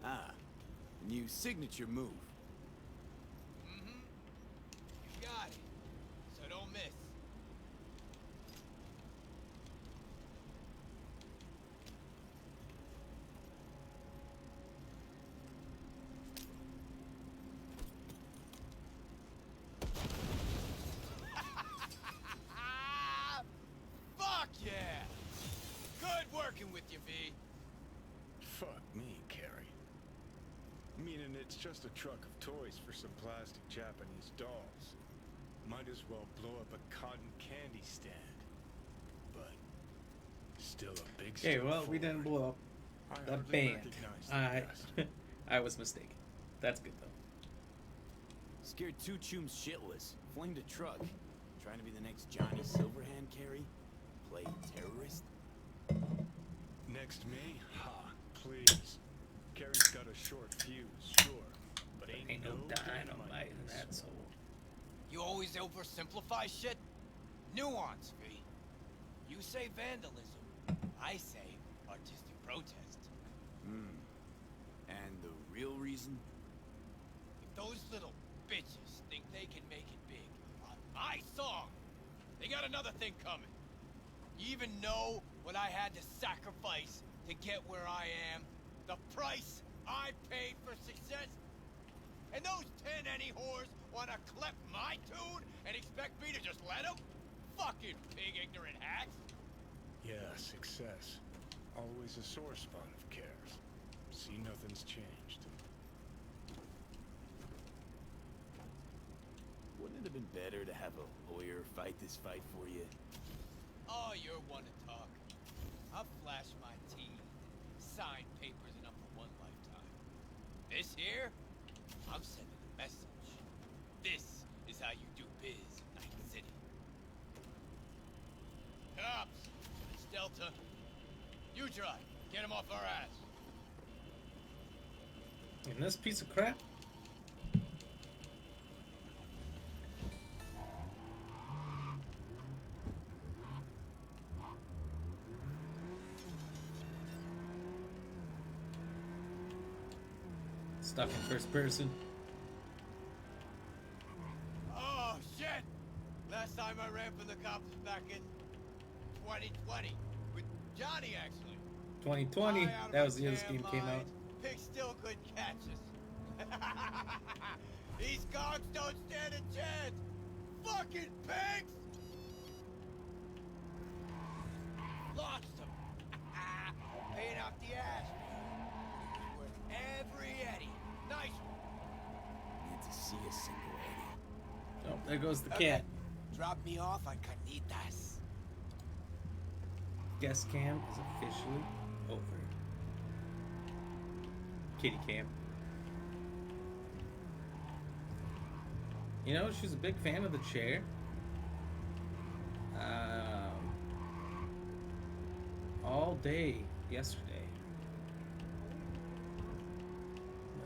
Ah, new signature move. Mm-hmm. You got it. So don't miss. Fuck yeah! Good working with you, V. Fuck me, Carrie. Meaning it's just a truck of toys for some plastic Japanese dolls. Might as well blow up a cotton candy stand. But still a big Okay, step well, we forward. didn't blow up I the hardly band. recognize the rest. I was mistaken. That's good, though. Scared two chooms shitless. Flamed a truck. Trying to be the next Johnny Silverhand, Carrie? Play terrorist? Next me? Ha, please. Carrie's got a short fuse, sure. But ain't no getting dynamite in that soul. You always oversimplify shit? Nuance, V. You say vandalism. I say artistic protest. And the real reason? If those little bitches think they can make it big on my song, they got another thing coming. You even know what I had to sacrifice to get where I am? The price I paid for success? And those 10 any whores want to clip my tune and expect me to just let them? Fucking pig ignorant hacks. Yeah, success. Always a sore spot of cares. See, nothing's changed. Wouldn't it have been better to have a lawyer fight this fight for you? Oh, you're one to talk. I'll flash my teeth, sign papers enough for one lifetime. This here, I'm sending a message. This is how you do biz in Night City. Cops! It's Delta. You drive. Get him off our ass. And this piece of crap. Stuck in first person. Oh, shit! Last time I ran from the cops was back in 2020. With Johnny, actually. 2020. That was the year this game came out. Pigs still couldn't catch us. These cogs don't stand a chance. Fucking pigs! Lost them. Paying off the ass. Worth every eddy. Nice one. Need to see a single Eddie. Oh, there goes the cat. Drop me off on Carnitas. Guest cam is officially over. Kitty cam. You know, she was a big fan of the chair. All day yesterday.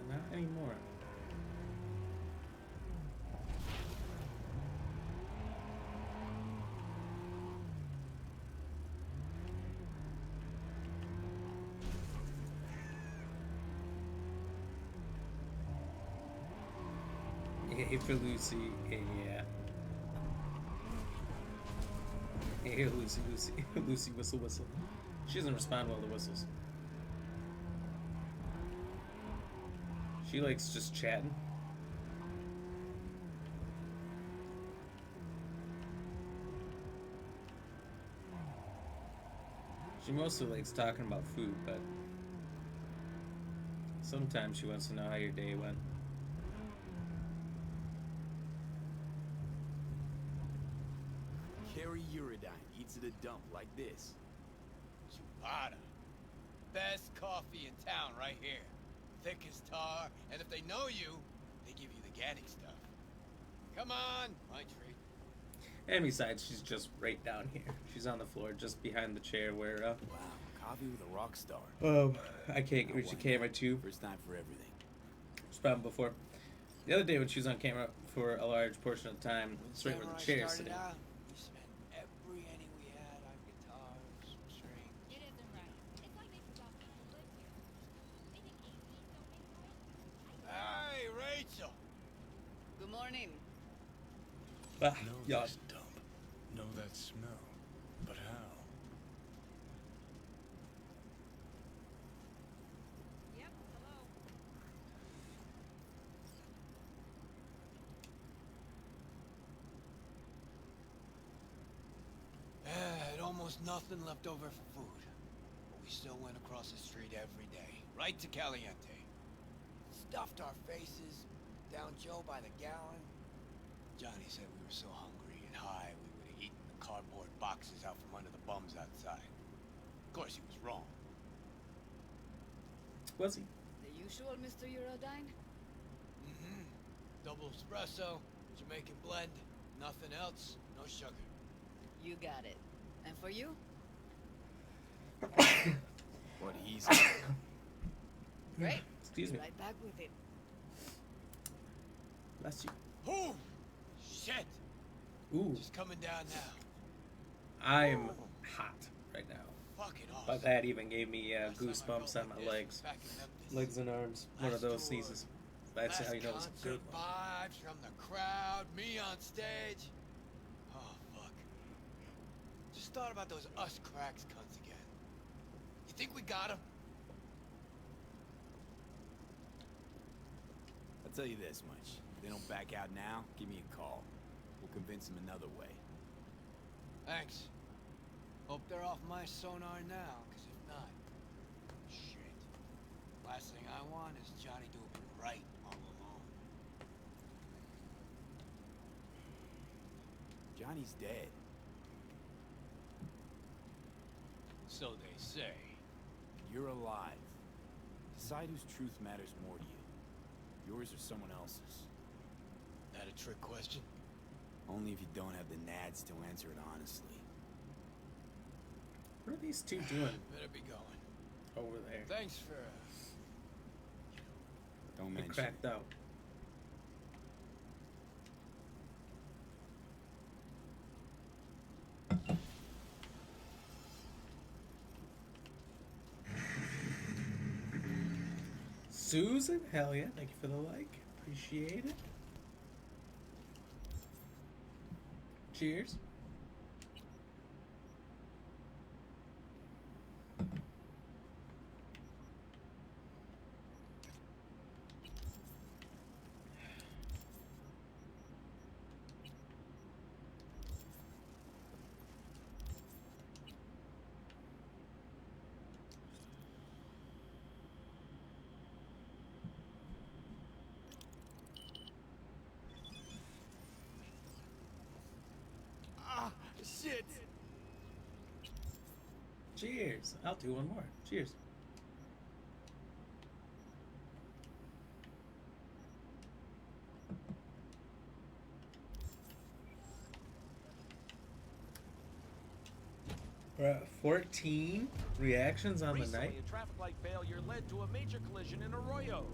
But not anymore. Hey for Lucy, yeah. Hey Lucy, Lucy, Lucy, whistle, whistle. She doesn't respond well to whistles. She likes just chatting. She mostly likes talking about food, but sometimes she wants to know how your day went. Carry Uridine eats at a dump like this. Chupata. Best coffee in town right here. Thick as tar, and if they know you, they give you the Gannic stuff. Come on, my treat. And besides, she's just right down here. She's on the floor, just behind the chair where, Wow, coffee with a rock star. I can't reach the camera too. First time for everything. It's problem before. The other day when she was on camera for a large portion of the time, it's right where the chair is sitting. We spent every penny we had on guitars, strings. It isn't right. It's like they forgot people live here. They think APs don't make noise. Hey, Rachel. Good morning. Ah, Know yeah. this dump. Know that smell. But how? Yep, hello. Had almost nothing left over for food. But we still went across the street every day, right to Caliente. Stuffed our faces, down Joe by the gallon. Johnny said we were so hungry and high we would have eaten the cardboard boxes out from under the bums outside. Of course he was wrong. Was he? The usual, Mr. Uridine? Mm-hmm. Double espresso, Jamaican blend, nothing else, no sugar. You got it. And for you? What he's Great. Excuse me. Right back with it. Bless you. Oh, shit! Ooh. Just coming down now. I'm hot right now. Fucking awesome. But that even gave me Last time I goosebumps felt on like my this legs. was back in them legs and arms. One of those sneezes. That's how you know it's good. Concert vibes from the crowd, me on stage. Oh, fuck. Just thought about those us cracks cunts again. You think we got 'em? I'll tell you this much. If they don't back out now, give me a call. We'll convince them another way. Thanks. Hope they're off my sonar now, because if not... Shit. Last thing I want is Johnny doing me right all alone. Johnny's dead. So they say. You're alive. Decide whose truth matters more to you. Yours or someone else's. That a trick question? Only if you don't have the nads to answer it honestly. What are these two doing Better be going. over there? Thanks for... Don't They mention cracked out. Susan, hell yeah, thank you for the like. Appreciate it. Cheers. Ah, shit! Cheers. I'll do one more. Cheers. We're at 14 reactions on the Recently, night. a traffic light failure led to a major collision in Arroyo.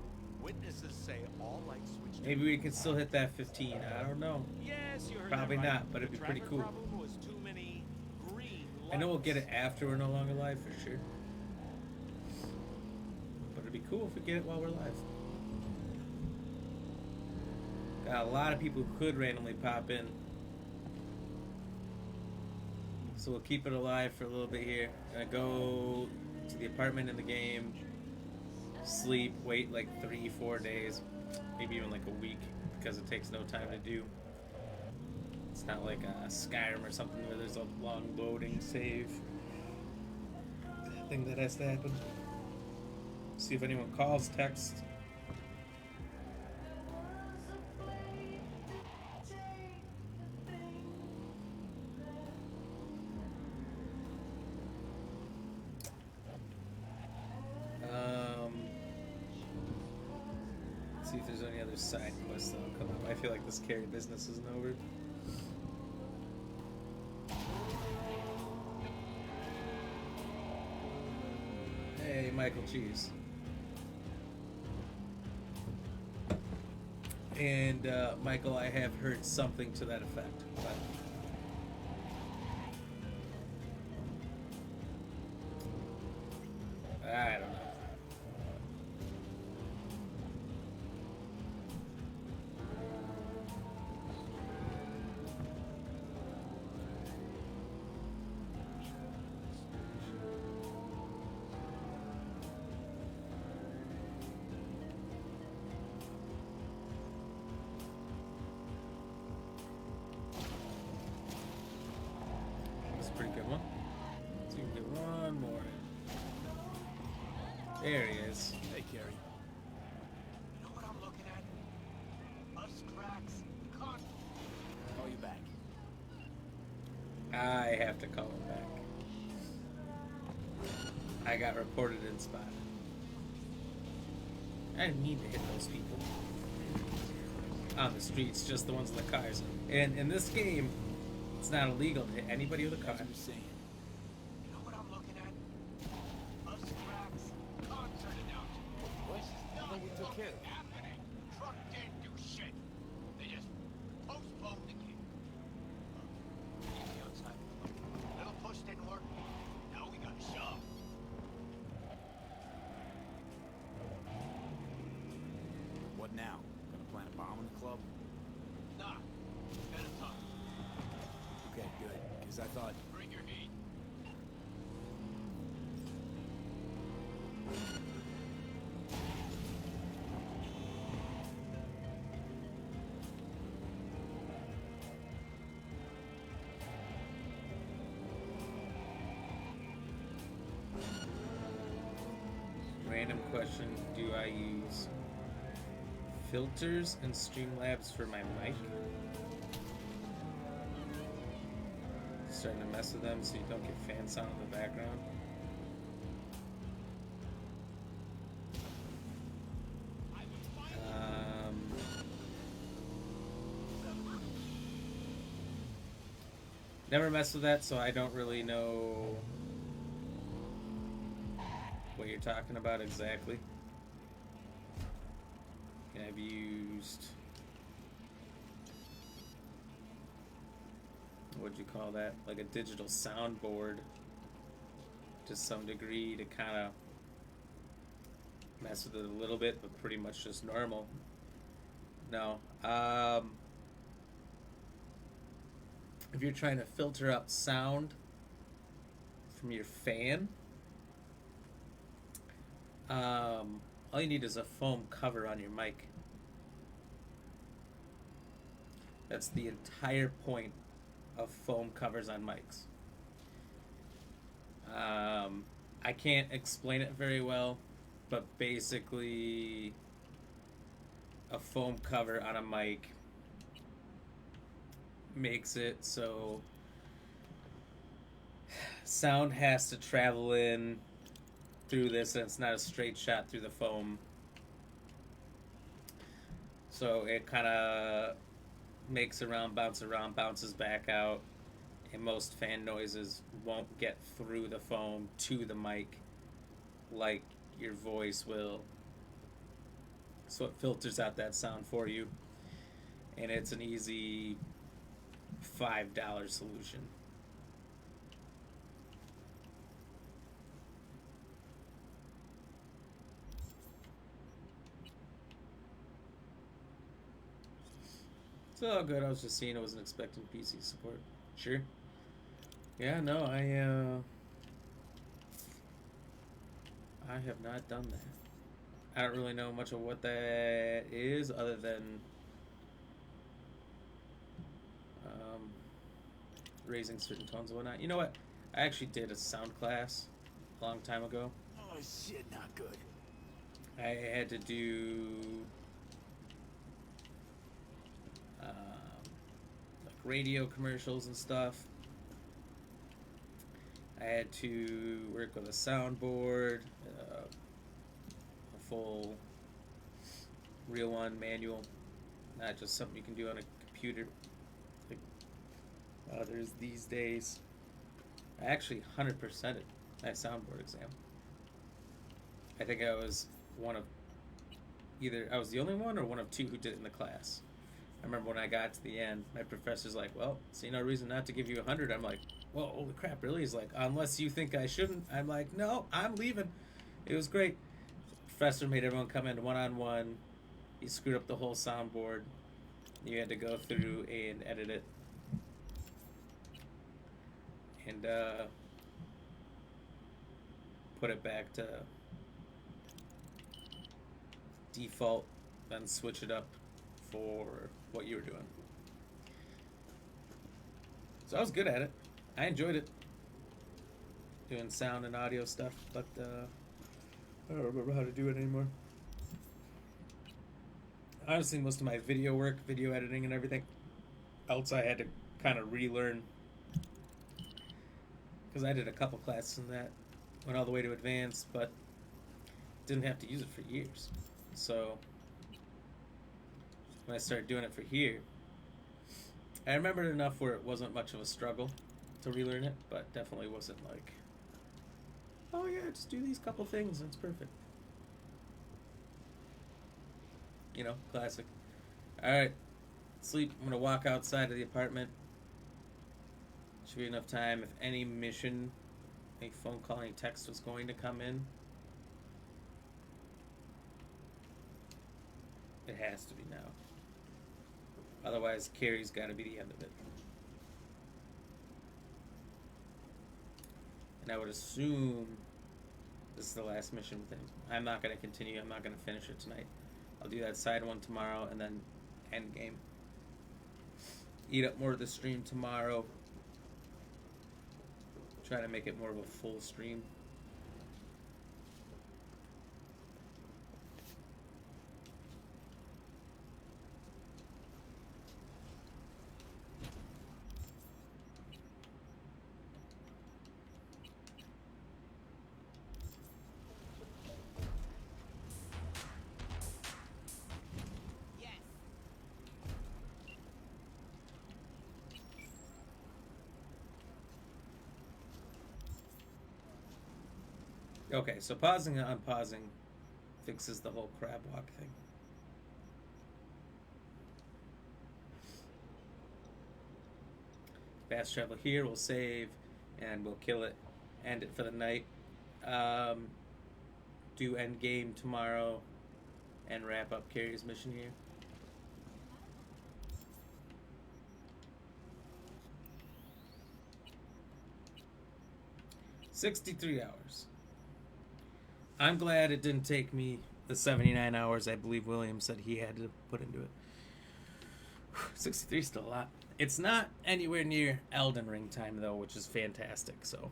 Witnesses say all lights switched. Maybe we can still hit that 15. I don't know. Yes, you heard Probably that right. not, but it'd be The pretty traffic cool. problem was too many green I know we'll get it lights. after we're no longer live for sure. But it'd be cool if we get it while we're live. Got a lot of people who could randomly pop in. So we'll keep it alive for a little bit here. Gonna go to the apartment in the game, sleep, wait like 3-4 days, maybe even like a week, because it takes no time to do. It's not like a Skyrim or something where there's a long loading save thing that has to happen. See if anyone calls, texts. See if there's any other side quests that'll come up. I feel like this carry business isn't over. Hey, Michael Cheese. And Michael, I have heard something to that effect, but I don't know. That's a pretty good one. So you can get one more. There he is. Hey, Carrie. You know what I'm looking at? Us cracks, con... Call you back. I have to call him back. I got reported and spotted. I didn't need to hit those people on the streets, just the ones in the cars. And in this game, it's not illegal to hit anybody with a car. That's what I'm saying. You know what I'm looking at? Us cracks, concert announcement. What? This is I not thought we took care of it. happening. Truck didn't do shit. They just postponed the gig. Easy outside. Little push didn't work. Now we got a shove. because I thought... Bring your heat. Random question, do I use filters and Streamlabs for my mic? Starting to mess with them so you don't get fan sound in the background. Never messed with that, so I don't really know what you're talking about exactly. And I've used, what'd you call that? Like a digital soundboard to some degree to kind of mess with it a little bit, but pretty much just normal. No. If you're trying to filter out sound from your fan, all you need is a foam cover on your mic. That's the entire point of foam covers on mics. I can't explain it very well, but basically a foam cover on a mic makes it so sound has to travel in through this and it's not a straight shot through the foam. So it kind of makes bounces back out, and most fan noises won't get through the foam to the mic like your voice will. So it filters out that sound for you, and it's an easy $5 solution. It's all good. I was just seeing. I wasn't expecting PC support. Sure. Yeah, no, I have not done that. I don't really know much of what that is, other than raising certain tones and whatnot. You know what? I actually did a sound class a long time ago. Oh shit, not good. I had to do like radio commercials and stuff. I had to work with a soundboard, a full real one manual, not just something you can do on a computer like others these days. I actually 100%ed my soundboard exam. I think I was I was the only one or one of two who did it in the class. I remember when I got to the end, my professor's like, well, see no reason not to give you 100. I'm like, whoa, holy crap, really? He's like, unless you think I shouldn't. I'm like, no, I'm leaving. It was great. The professor made everyone come in one-on-one. He screwed up the whole soundboard. You had to go through and edit it. And put it back to default, then switch it up for what you were doing. So I was good at it. I enjoyed it. Doing sound and audio stuff, but I don't remember how to do it anymore. Honestly, most of my video work, video editing and everything else I had to kind of relearn. Because I did a couple classes in that. Went all the way to advanced, but didn't have to use it for years. So when I started doing it for here, I remembered enough where it wasn't much of a struggle to relearn it, but definitely wasn't like, oh yeah, just do these couple things and it's perfect. You know, classic. Alright, sleep. I'm gonna walk outside of the apartment. Should be enough time if any mission, any phone call, any text was going to come in. It has to be now. Otherwise, Carrie's got to be the end of it. And I would assume this is the last mission with him. I'm not going to continue. I'm not going to finish it tonight. I'll do that side one tomorrow and then end game. Eat up more of the stream tomorrow. Try to make it more of a full stream. Okay, so pausing and unpausing fixes the whole crab walk thing. Fast travel here, we'll save, and we'll kill it. End it for the night. Do end game tomorrow, and wrap up Carrier's mission here. $63 hours. I'm glad it didn't take me the 79 hours I believe William said he had to put into it. 63 is still a lot. It's not anywhere near Elden Ring time, though, which is fantastic. So,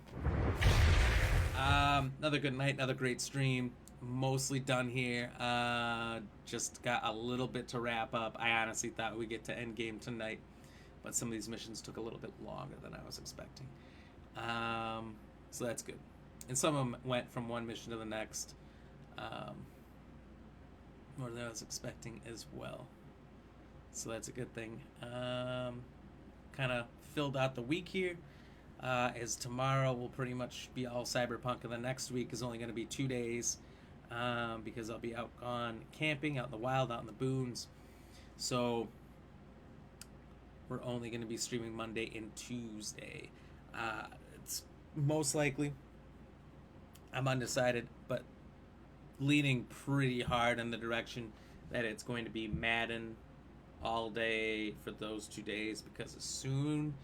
another good night, another great stream. Mostly done here. Just got a little bit to wrap up. I honestly thought we'd get to end game tonight, but some of these missions took a little bit longer than I was expecting. So that's good. And some of them went from one mission to the next, more than I was expecting as well. So that's a good thing. Kind of filled out the week here. As tomorrow will pretty much be all CyberPunk, and the next week is only going to be 2 days because I'll be out on camping, out in the wild, out in the boons. So we're only going to be streaming Monday and Tuesday. It's most likely, I'm undecided, but leaning pretty hard in the direction that it's going to be Madden all day for those 2 days, because as soon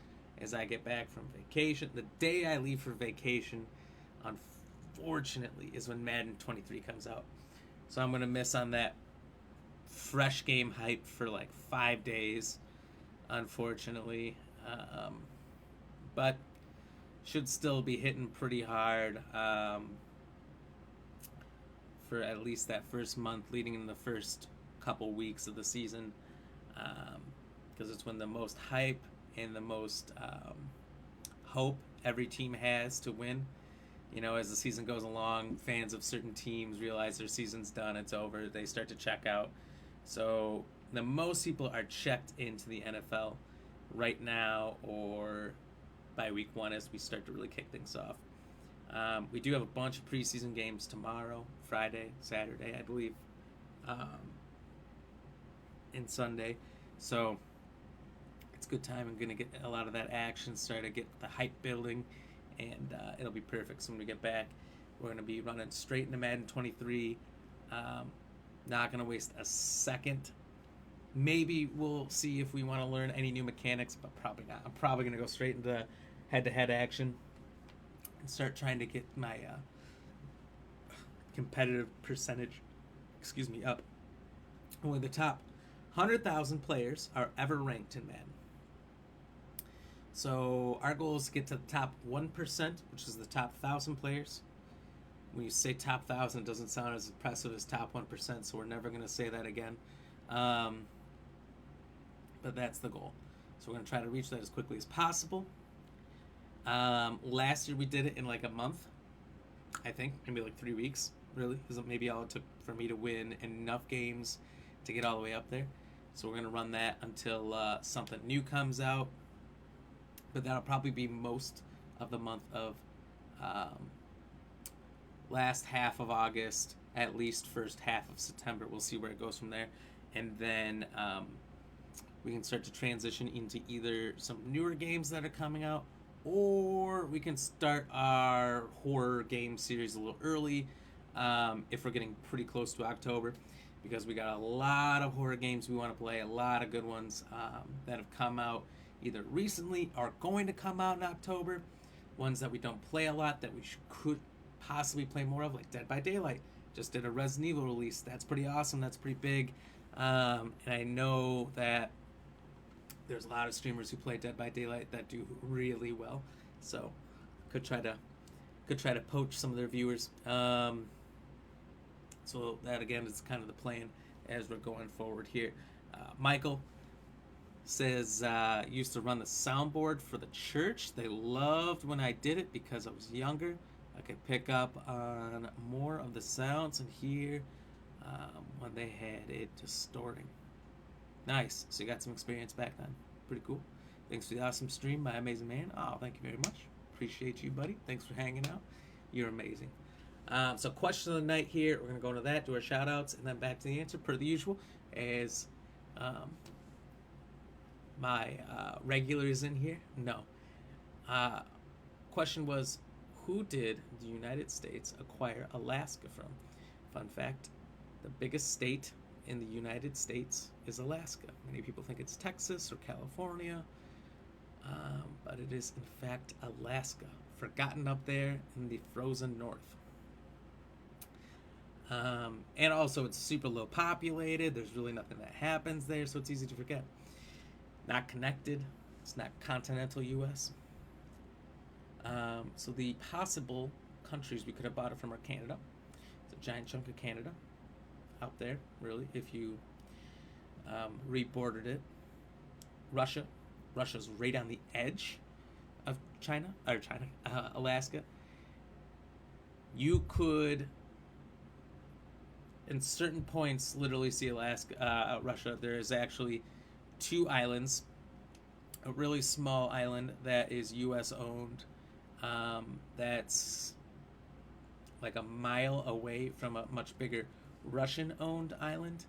as I get back from vacation, the day I leave for vacation, unfortunately, is when Madden 23 comes out. So I'm going to miss on that fresh game hype for like 5 days, unfortunately. But should still be hitting pretty hard for at least that first month, leading in the first couple weeks of the season, because it's when the most hype and the most hope every team has to win. You know, as the season goes along, fans of certain teams realize their season's done, it's over, they start to check out. So the most people are checked into the NFL right now, or by week one as we start to really kick things off. We do have a bunch of preseason games tomorrow, Friday, Saturday, I believe, and Sunday. So it's a good time. I'm going to get a lot of that action, start to get the hype building, and it'll be perfect. So when we get back, we're going to be running straight into Madden 23. Not going to waste a second. Maybe we'll see if we want to learn any new mechanics, but probably not. I'm probably going to go straight into head-to-head action and start trying to get my competitive percentage, up. Only the top 100,000 players are ever ranked in Madden. So our goal is to get to the top 1%, which is the top 1,000 players. When you say top 1,000, it doesn't sound as impressive as top 1%, so we're never going to say that again. But that's the goal. So we're going to try to reach that as quickly as possible. Last year we did it in like a month, I think, maybe like 3 weeks, really, because maybe all it took for me to win enough games to get all the way up there. So we're going to run that until something new comes out, but that'll probably be most of the month of last half of August, at least first half of September. We'll see where it goes from there, and then we can start to transition into either some newer games that are coming out, or we can start our horror game series a little early if we're getting pretty close to October, because we got a lot of horror games we want to play, a lot of good ones that have come out either recently or going to come out in October ones that we don't play a lot that we could possibly play more of, like Dead by Daylight. Just did a Resident Evil release. That's pretty awesome. That's pretty big. And I know that there's a lot of streamers who play Dead by Daylight that do really well. So could try to poach some of their viewers. So that again is kind of the plan as we're going forward here. Michael says, used to run the soundboard for the church. They loved when I did it because I was younger. I could pick up on more of the sounds and hear when they had it distorting. Nice. So you got some experience back then. Pretty cool. Thanks for the awesome stream, my amazing man. Oh, thank you very much. Appreciate you, buddy. Thanks for hanging out. You're amazing. So question of the night here. We're going to go into that, do our shout outs, and then back to the answer per the usual as my regulars in here. No. Question was, who did the United States acquire Alaska from? Fun fact, the biggest state in the United States is Alaska. Many people think it's Texas or California, but it is in fact Alaska, forgotten up there in the frozen north. And also it's super low populated. There's really nothing that happens there, so it's easy to forget. Not connected. It's not continental U.S. So the possible countries we could have bought it from are Canada. It's a giant chunk of Canada out there, really, if you rebordered it. Russia. Russia's right on the edge of Alaska. You could, in certain points, literally see Russia. There is actually 2 islands. A really small island that is U.S. owned. That's like a mile away from a much bigger Russian-owned island,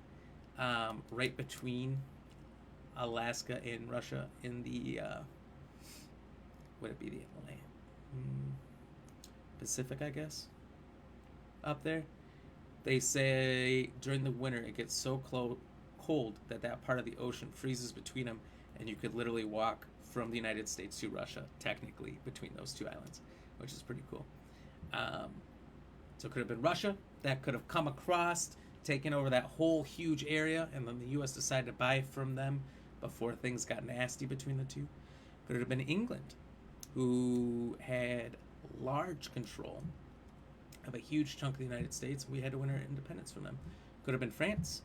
right between Alaska and Russia in the would it be the Pacific, I guess, up there. They say during the winter it gets so cold that part of the ocean freezes between them, and you could literally walk from the United States to Russia, technically, between those 2 islands, which is pretty cool. So it could have been Russia that could have come across, taken over that whole huge area, and then the U.S. decided to buy from them before things got nasty between the 2. Could have been England, who had large control of a huge chunk of the United States. We had to win our independence from them. Could have been France.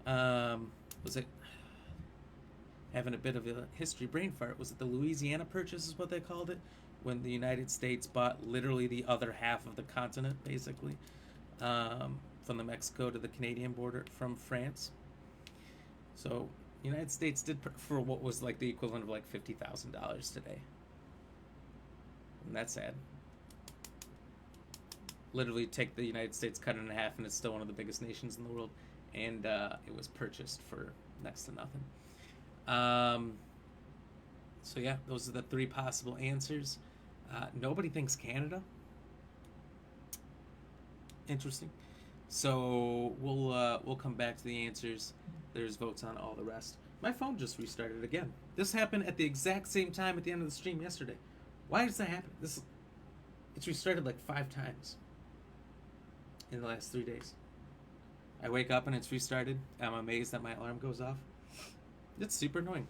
Was it having a bit of a history brain fart? Was it the Louisiana Purchase is what they called it? When the United States bought literally the other half of the continent, basically, from the Mexico to the Canadian border from France. So the United States did for what was like the equivalent of like $50,000 today. And that's sad. Literally take the United States, cut it in half, and it's still one of the biggest nations in the world. And it was purchased for next to nothing. So yeah, those are the 3 possible answers. Nobody thinks Canada. Interesting. So we'll come back to the answers. There's votes on all the rest. My phone just restarted again. This happened at the exact same time at the end of the stream yesterday. Why does that happen? It's restarted like 5 times in the last 3 days. I wake up and it's restarted. I'm amazed that my alarm goes off. It's super annoying.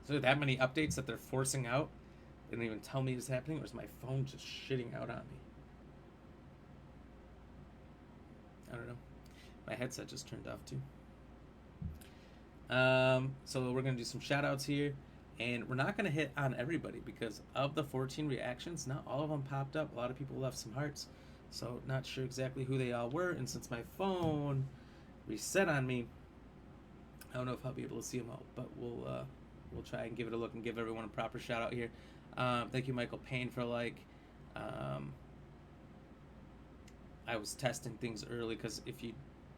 So that many updates that they're forcing out, they don't even tell me it's happening, or is my phone just shitting out on me? I don't know. My headset just turned off too. So we're going to do some shout outs here. And we're not going to hit on everybody because of the 14 reactions, not all of them popped up. A lot of people left some hearts. So not sure exactly who they all were. And since my phone reset on me, I don't know if I'll be able to see them all. But we'll try and give it a look and give everyone a proper shout out here. Thank you, Michael Payne, for I was testing things early because if you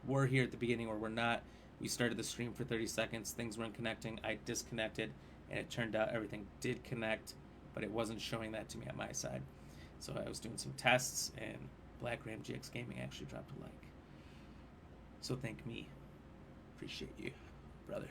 were here at the beginning or were not, we started the stream for 30 seconds. Things weren't connecting. I disconnected. And it turned out everything did connect, but it wasn't showing that to me on my side. So I was doing some tests, and Black Ram GX Gaming actually dropped a like. So thank me. Appreciate you, brother.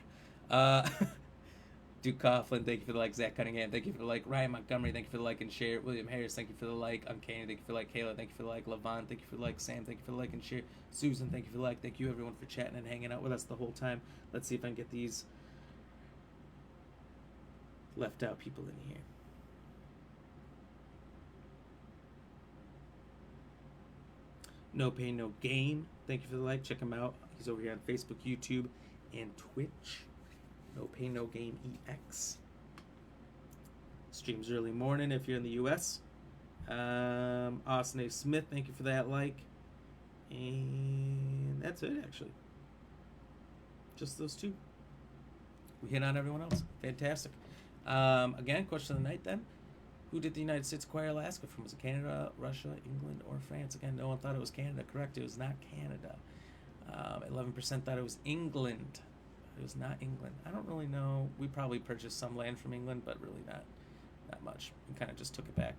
Duke Coughlin, thank you for the like. Zach Cunningham, thank you for the like. Ryan Montgomery, thank you for the like and share. William Harris, thank you for the like. Uncanny, thank you for the like. Kayla, thank you for the like. Levon, thank you for the like. Sam, thank you for the like and share. Susan, thank you for the like. Thank you everyone for chatting and hanging out with us the whole time. Let's see if I can get these left out people in here. No Pain, No Gain, thank you for the like. Check him out. He's over here on Facebook, YouTube, and Twitch. No Pain, No Gain EX. Streams early morning if you're in the US. Austin A. Smith, thank you for that like. And that's it, actually. Just those two. We hit on everyone else. Fantastic. Again, question of the night then. Who did the United States acquire Alaska from? Was it Canada, Russia, England, or France? Again, no one thought it was Canada. Correct, it was not Canada. 11% thought it was England. It was not England. I don't really know. We probably purchased some land from England, but really not much. We kind of just took it back.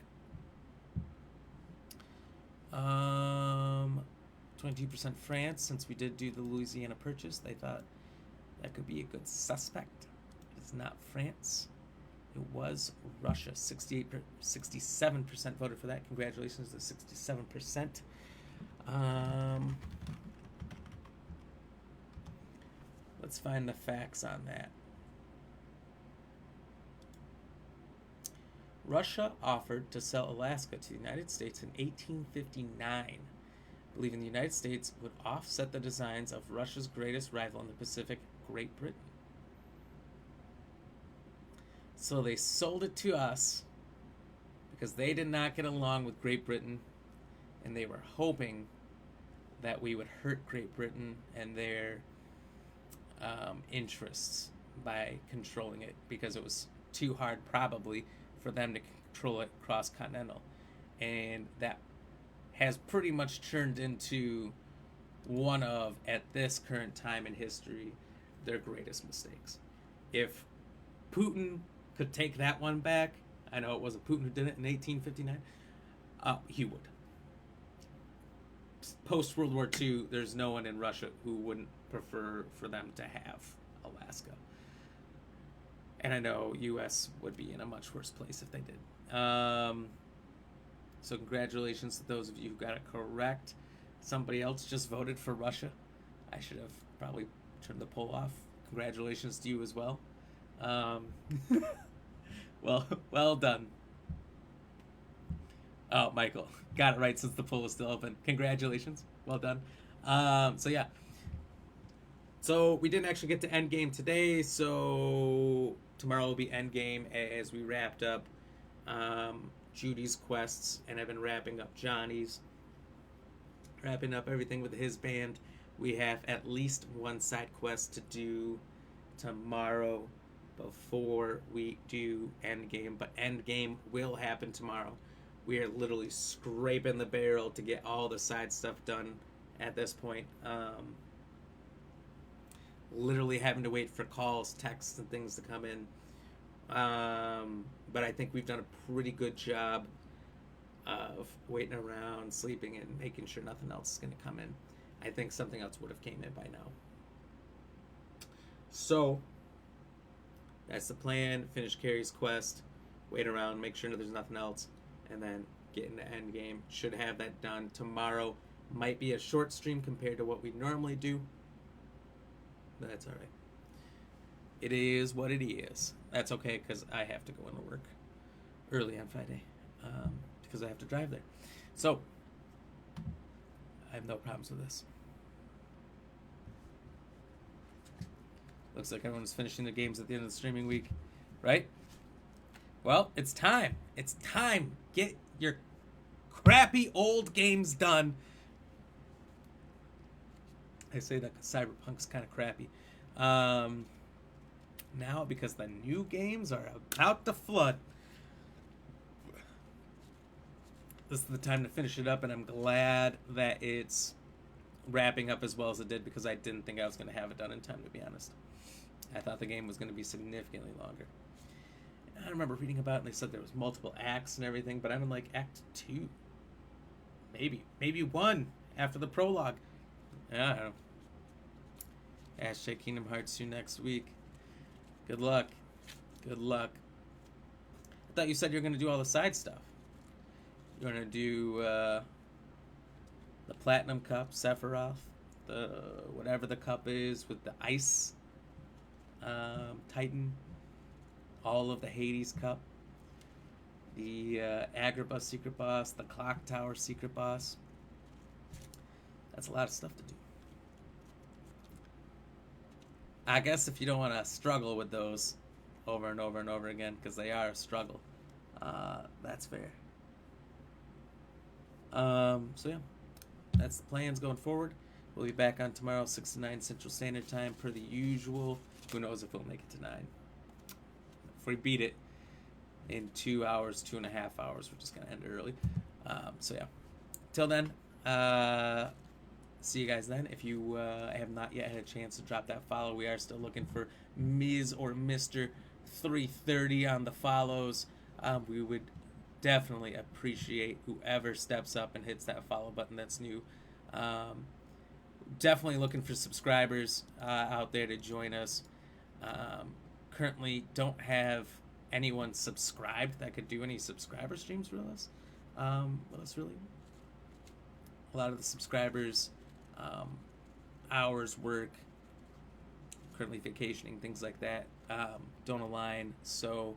22% France, since we did do the Louisiana purchase. They thought that could be a good suspect. It's not France. It was Russia. 67% voted for that. Congratulations to 67%. Let's find the facts on that. Russia offered to sell Alaska to the United States in 1859, believing the United States would offset the designs of Russia's greatest rival in the Pacific, Great Britain. So they sold it to us because they did not get along with Great Britain, and they were hoping that we would hurt Great Britain and their interests by controlling it, because it was too hard probably for them to control it cross-continental. And that has pretty much turned into one of, at this current time in history, their greatest mistakes. If Putin could take that one back, I know it wasn't Putin who did it in 1859, he would. Post-World War II, there's no one in Russia who wouldn't prefer for them to have Alaska. And I know U.S. would be in a much worse place if they did. So congratulations to those of you who got it correct. Somebody else just voted for Russia. I should have probably turned the poll off. Congratulations to you as well. Well done. Oh, Michael, got it right since the poll is still open. Congratulations. Well done. So yeah. So we didn't actually get to Endgame today, so tomorrow will be Endgame as we wrapped up Judy's quests, and I've been wrapping up Johnny's. Wrapping up everything with his band. We have at least one side quest to do tomorrow before we do Endgame, but Endgame will happen tomorrow. We are literally scraping the barrel to get all the side stuff done at this point. Literally having to wait for calls, texts, and things to come in. But I think we've done a pretty good job of waiting around, sleeping, and making sure nothing else is going to come in. I think something else would have came in by now. So that's the plan. Finish Carrie's quest, wait around, make sure there's nothing else, and then get into Endgame. Should have that done tomorrow. Might be a short stream compared to what we normally do. That's all right. It is what it is. That's okay, because I have to go into work early on Friday because I have to drive there. So I have no problems with this. Looks like everyone's finishing their games at the end of the streaming week, right? Well, it's time. It's time. Get your crappy old games done. I say that because CyberPunk's kind of crappy. Now, because the new games are about to flood, this is the time to finish it up, and I'm glad that it's wrapping up as well as it did, because I didn't think I was going to have it done in time, to be honest. I thought the game was going to be significantly longer. I remember reading about it, and they said there was multiple acts and everything, but I'm in like Act 2. Maybe 1 after the prologue. I don't know. # Kingdom Hearts 2 next week. Good luck. Good luck. I thought you said you were going to do all the side stuff. You're going to do the Platinum Cup, Sephiroth, the whatever the cup is with the Ice Titan, all of the Hades Cup, the Agrabah Secret Boss, the Clock Tower Secret Boss. That's a lot of stuff to do. I guess if you don't want to struggle with those over and over and over again, because they are a struggle, that's fair. So yeah, that's the plans going forward. We'll be back on tomorrow, 6 to 9 Central Standard Time, per the usual. Who knows if we'll make it to 9. If we beat it in 2 hours, 2.5 hours, we're just going to end it early. So yeah, till then, see you guys then. If you have not yet had a chance to drop that follow, we are still looking for Ms. or Mr. 330 on the follows. We would definitely appreciate whoever steps up and hits that follow button that's new. Definitely looking for subscribers out there to join us. Currently don't have anyone subscribed that could do any subscriber streams with us. Really. A lot of the subscribers, hours work, currently vacationing, things like that, don't align. So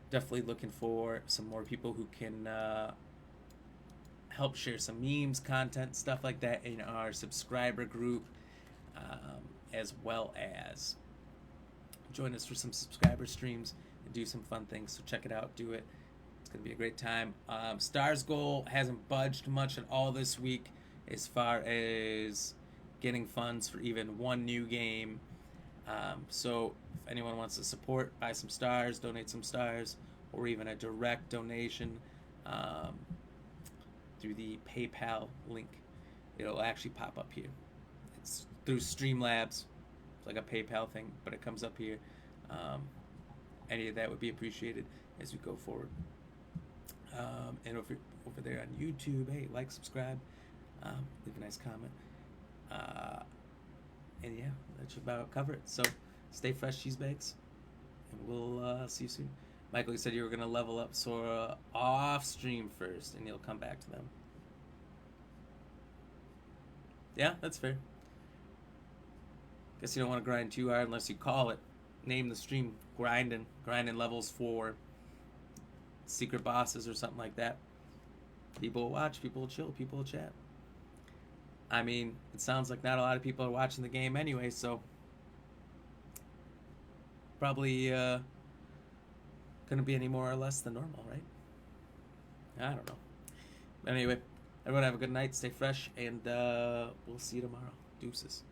definitely looking for some more people who can help share some memes, content, stuff like that in our subscriber group, as well as join us for some subscriber streams and do some fun things. So check it out, do it. It's going to be a great time. Stars goal hasn't budged much at all this week as far as getting funds for even one new game. So if anyone wants to support, buy some stars, donate some stars, or even a direct donation through the PayPal link, it'll actually pop up here. It's through Streamlabs. It's like a PayPal thing, but it comes up here. Any of that would be appreciated as we go forward. And over there on YouTube, hey, like, subscribe, leave a nice comment. And yeah, that should about cover it. So stay fresh, cheese bags, and we'll see you soon. Michael, you said you were going to level up Sora off stream first, and you'll come back to them. Yeah, that's fair. Guess you don't want to grind too hard unless you call it. Name the stream grinding levels for secret bosses or something like that. People will watch, people will chill, people will chat. I mean, it sounds like not a lot of people are watching the game anyway, so probably couldn't be any more or less than normal, right? I don't know. But anyway, everyone have a good night, stay fresh, and we'll see you tomorrow. Deuces.